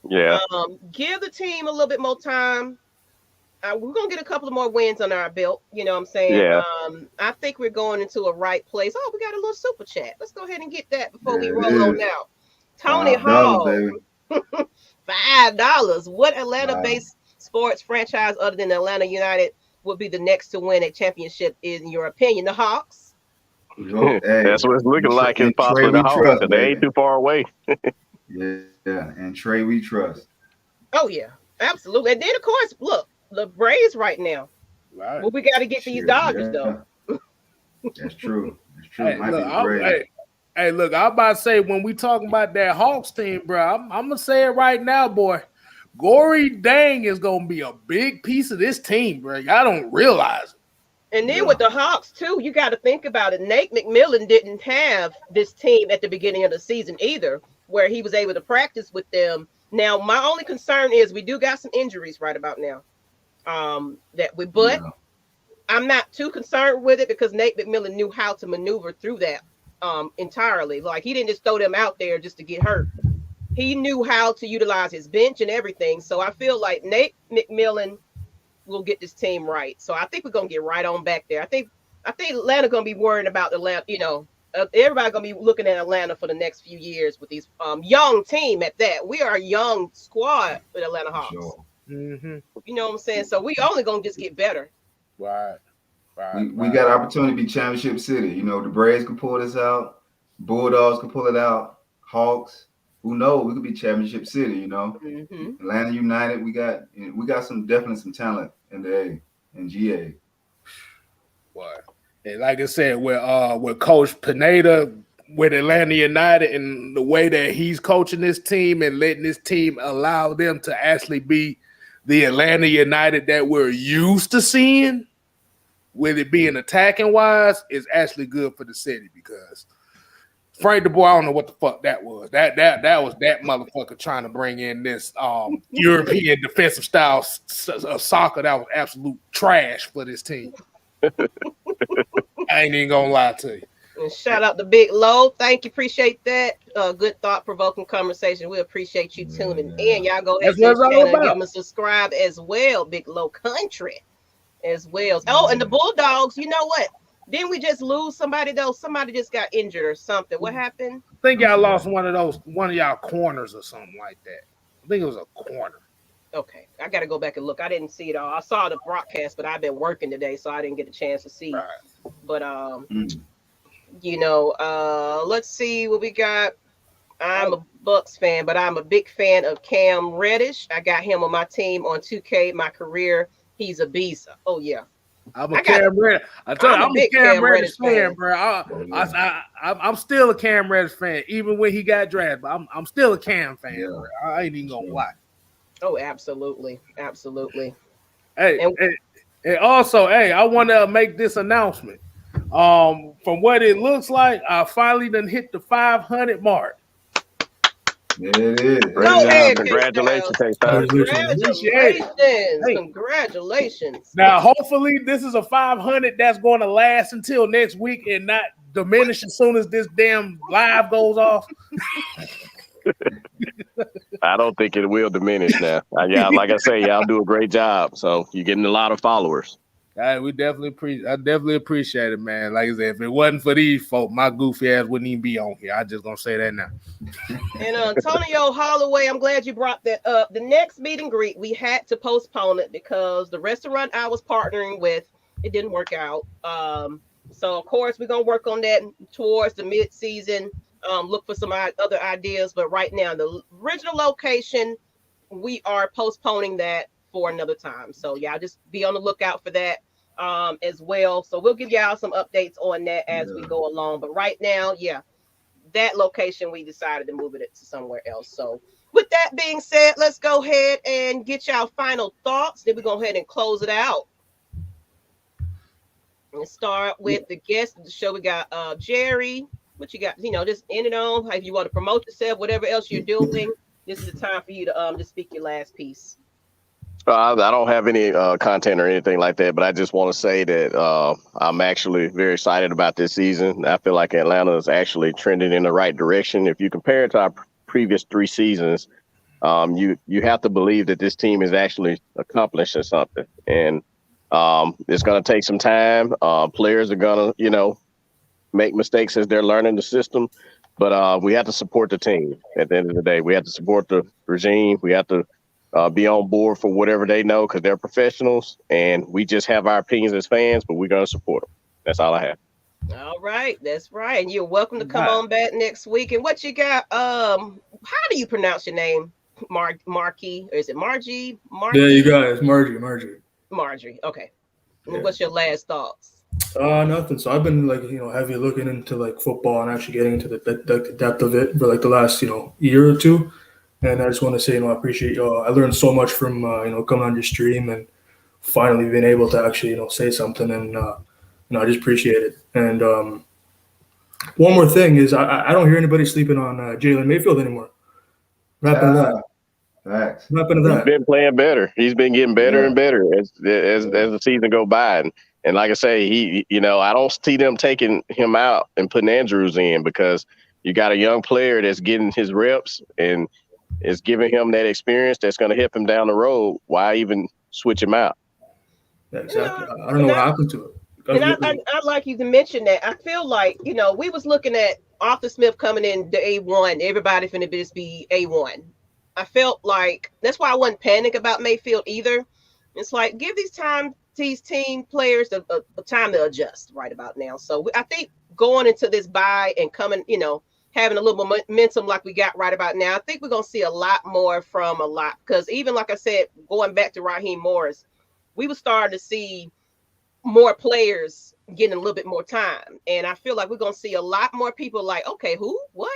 give the team a little bit more time. We're gonna get a couple of more wins on our belt. You know what I'm saying? Yeah. I think we're going into a right place. Oh, we got a little super chat. Let's go ahead and get that before we roll on out. Tony Hall, $5. What Atlanta-based sports franchise other than Atlanta United would be the next to win a championship, in your opinion? The Hawks? That's what it's looking like. It's possibly the Hawks, because they ain't too far away. And Trey we trust. Oh, yeah, absolutely. And then, of course, look, the Braves right now. Right. Well, we got to get these Dodgers, though. That's true. Hey, look, I'm about to say, when we talking about that Hawks team, bro, I'm going to say it right now, boy. Gory Dang is going to be a big piece of this team, bro. Y'all don't realize it. And then with the Hawks, too, you got to think about it. Nate McMillan didn't have this team at the beginning of the season either, where he was able to practice with them. Now, my only concern is we do got some injuries right about now. I'm not too concerned with it because Nate McMillan knew how to maneuver through that entirely. Like, he didn't just throw them out there just to get hurt. He knew how to utilize his bench and everything. So I feel like Nate McMillan will get this team right. So I think we're gonna get right on back there. I think Atlanta gonna be worrying about Atlanta. Everybody gonna be looking at Atlanta for the next few years with these young team at that. We are a young squad with Atlanta Hawks. Sure. Mm-hmm. You know what I'm saying? So we only gonna just get better. Right. We got opportunity to be championship city. The Braves can pull this out. Bulldogs can pull it out. Hawks. Who knows? We could be championship city. Mm-hmm. Atlanta United. We got some talent in the A and GA. What? And like I said, with Coach Pineda with Atlanta United and the way that he's coaching this team and letting this team allow them to actually be the Atlanta United that we're used to seeing, with it being attacking wise, is actually good for the city because Frank DeBoer, I don't know what the fuck that was. That was that motherfucker trying to bring in this European defensive style of soccer that was absolute trash for this team. I ain't even gonna lie to you. And shout out to Big Low. Thank you. Appreciate that. Good thought-provoking conversation. We appreciate you tuning in. Y'all go ahead and give them a subscribe as well. Big Low Country as well. Oh, and the Bulldogs, you know what? Didn't we just lose somebody, though? Somebody just got injured or something. What happened? I think y'all lost one of y'all corners or something like that. I think it was a corner. Okay, I got to go back and look. I didn't see it all. I saw the broadcast, but I've been working today, so I didn't get a chance to see. Right. But Mm. let's see what we got. I'm a Bucks fan, but I'm a big fan of Cam Reddish. I got him on my team on 2K. My career, he's a beast. Oh yeah, I'm a I got Cam Reddish. I tell you, I'm a I'm a big Cam Cam Reddish Reddish fan, fan. bro. I'm still a Cam Reddish fan, even when he got drafted. But I'm still a Cam fan, Yeah. bro. I ain't even gonna lie. Oh, absolutely, absolutely. Hey, And and also, hey, I want to make this announcement. From what it looks like, I finally done hit the 500 mark. Yeah, it is. Great go job. ahead, Congratulations, K-Styles. K-Star. Appreciate it. Hey. Congratulations. Now, hopefully, this is a 500 that's going to last until next week and not diminish as soon as this damn live goes off. I don't think it will diminish now. Yeah, like I say, y'all do a great job. So you're getting a lot of followers. I definitely appreciate it, man. Like I said, if it wasn't for these folk, my goofy ass wouldn't even be on here. I just gonna say that now. And Antonio Holloway, I'm glad you brought that up. The next meet and greet, we had to postpone it because the restaurant I was partnering with, it didn't work out. So of course we're gonna work on that towards the mid-season. Look for some other ideas, but right now the original location, we are postponing that for another time. So yeah, just be on the lookout for that as well. So we'll give y'all some updates on that as we go along. But right now, yeah, that location we decided to move it to somewhere else. So with that being said, let's go ahead and get y'all final thoughts. Then we go ahead and close it out. Let's start with the guest of the show. We got Jerry. What you got? Just end it on. If you want to promote yourself, whatever else you're doing, this is the time for you to speak your last piece. I don't have any content or anything like that, but I just want to say that I'm actually very excited about this season. I feel like Atlanta is actually trending in the right direction. If you compare it to our previous 3 seasons, you have to believe that this team is actually accomplishing something. And it's going to take some time. Players are going to, make mistakes as they're learning the system. But we have to support the team at the end of the day. We have to support the regime. We have to be on board for whatever they know because they're professionals. And we just have our opinions as fans, but we're going to support them. That's all I have. All right. That's right. And you're welcome to come on back next week. And what you got? How do you pronounce your name? Marquis? Or is it Margie? Yeah, you guys. Margie. Marjorie. Okay. Yeah. What's your last thoughts? Nothing. So I've been heavy looking into football and actually getting into the depth of it for the last year or two. And I just want to say I appreciate y'all. I learned so much from coming on your stream and finally being able to actually say something, and I just appreciate it. And one more thing is I don't hear anybody sleeping on Jalen Mayfield anymore. What happened to that? Facts. What happened to that? He's been playing better. He's been getting better and better as the season go by. And like I say, he I don't see them taking him out and putting Andrews in because you got a young player that's getting his reps and is giving him that experience that's going to help him down the road. Why even switch him out? Yeah, exactly. I don't know what happened to it. And I'd like you to mention that. I feel like, we was looking at Arthur Smith coming in the A1. Everybody finna just be A1. I felt like that's why I wasn't panic about Mayfield either. It's like give these team players a time to adjust right about now. So I think going into this bye and coming, having a little momentum like we got right about now, I think we're going to see a lot more from a lot. Because even like I said, going back to Raheem Morris, we were starting to see more players getting a little bit more time. And I feel like we're going to see a lot more people like, okay, who, what,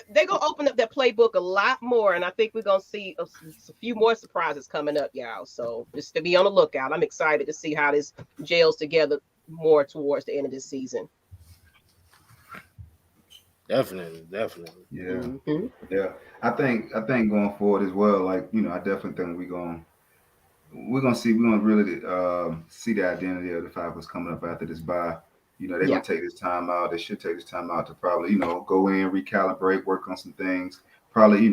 they're going to open up that playbook a lot more. And I think we're going to see a few more surprises coming up, y'all. So just to be on the lookout. I'm excited to see how this gels together more towards the end of this season. Definitely. Yeah. Mm-hmm. Yeah. I think going forward as well, I definitely think we're gonna really see the identity of the Falcons coming up after this bye. They're gonna take this time out. They should take this time out to probably, go in, recalibrate, work on some things. Probably,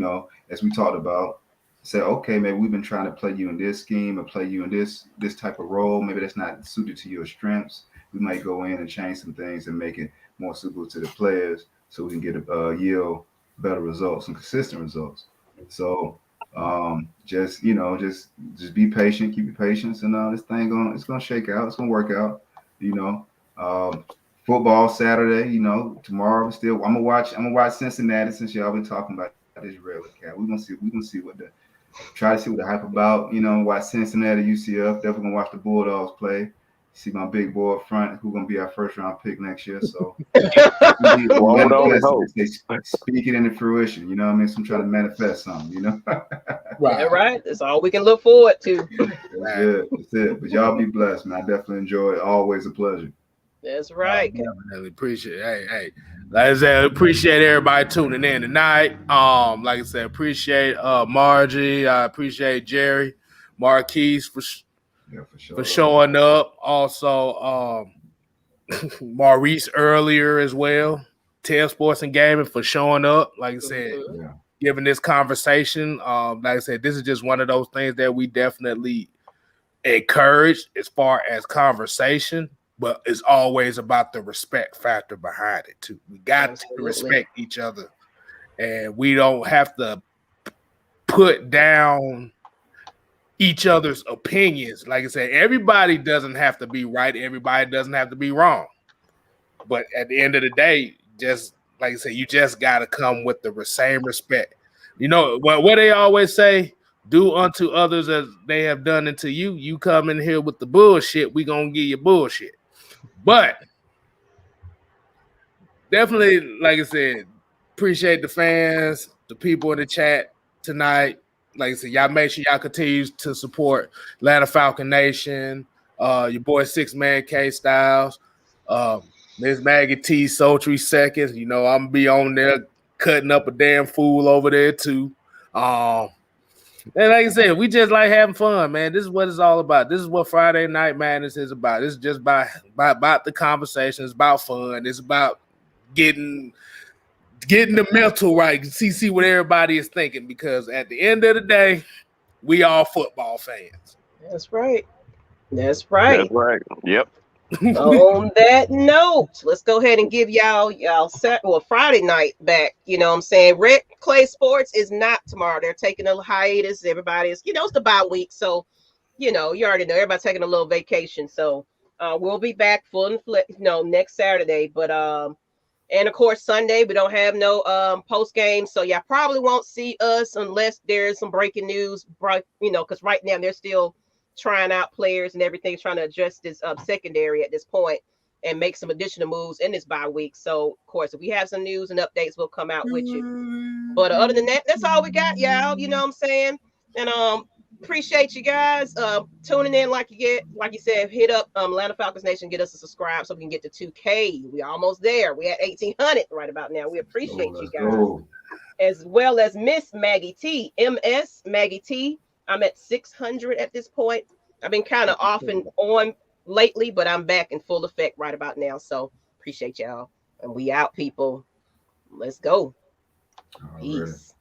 as we talked about, say, okay, maybe we've been trying to play you in this scheme or play you in this type of role. Maybe that's not suited to your strengths. We might go in and change some things and make it more suitable to the players so we can get yield better results and consistent results. So Just just be patient, keep your patience, and it's gonna shake out. It's gonna work out. You know, football Saturday. Tomorrow I'm gonna watch Cincinnati since y'all been talking about this Ridley cat. We're gonna see what the try to see what the hype about. Watch Cincinnati, UCF. Definitely gonna watch the Bulldogs play. See my big boy up front, who's gonna be our first round pick next year. So Hold on, hope. speak it into fruition. You know what I mean? So I'm trying to manifest something. Right. That's all we can look forward to. That's it. But y'all be blessed, man. I definitely enjoy it. Always a pleasure. That's right. Definitely appreciate it. Hey. Like I said, appreciate everybody tuning in tonight. Like I said, appreciate Margie. I appreciate Jerry, Marquise for showing up. Also, Maurice earlier as well. Tell Sports and Gaming for showing up. Like I said, giving this conversation. Like I said, this is just one of those things that we definitely encourage as far as conversation. But it's always about the respect factor behind it, too. We got to respect each other. And we don't have to put down each other's opinions. Like I said, everybody doesn't have to be right. Everybody doesn't have to be wrong. But at the end of the day, just like I said, you just got to come with the same respect. What they always say, do unto others as they have done unto you. You come in here with the bullshit, we going to give you bullshit. But definitely, like I said, appreciate the fans, the people in the chat tonight. Like I said, y'all make sure y'all continue to support Atlanta Falcon Nation, your boy 6-Man K Styles, Miss Maggie T, Sultry Seconds. I'm going to be on there cutting up a damn fool over there too. And like I said, we just like having fun, man. This is what it's all about. This is what Friday Night Madness is about. This is just about the conversation. It's about fun. It's about getting the mental right. See what everybody is thinking, because at the end of the day, we all football fans. That's right. That's right. Yep. On that note, let's go ahead and give y'all Friday night back. You know what I'm saying? Red Clay Sports is not tomorrow. They're taking a hiatus. Everybody is, it's the bye week. So, you already know everybody's taking a little vacation. So we'll be back full and next Saturday. But and of course Sunday we don't have no post game. So y'all probably won't see us unless there's some breaking news, because right now they're still trying out players and everything, trying to address this secondary at this point and make some additional moves in this bye week. So, of course, if we have some news and updates, we'll come out with you. But other than that, that's all we got, y'all. You know what I'm saying? And appreciate you guys tuning in. Like you said, hit up Atlanta Falcons Nation, get us a subscribe so we can get to 2K. We're almost there. We're at 1,800 right about now. We appreciate you guys. As well as Miss Maggie T, MS Maggie T. I'm at 600 at this point. I've been kind of off and on lately, but I'm back in full effect right about now. So appreciate y'all. And we out, people. Let's go. Peace.